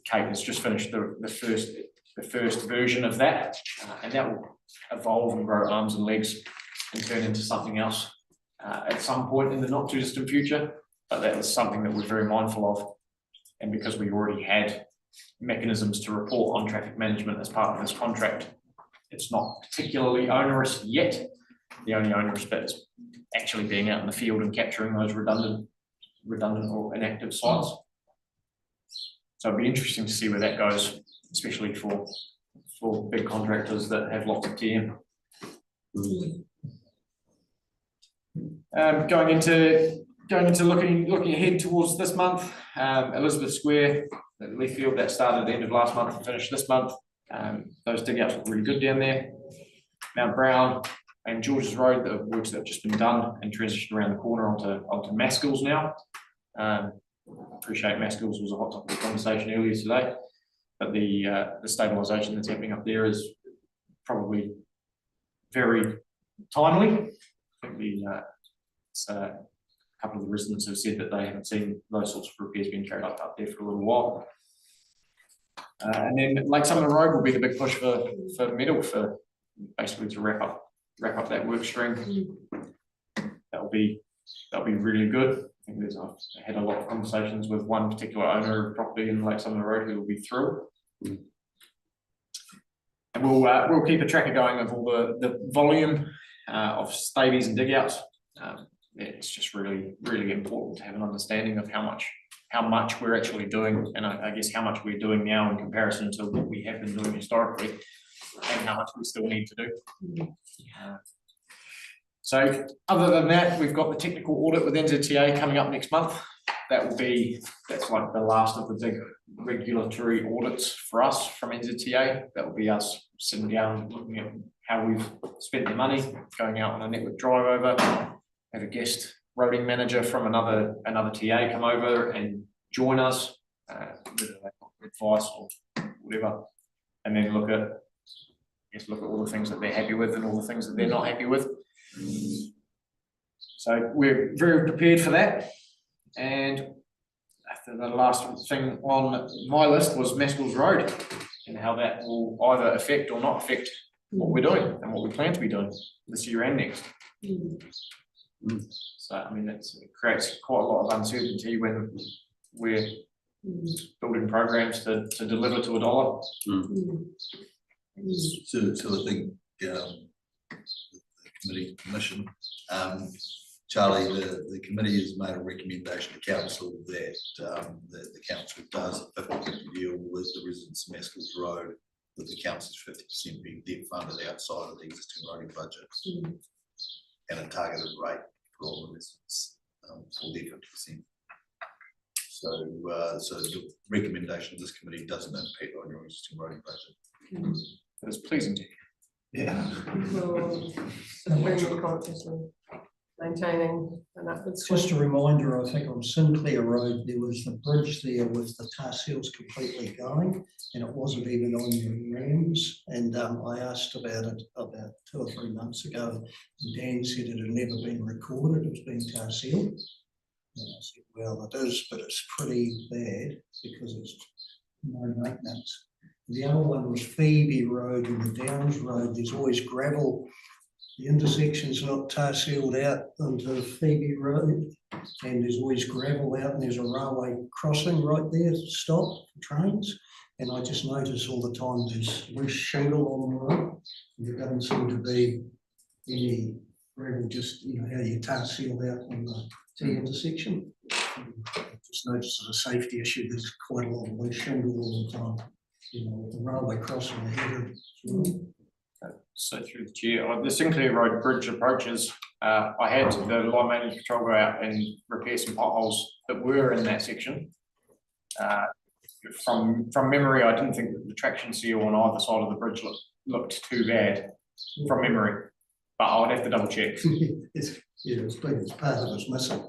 Kate has just finished the first version of that, and that will evolve and grow arms and legs and turn into something else at some point in the not too distant future. But that is something that we're very mindful of, and because we already had mechanisms to report on traffic management as part of this contract, it's not particularly onerous yet. The only onerous bit is actually being out in the field and capturing those redundant or inactive sites. So it'd be interesting to see where that goes, especially for big contractors that have lots of TM. Going into looking ahead towards this month, Elizabeth Square, Leithfield, that started at the end of last month and finished this month. Those dig outs look really good down there. Mount Brown and Georges Road, the works that have just been done and transitioned around the corner onto Maskills now. Appreciate Maskills was a hot topic of conversation earlier today, but the stabilisation that's happening up there is probably very timely. I think a couple of the residents have said that they haven't seen those sorts of repairs being carried out up there for a little while. And then Lake Summer Road will be the big push for metal, for basically to wrap up that work stream. That'll be really good. I think I've had a lot of conversations with one particular owner of property in Lake Summer Road who will be thrilled. And we'll keep a tracker going of all the volume of stabies and dig outs. It's just really important to have an understanding of how much we're actually doing, and I guess how much we're doing now in comparison to what we have been doing historically, and how much we still need to do. So other than that, we've got the technical audit with NZTA coming up next month. That's like the last of the big regulatory audits for us from NZTA. That will be us sitting down, looking at how we've spent the money, going out on a network drive over, have a guest roading manager from another TA come over and join us, advice or whatever, and then look at all the things that they're happy with and all the things that they're not happy with. So we're very prepared for that. And the last thing on my list was Maskills Road and how that will either affect or not affect what we're doing and what we plan to be doing this year and next. So I mean, it creates quite a lot of uncertainty when we're building programs to deliver to a dollar. So I think, the committee commission, Charlie, the committee has made a recommendation to council that, the council does a 50-50 deal with the residents of Maskell Road, with the council's 50% being debt funded outside of the existing roading budget. And a targeted rate for all the residents, for their 50%. So the recommendation of this committee doesn't impact on your existing roading budget. It's pleasing to hear. Yeah. Well, supremely consciously maintaining an upward Just a reminder, I think on Sinclair Road, there was the bridge there with the tar seals completely going, and it wasn't even on your rams. And I asked about it about 2 or 3 months ago, and Dan said it had never been recorded as being tar sealed. And I said, well, it is, but it's pretty bad because it's no maintenance. The other one was Phoebe Road and the Downs Road. There's always gravel. The intersection's not tar sealed out onto Phoebe Road, and there's always gravel out, and there's a railway crossing right there to stop for trains. And I just notice all the time there's loose shingle on the road. There doesn't seem to be any gravel, just, you know, how you tar seal out on the T intersection. I just notice as a safety issue, there's quite a lot of loose shingle all the time. You know, with the railway crossing ahead. So through the chair, the Sinclair Road Bridge approaches, I had the line maintenance patrol go out and repair some potholes that were in that section. From memory, I didn't think that the traction seal on either side of the bridge looked too bad from memory, but I'll have to double check. It's part of it's missing.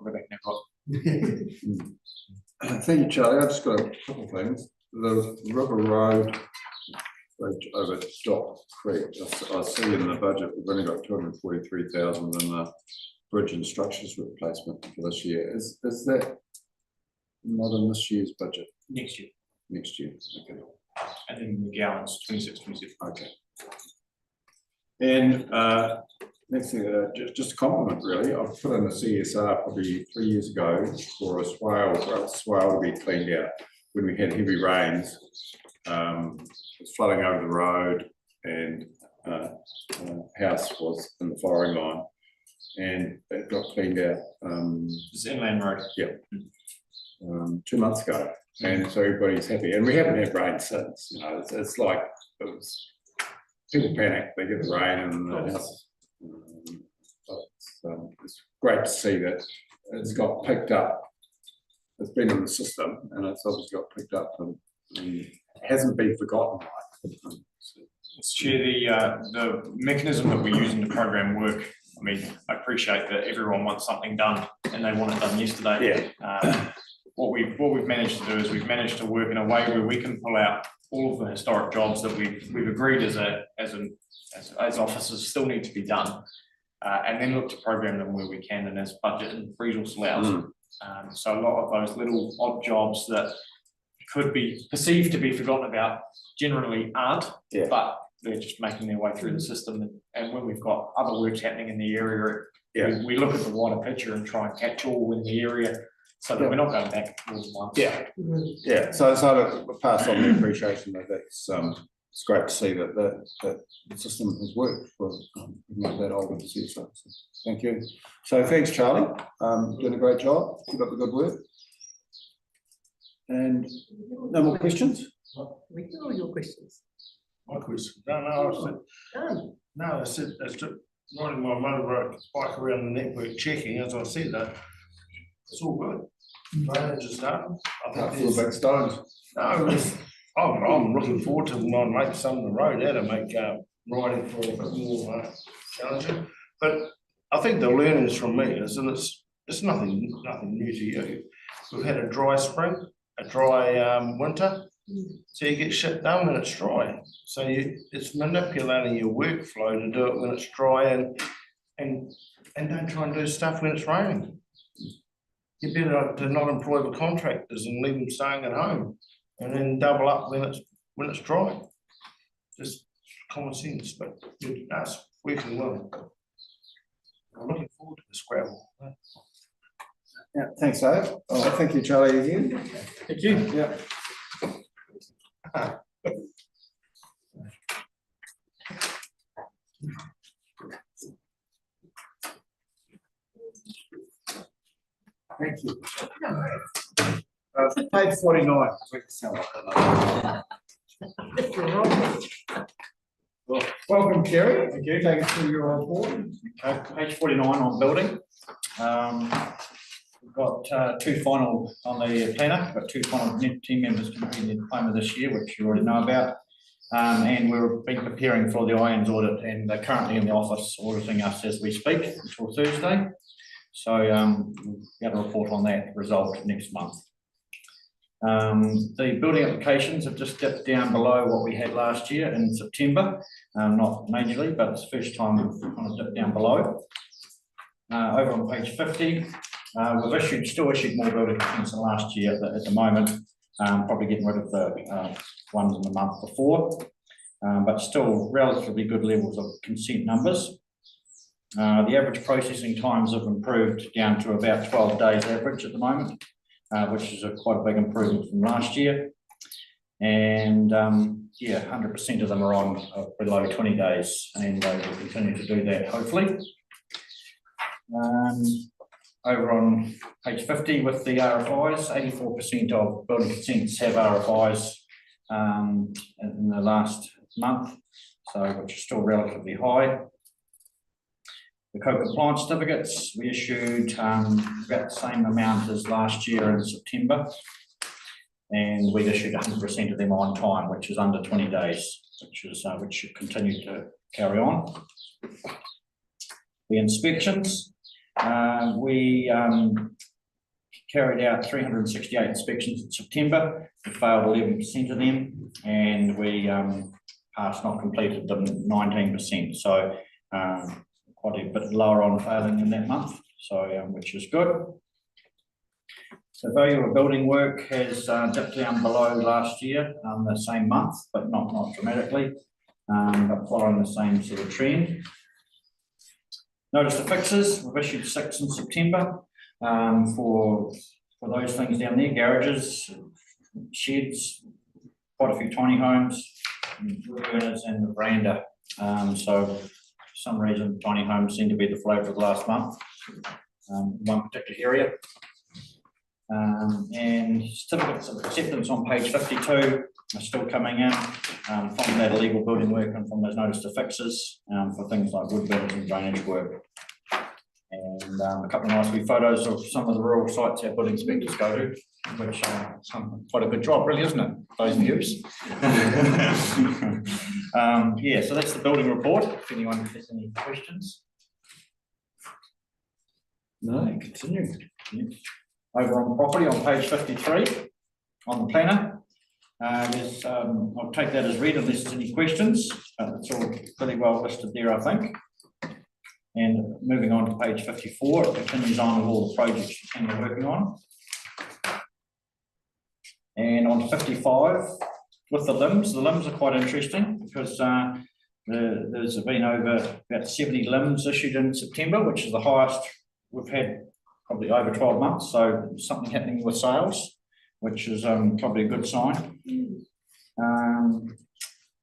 I'll go back now. Thank you, Charlie. I've just got a couple of things. The River Road bridge over Dock Creek. I see in the budget, we've only got 243,000 in the bridge and structures replacement for this year. Is that not in this year's budget? Next year. Next year, okay. And then the gallons, 26, 27. Okay. And next thing, just a compliment really. I've put in a CSR probably 3 years ago for a swale to be cleaned out when we had heavy rains. It's flooding over the road, and house was in the firing line, and it got cleaned out. It's inland road. Yeah. 2 months ago, and so everybody's happy, and we haven't had rain since. You know, it's like it was. People panic, they get the rain and the house. It's great to see that it's got picked up. It's been in the system, and it's obviously got picked up, and it hasn't been forgotten. Chair, the mechanism that we use in the program work. I mean, I appreciate that everyone wants something done and they want it done yesterday. Yeah. What we've managed to do is we've managed to work in a way where we can pull out all of the historic jobs that we've agreed as officers still need to be done, and then look to program them where we can and as budget and resource allows. So a lot of those little odd jobs that could be perceived to be forgotten about generally aren't, but they're just making their way through the system. And when we've got other works happening in the area, we look at the wider picture and try and catch all in the area, so that we're not going back more than once. Yeah. So to pass on the appreciation that it's great to see that the system has worked for not that old of a CSO. So thank you. So thanks, Charlie. Doing a great job. Keep up the good work. And no more questions? We do all your questions. My question, I said, riding my motorbike bike around the network checking, as I said that, it's all good. Drainage is done. I think Full of big stones. I'm looking forward to when I make some of the road out to make riding for a bit more challenging. But I think the learnings from me is that it's nothing new to you. We've had a dry spring, a dry winter, so you get shit done when it's dry. So it's manipulating your workflow to do it when it's dry, and don't try and do stuff when it's raining. You better to not employ the contractors and leave them staying at home, and then double up when it's dry. Just common sense, but that's working well. I'm looking forward to this gravel. Yeah, thanks, Dave. Oh, thank you, Charlie, again. Thank you. Yeah. Thank you. Page 49. Well, welcome, Kerry. Thank you. Take us through your report. Okay, page 49 on building. We've got two final on the planner, we've got two final team members completing the diploma this year, which you already know about. And we've been preparing for the IANZ audit, and they're currently in the office auditing us as we speak until Thursday. So we'll get a report on that result next month. The building applications have just dipped down below what we had last year in September, not majorly, but it's the first time we've kind of dipped down below. Over on page 50, we've still issued more building consents than last year at the moment, probably getting rid of the ones in the month before, but still relatively good levels of consent numbers. The average processing times have improved down to about 12 days average at the moment, which is quite a big improvement from last year. And yeah, 100% of them are on below 20 days, and they will continue to do that hopefully. Over on page 50 with the RFIs, 84% of building consents have RFIs in the last month, so which is still relatively high. The code compliance certificates, we issued about the same amount as last year in September, and we issued 100% of them on time, which is under 20 days, which should continue to carry on. The inspections, we carried out 368 inspections in September. We failed 11% of them, and we passed not completed them 19%. So quite a bit lower on failing in that month, so which is good. The value of building work has dipped down below last year, the same month, but not dramatically, but following the same sort of trend. Notice the fixes, we've issued 6 in September for those things down there, garages, sheds, quite a few tiny homes, wood burners and the veranda. So for some reason, tiny homes seem to be the flavour of the last month, one particular area. And certificates of acceptance on page 52 are still coming in from that illegal building work and from those notice to fixes for things like wood burners and drainage work. And a couple of nice wee photos of some of the rural sites our building inspectors go to, which quite a good job really, isn't it? Those views. Yeah, so that's the building report, if anyone has any questions. No, continue. Yeah. Over on property on page 53 on the planner. I'll take that as read unless there's any questions. It's all pretty well listed there, I think. And moving on to page 54, it continues on with all the projects we're working on. And on 55, with the limbs are quite interesting because there's been over about 70 limbs issued in September, which is the highest we've had probably over 12 months. So something happening with sales, which is probably a good sign.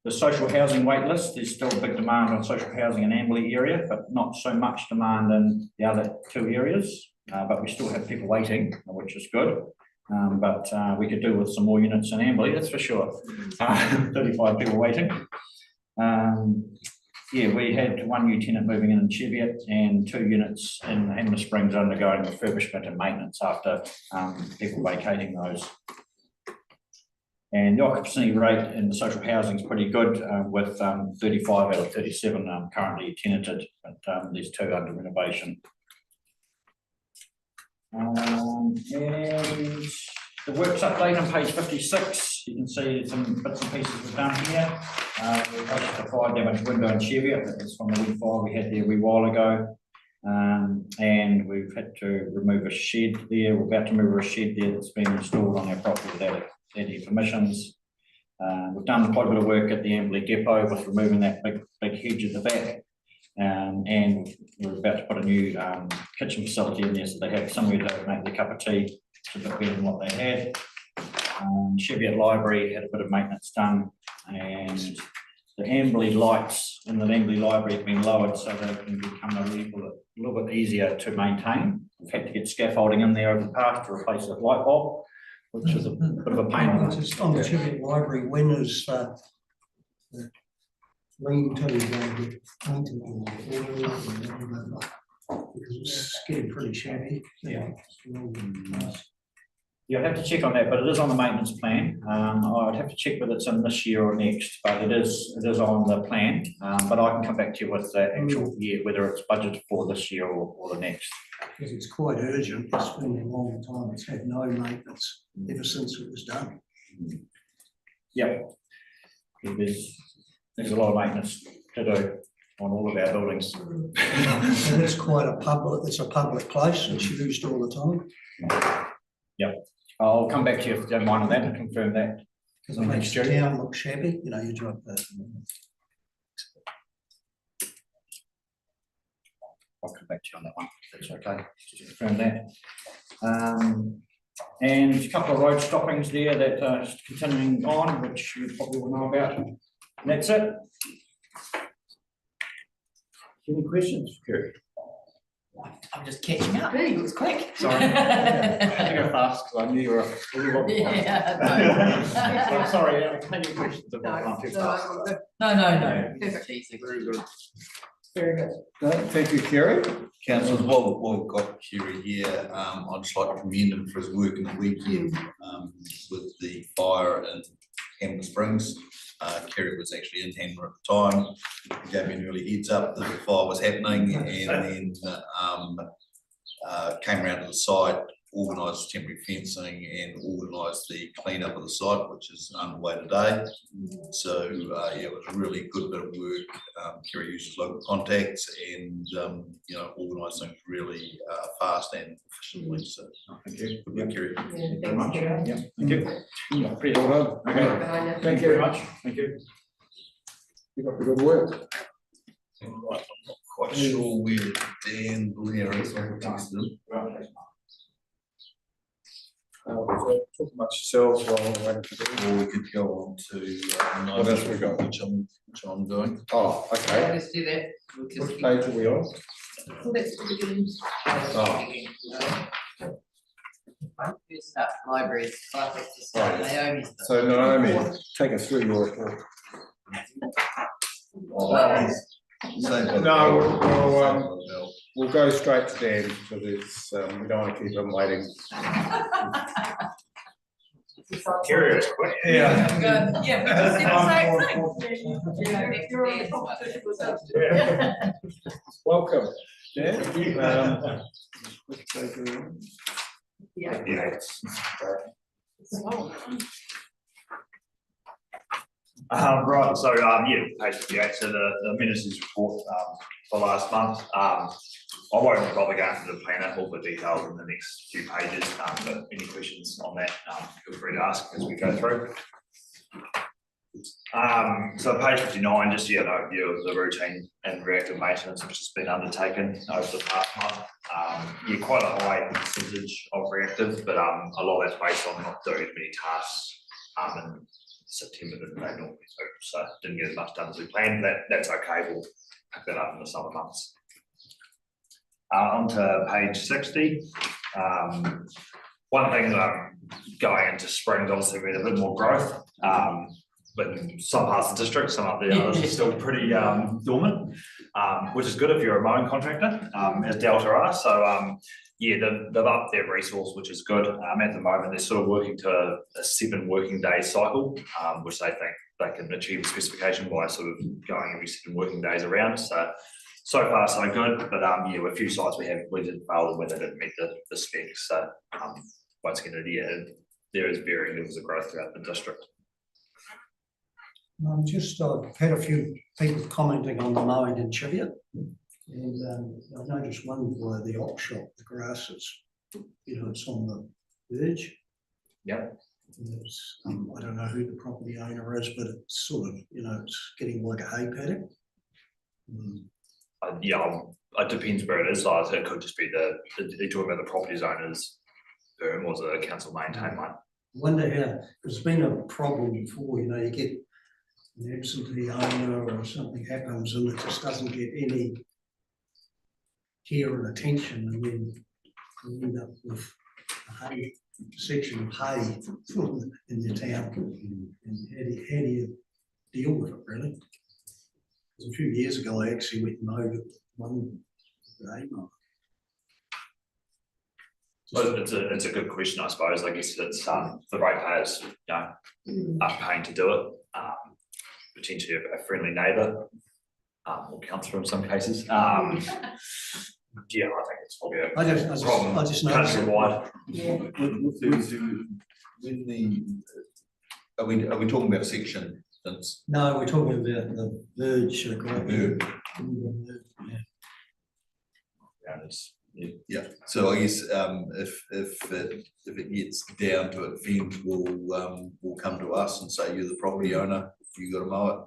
The social housing wait list, there's still a big demand on social housing in Amberley area, but not so much demand in the other 2 areas. But we still have people waiting, which is good. But we could do with some more units in Amberley, that's for sure. 35 people waiting. Yeah, we had 1 new tenant moving in Cheviot and 2 units in Hammer Springs undergoing refurbishment and maintenance after people vacating those. And the occupancy rate in the social housing is pretty good with 35 out of 37 currently tenanted, but there's 2 under renovation. And the works update on page 56, you can see some bits and pieces we've done here. We've got a fire damaged window in Cheviot, that was from the wind fire we had there a wee while ago. And we've had to remove a shed there, we're about to move a shed there that's been installed on our property without any permissions. We've done quite a bit of work at the Amberley depot with removing that big hedge at the back. And we're about to put a new kitchen facility in there, so they have somewhere to make their cup of tea, a bit better than what they had. Cheviot Library had a bit of maintenance done, and the Amberley lights in the Amberley Library have been lowered so they can become a little bit easier to maintain. We've had to get scaffolding in there over the past to replace the light bulb, which is a bit of a pain. Just on the Cheviot Library, when is the lean to going to get painted or because it's getting pretty shabby. Yeah. Yeah, I'd have to check on that, but it is on the maintenance plan. I'd have to check whether it's in this year or next, but it is on the plan. But I can come back to you with the actual year, whether it's budgeted for this year or the next. Because it's quite urgent. It's been a long time. It's had no maintenance ever since it was done. Yeah. There's a lot of maintenance to do on all of our buildings. And it's quite a public place. It's used all the time. Yep. I'll come back to you if you don't mind on that and confirm that. Because it makes the town look shabby, you know, you drive that. I'll come back to you on that one, if that's okay, just to confirm that. And a couple of road stoppings there that are continuing on, which you probably will know about. And that's it. Any questions, Kerry? I'm just catching up. It was quick. Sorry. I had to go fast because I knew you were a little bit behind. Yeah, I'm sorry, any questions? no. Very good. Very good. Thank you, Kerry. Councillors, while we've got Kerry here, I'd just like to commend him for his work in the weekend with the fire in Hammer Springs. Kerry was actually in Hammer at the time. He gave me an early heads up that the fire was happening, and then came around to the site, organised temporary fencing and organised the cleanup of the site, which is underway today. So yeah, it was a really good bit of work. Kerry used his local contacts and you know, organised things really fast and efficiently. So Thank you. good work, Kerry. Thank you very much. Yeah, thank you. Pretty well done. Okay. Thank you very much. Thank you. Keep up the good work. Right, I'm not quite sure where Dan Blair is. I'll text him. Talk about yourselves while we're waiting for them. Or we could go on to What else we got? which I'm doing. Oh, okay. Let's do that. Which page are we on? Well, that's the beginning. First up, libraries. Naomi's. So Naomi, take us through your report. No, we'll go straight to Dan because it's, we don't want to keep him waiting. Curious, quick. Yeah. Good. Yeah, we just did the same thing. Welcome, Dan. Yeah. Right, so yeah, page 58, so the minister's report for last month. I won't bother going through the planner, all the details in the next few pages, but any questions on that, feel free to ask as we go through. So page 59, just an overview of the routine and reactive maintenance which has been undertaken over the past month. Yeah, quite a high percentage of reactive, but a lot of that's based on not doing as many tasks in September than they normally do, so didn't get as much done as we planned. That's okay, we'll pick that up in the summer months. On to page 60. One thing going into spring, obviously we had a bit more growth, but in some parts of the district, some of the others are still pretty dormant, which is good if you're a mowing contractor, as Delta are. So yeah, they've upped their resource, which is good. At the moment, they're sort of working to a 7 working day cycle, which they think they can achieve the specification by sort of going every 7 working days around. So far so good, but yeah, with a few sites we did fail where they didn't meet the specs. So once again, yeah, there is varying levels of growth throughout the district. I've had a few people commenting on the mowing in Cheviot. And I noticed one where the op shop, the grass is, it's on the verge. Yep. I don't know who the property owner is, but it's sort of, it's getting like a hay paddock. it depends where it is, like, it could just be you're talking about the property owner's firm or the council maintained one. Wonder how, there's been a problem before, you know, you get an absentee owner or something happens and it just doesn't get any care and attention, and then you end up with a hay, section of hay in your town. And how do you deal with it, really? 'Cause a few years ago, I actually went and mowed one day. Well, it's a good question, I suppose. I guess it's the ratepayers, you know, are paying to do it. Potentially a friendly neighbour, or councillor in some cases. Yeah, I think it's probably a problem I just noticed it. countrywide. Are we talking about section that's? No, we're talking about the verge. Yeah, so I guess if it gets down to it, Fend will come to us and say, you're the property owner, you gotta mow it.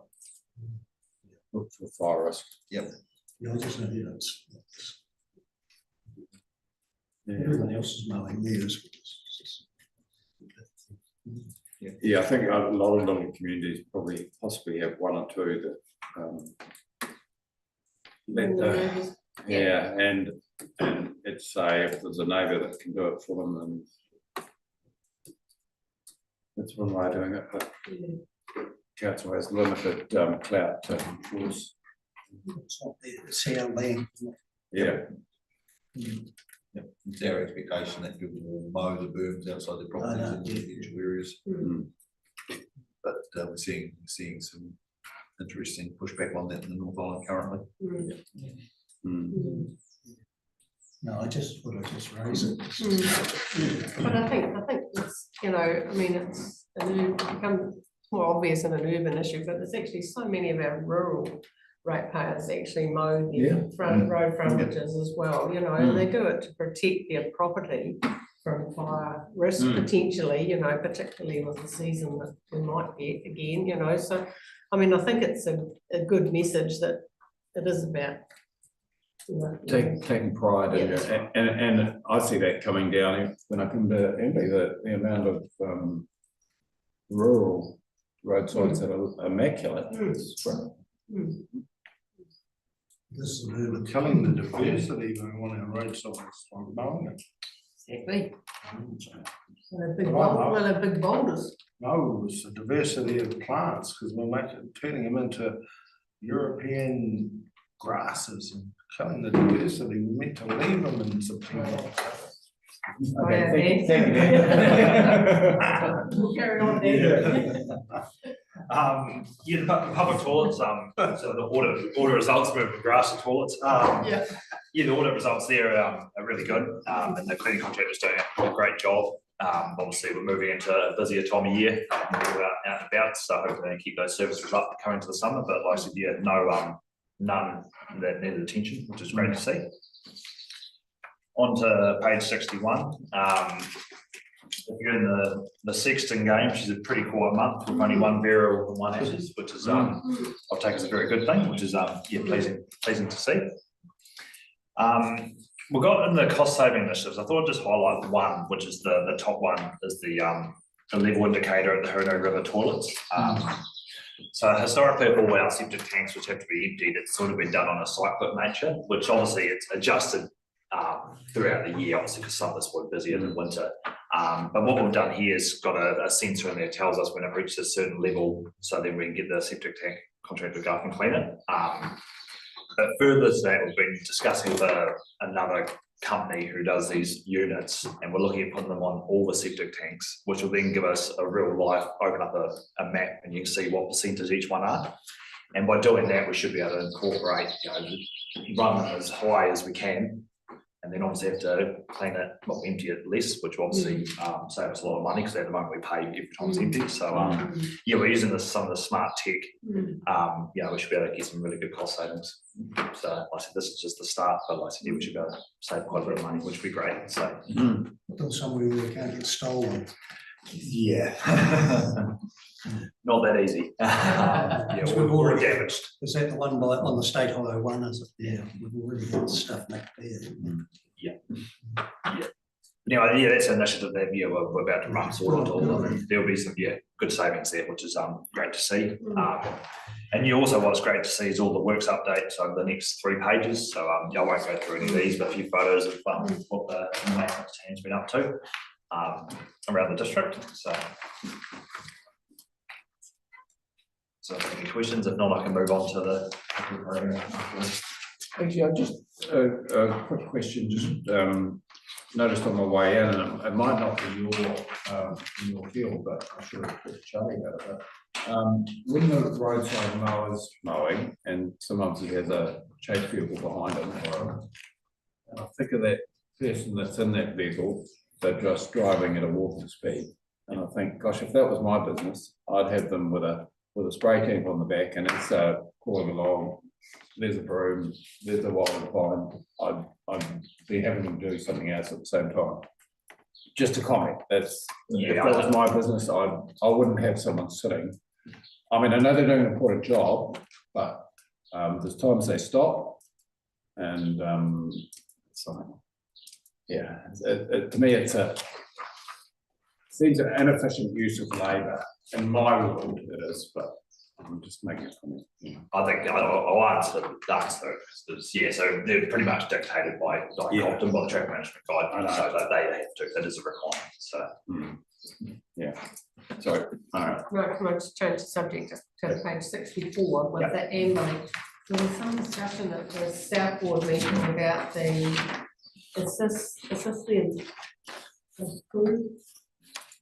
Look for fire risk. Yep. Yeah, I just know that everyone else is mowing theirs. Yeah, I think a lot of little communities probably possibly have one or two that yeah, and it's say if there's a neighbour that can do it for them, then that's one way of doing it, but council has limited clout to enforce. It's our land. Yeah. Yep. It's our expectation that people will mow the berms outside their properties in residential areas. But we're seeing some interesting pushback on that in the North Island currently. No, I just thought I'd just raise it. But I think it's, you know, I mean, it's become more obvious in an urban issue, but there's actually so many of our rural ratepayers actually mow their front road frontages as well, you know, and they do it to protect their property from fire risk potentially, you know, particularly with the season that we might get again, you know, so I mean, I think it's a good message that it is about, you know, taking pride in it, and I see that coming down when I come to Emily, the amount of rural roadsides that are immaculate. It's great. This is urban. Killing the diversity on our roadsides, on mowing it. exactly. Well, they're big boulders. No, it's the diversity of plants, because we're turning them into European grasses and killing the diversity. We're meant to leave them in September. Okay, thank you. We'll carry on there. Yeah, the public toilets, so the audit results for grass and toilets. Yeah, the audit results there are really good, and the cleaning contractor's doing a great job. Obviously, we're moving into a busier time of year, we're out and about, so hopefully they keep those services up coming to the summer, but like I said, yeah, none that needed attention, which is great to see. On to page 61. If you're in the Sexton game, she's a pretty quiet month with only one burial and one ashes, which is I'll take as a very good thing, which is yeah, pleasing to see. We got in the cost saving initiatives. I thought I'd just highlight one, which is the top one, is the level indicator at the Hurunui River toilets. So historically, all our septic tanks which have to be emptied, it's sort of been done on a cyclic nature, which obviously it's adjusted throughout the year, obviously because summer's more busier than winter. But what we've done here is got a sensor in there, tells us when it reaches a certain level, so then we can get the septic tank contractor to go up and clean it. But further to that, we've been discussing with another company who does these units, and we're looking at putting them on all the septic tanks, which will then give us a real life, open up a map, and you can see what percentage each one are. And by doing that, we should be able to incorporate, you know, run them as high as we can, and then obviously have to clean it, not empty it less, which will obviously save us a lot of money, because at the moment we pay every time it's empty. So yeah, we're using some of the smart tech. Yeah, we should be able to get some really good cost savings. So like I said, this is just the start, but like I said, yeah, we should be able to save quite a bit of money, which would be great. So Somewhere where it can't get stolen. Yeah. Not that easy. Yeah, So we're we've more already- damaged. Is that the one on the State Highway 1, is it? Yeah, we've already got stuff next there. Anyway, yeah, that's an initiative that, yeah, we're about to run sort of, there'll be some, yeah, good savings there, which is, great to see. And you also, what's great to see is all the works updates over the next 3 pages, so, I won't go through any of these, but a few photos of, what the maintenance team's been up to, around the district, so. So, any questions? If not, I can move on to the program. Actually, I just, a quick question, just, noticed on my way in, and it might not be in your field, but I'm sure it's Charlie about it, but, when the roadside mower's mowing, and sometimes he has a chase vehicle behind him, and I think of that person that's in that vehicle, they're just driving at a walking speed, and I think, gosh, if that was my business, I'd have them with a spray tank on the back, and it's, crawling along, there's a broom, there's a wild pine, I'd be having them do something else at the same time. Just a comment, if that was my business, I wouldn't have someone sitting. I mean, I know they're doing an important job, but there's times they stop, and so, yeah, to me, it seems an inefficient use of labour. In my world, it is, but I'm just making a comment. I think I'll answer that, yeah, so they're pretty much dictated by Cobden, by the traffic management guide, so that they have to, it is a requirement, so. Yeah, sorry. Right, can I just change the subject to page 64 with the ambulance? There was some discussion at the South Board meeting about is this the approved?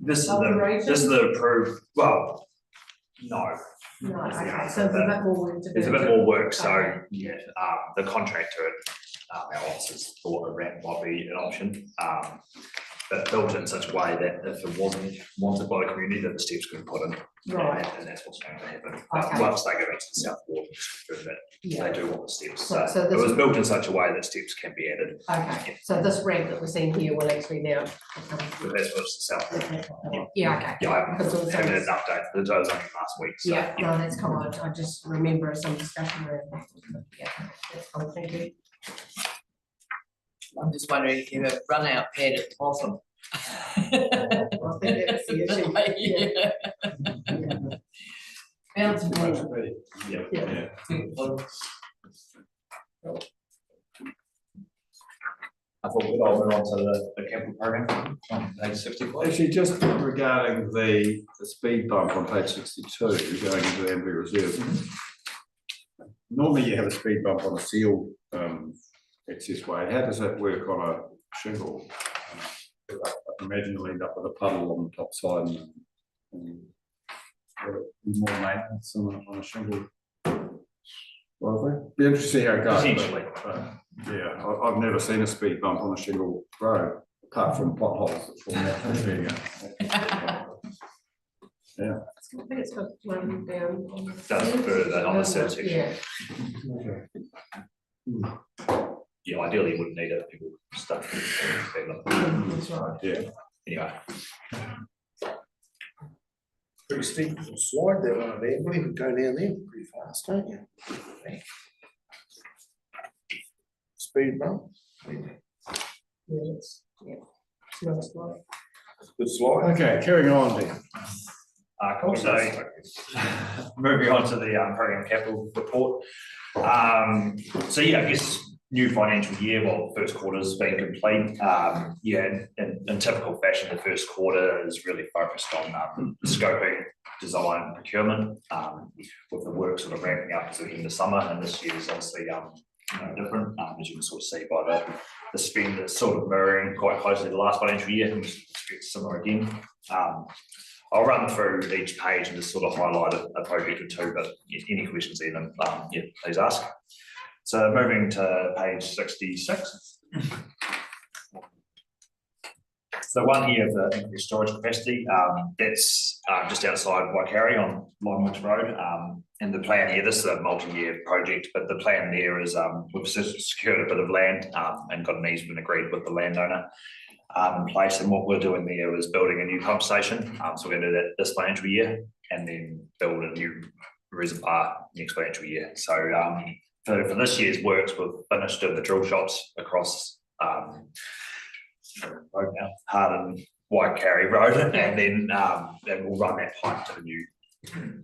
This is the approved, well, no. No, okay, so there's a bit more work to do. There's a bit more work, so, yeah, the contractor, our officers thought a ramp might be an option. But built in such a way that if it wasn't wanted by the community, that the steps could be put in. Right. And that's what's going to happen. Okay. Once they go into the South Ward, that Yeah. they do want the steps. So So it this- was built in such a way that steps can be added. Okay, so this ramp that we're seeing here will actually now. But that's what's the South Ward. Yeah, okay. Yeah, I Because it was haven't had some- an update. It was only last week, so. Yeah, no, that's cool. I just remember some discussion around that. Yeah, that's cool, thank you. I'm just wondering if you have run out pad at the bottom. I think that's the issue. Yeah. Bounce ball. Yeah. I thought we'd all move on to the capital program on page 65. Actually, just regarding the speed bump on page 62, going into the Amberley Reserve. Normally you have a speed bump on a sealed access way. How does that work on a shingle? I imagine you'll end up with a puddle on the top side and more maintenance on a shingle. Well, be interesting to see how it goes. Potentially. Yeah, I've never seen a speed bump on a shingle road, apart from potholes that fall out. There you go. Yeah. I think it's got one down on the. That's further on the third section. Yeah. Yeah, ideally you wouldn't need it, people stuck. That's right. Yeah. Anyway, Pretty steep slide that one there, we can go down there pretty fast, don't you? Speed bump. Yeah, it's nice, like. Good slide. Okay, carrying on then. cool, so moving on to the program capital report. So yeah, I guess new financial year, well, first quarter's been complete. Yeah, in typical fashion, the first quarter is really focused on scoping, design, procurement, with the work sort of ramping up as we get into summer, and this year is obviously different, as you can sort of see by the spend that's sort of mirroring quite closely the last financial year, and we expect similar again. I'll run through each page and just sort of highlight a project or two, but any questions even, yeah, please ask. So moving to page 66. So one here of the increased storage capacity, that's just outside Waikari on Longwoods Road. And the plan here, this is a multi-year project, but the plan there is we've secured a bit of land and got an easement agreed with the landowner. in place, and what we're doing there is building a new pump station. So we're gonna do that this financial year and then build a new reservoir next financial year. So for this year's works, we've finished doing the drill shots across Harden Waikari Road, and then we'll run that pipe to the new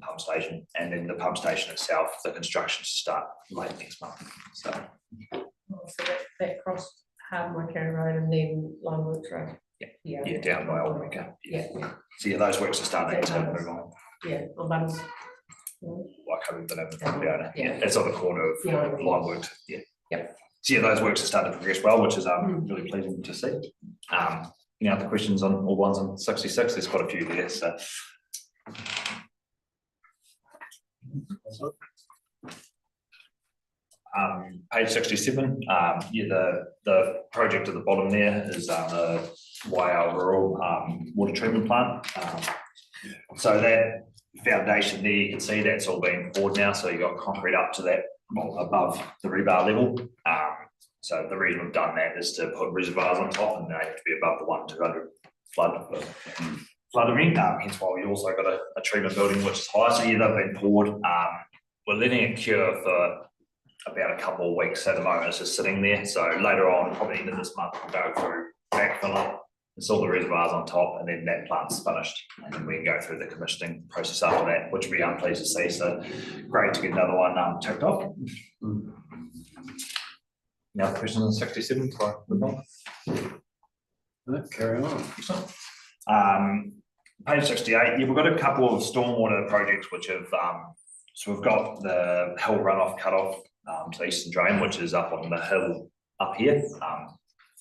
pump station, and then the pump station itself, the construction start late next month. So that crossed Harden Waikari Road and then Longwood Road. yeah, down by Old Wicker. Yeah. So yeah, those works are starting to move on. Yeah, on Bunnings. Like having been able to Yeah. it's on the corner of Yeah. Line Works. Yeah. Yep. So yeah, those works are starting to progress well, which is really pleasing to see. Any other questions on all ones on 66? There's quite a few there, so. Page 67, yeah, the project at the bottom there is the YL Rural water treatment plant. So that foundation there, you can see that's all been poured now, so you got concrete up to that, well, above the rebar level. So the reason we've done that is to put reservoirs on top, and they have to be above the 1-200 flood event. Hence why we also got a treatment building which is higher. So yeah, they've been poured. We're letting it cure for about a couple of weeks at the moment. It's just sitting there. So later on, probably end of this month, we'll go through backfill it, install the reservoirs on top, and then that plant's finished. And then we can go through the commissioning process after that, which we are pleased to see. So great to get another one ticked off. Any other questions on 67 before I move on? Carry on. Page 68, yeah, we've got a couple of stormwater projects which have, so we've got the hill runoff cutoff to Eastern Drain, which is up on the hill up here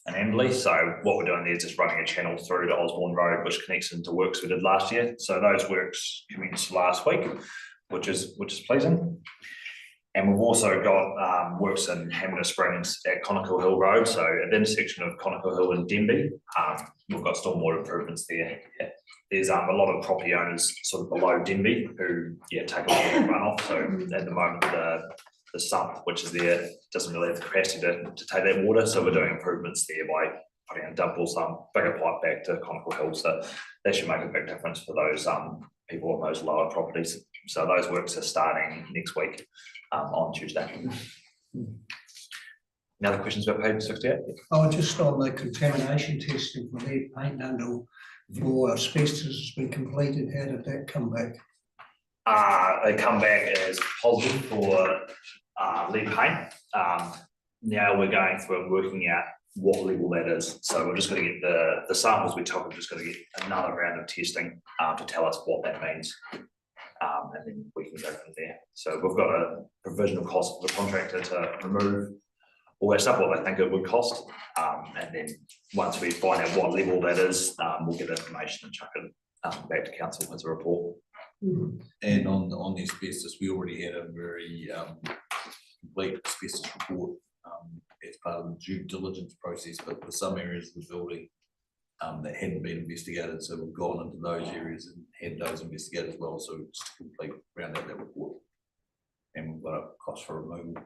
in Amberley. So what we're doing there is just running a channel through to Osborne Road, which connects into works we did last year. So those works commenced last week, which is pleasing. And we've also got works in Hamner Springs at Conoco Hill Road. So at the intersection of Conoco Hill and Denby, we've got stormwater improvements there. There's a lot of property owners sort of below Denby who take a lot of runoff. So at the moment, the sump, which is there, doesn't really have the capacity to take that water. So we're doing improvements there by putting a dump or some bigger pipe back to Conoco Hill. So that should make a big difference for those people on those lower properties. So those works are starting next week on Tuesday. Any other questions about page 68? Oh, just on the contamination testing for lead paint under floor asbestos has been completed. How did that come back? They come back as positive for lead paint. Now we're going through and working out what level that is. So we're just going to get the samples we took, we're just going to get another round of testing to tell us what that means. And then we can go from there. So we've got a provisional cost for the contractor to remove all that stuff, what they think it would cost. And then once we find out what level that is, we'll get information and chuck it back to council as a report. And on the asbestos, we already had a very complete asbestos report as part of the due diligence process, but for some areas of the building that hadn't been investigated, so we've gone into those areas and had those investigated as well. So just to complete round out that report, and we've got a cost for removal.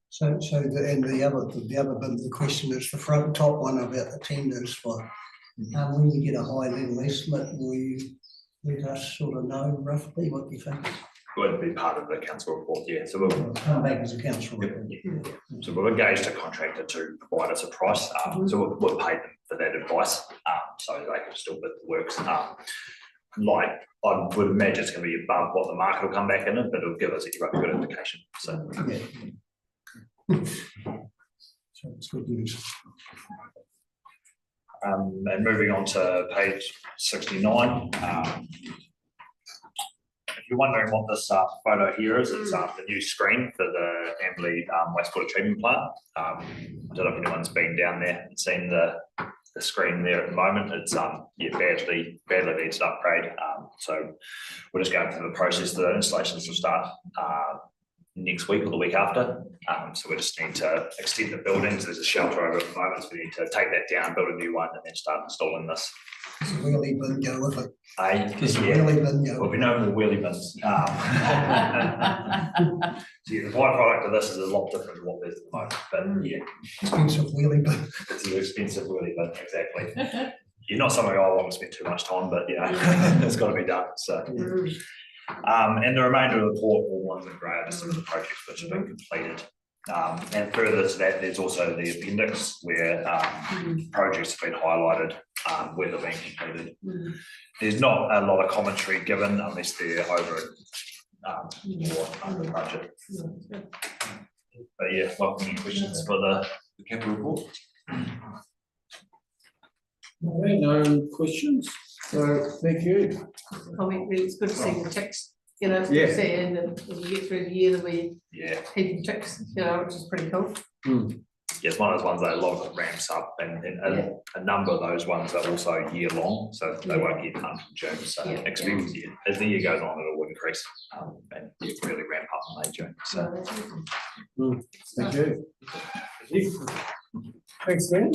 So the other bit of the question is the top one about the tenders for. When you get a high level estimate, will you let us sort of know roughly what you think? Would be part of the council report, yeah. So we'll come back as a council report. So we've engaged a contractor to provide us a price. So we'll pay them for that advice, so they can still bid the works. Like I would imagine it's going to be above what the market will come back in, but it'll give us a good indication. So So it's good news. And moving on to page 69. If you're wondering what this photo here is, it's the new screen for the Amberley wastewater treatment plant. I don't know if anyone's been down there and seen the screen there at the moment. It's badly needs an upgrade. So we're just going through the process. The installations will start next week or the week after. So we just need to extend the buildings. There's a shelter over at the moment, so we need to take that down, build a new one, and then start installing this. It's a wheelie bin go with it. It's a Yeah, wheelie bin go. there'll be no more wheelie bins. So yeah, the byproduct of this is a lot different to what there's at the moment, but yeah, Expensive wheelie bin. it's an expensive wheelie bin, exactly. You're not something I want to spend too much time, but yeah, it's got to be done, so. And the remainder of the report will ones and grey are just some of the projects which have been completed. And further to that, there's also the appendix where projects have been highlighted, where they're being completed. There's not a lot of commentary given unless they're over more under budget. But yeah, welcome any questions for the capital report. Okay, no questions, so thank you. Comment, really, it's good to see the ticks, you know, it's good Yeah. to see, and as we get through the year, that we Yeah, keep ticks, you know, which is pretty cool. yeah, it's one of those ones that a lot of it ramps up and a number of those ones are also year long, so they won't get done from June, so Yeah. expect as the year goes on, it'll increase. And really ramp up in May, June, so. Thank you. Thanks, Ben.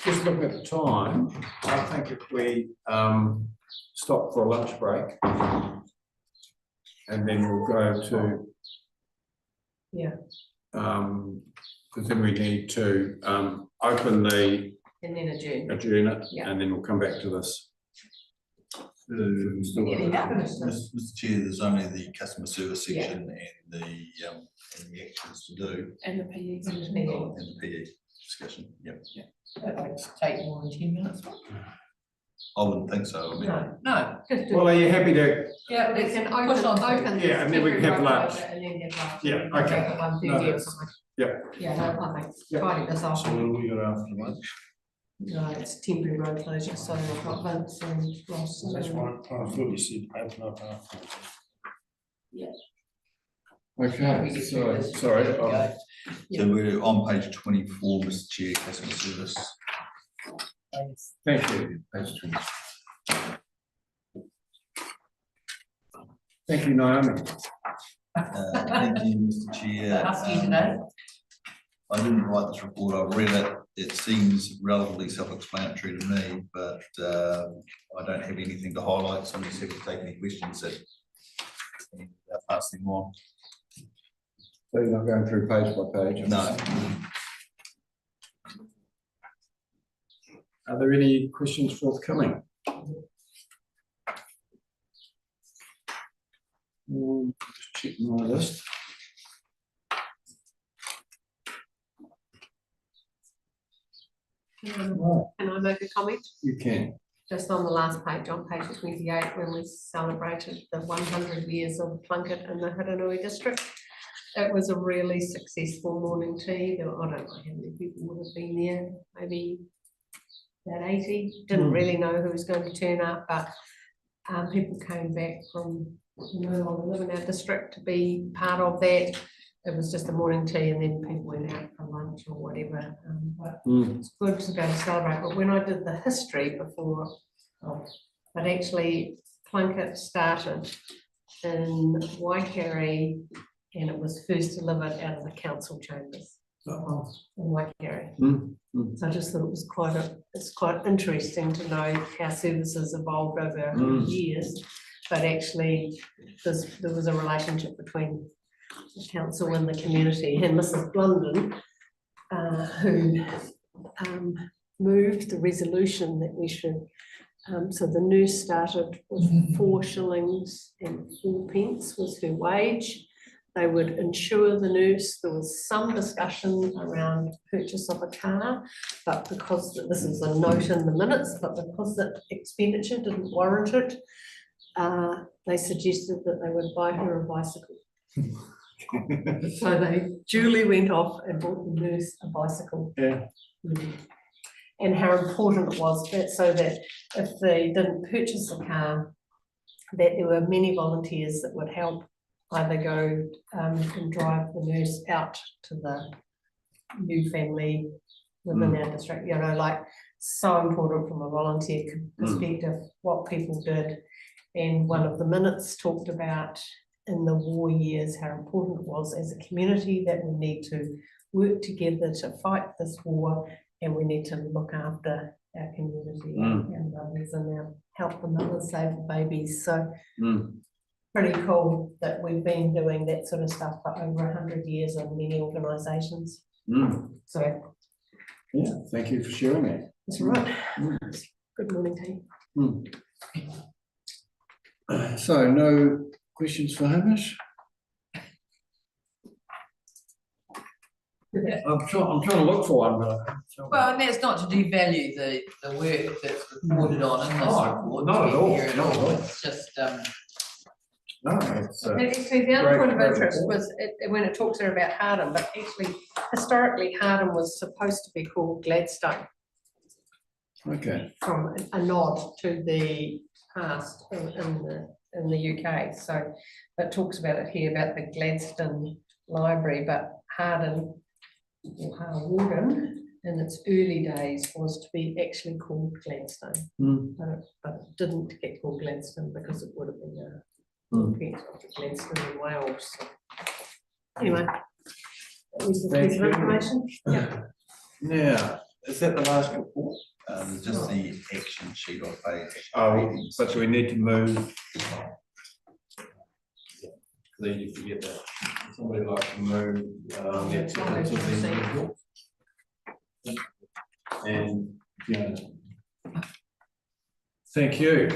Just looking at the time, I think if we stop for a lunch break. And then we'll go to. Yeah. Because then we need to open the And then adjourn. adjourn it, Yeah. and then we'll come back to this. Mr. Chair, there's only the customer service Yeah. section and the actions to do. And the PE. And the PE discussion, yep. That won't take more than 10 minutes. I wouldn't think so, I mean. No, Just do Well, are you happy to, yeah, We let's can push on. open. Yeah, and then we can have lunch. And then have lunch. Yeah, okay. At 1:30 No, or that's- something. yeah. Yeah, no problem. Yeah. Friday this So what afternoon. have we got after lunch? No, it's temporary road closure, so I've got Vince and Ross. and- That's right, I thought you said open up after. okay, so, sorry, So we're on page 24, Mr. Chair, customer service. thank you. Page 20. Thank you, Naomi. Thank you, Mr. Chair. Ask you today. I didn't write this report, I read it, it seems relatively self-explanatory to me, but I don't have anything to highlight, so I'm just happy to take any questions that pass them on. So you're not going through page by page? No. Are there any questions forthcoming? Just checking my list. Can I make a comment? You can. Just on the last page, on page 28, when we celebrated the 100 years of Plunket in the Hiranui district. It was a really successful morning tea. I don't know how many people would have been there, maybe about 80. Didn't really know who was going to turn up, but people came back from, you know, all live in our district to be part of that. It was just a morning tea and then people went out for lunch or whatever. But it's good to go to celebrate. But when I did the history before, but actually Plunket started in Waikari and it was first delivered out of the council chambers in Waikari. So I just thought it was it's quite interesting to know how services evolved over years. But actually, there was a relationship between the council and the community, and Mrs. Blunden, who moved the resolution that we should, so the nurse started with 4 shillings and 4 pence was her wage. They would insure the nurse. There was some discussion around purchase of a car, but because this is a note in the minutes, but because the expenditure didn't warrant it, they suggested that they would buy her a bicycle. So they duly went off and bought the nurse a bicycle. Yeah. And how important it was that so that if they didn't purchase a car, that there were many volunteers that would help either go and drive the nurse out to the new family within our district, you know, like so important from a volunteer perspective, what people did. And one of the minutes talked about in the war years, how important it was as a community that we need to work together to fight this war, and we need to look after our community and others, and now help the mothers save the babies. So pretty cool that we've been doing that sort of stuff for over 100 years in many organisations. So Yeah, thank you for sharing that. that's right. Good morning, team. So no questions for Hamish? I'm trying to look for one, but. Well, and that's not to devalue the work that's reported on in this report. not at all, here not at all. It's just, No, it's, Actually, the other great, point of great interest report. was when it talks there about Hardham, but actually historically Hardham was supposed to be called Gladstone, okay, from a nod to the past in the UK. So it talks about it here about the Gladstone Library, but Hardham or Harwarden in its early days was to be actually called Gladstone. But it didn't get called Gladstone because it would have been offence of Gladstone in Wales. So anyway, that was the Thank piece of you. information. Yeah. now, is that the last report? Just the action sheet on page. Oh, but we need to move. Then you forget that. Somebody like to move, the acceptance of these reports. And, yeah. Thank you.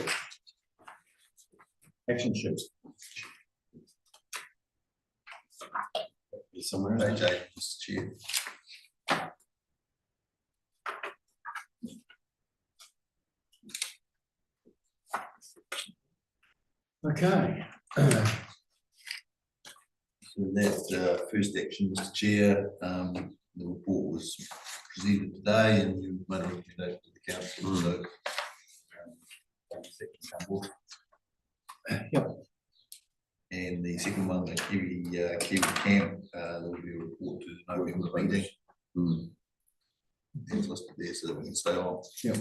Action sheets. Somewhere. Page 8, Mr. Chair. Okay. So that's the first action, Mr. Chair. The report was presented today and you made a recommendation to the council, so. Yep. And the second one, the Kiwi Camp, there will be a report to the November meeting. It's listed there so that we can stay on. Yep.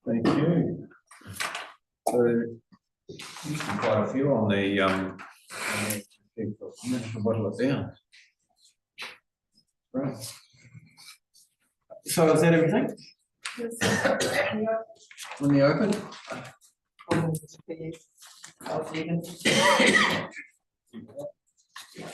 Thank you. So, quite a few on the, bottle it down. Right. So is that everything? On the open? I'll leave it.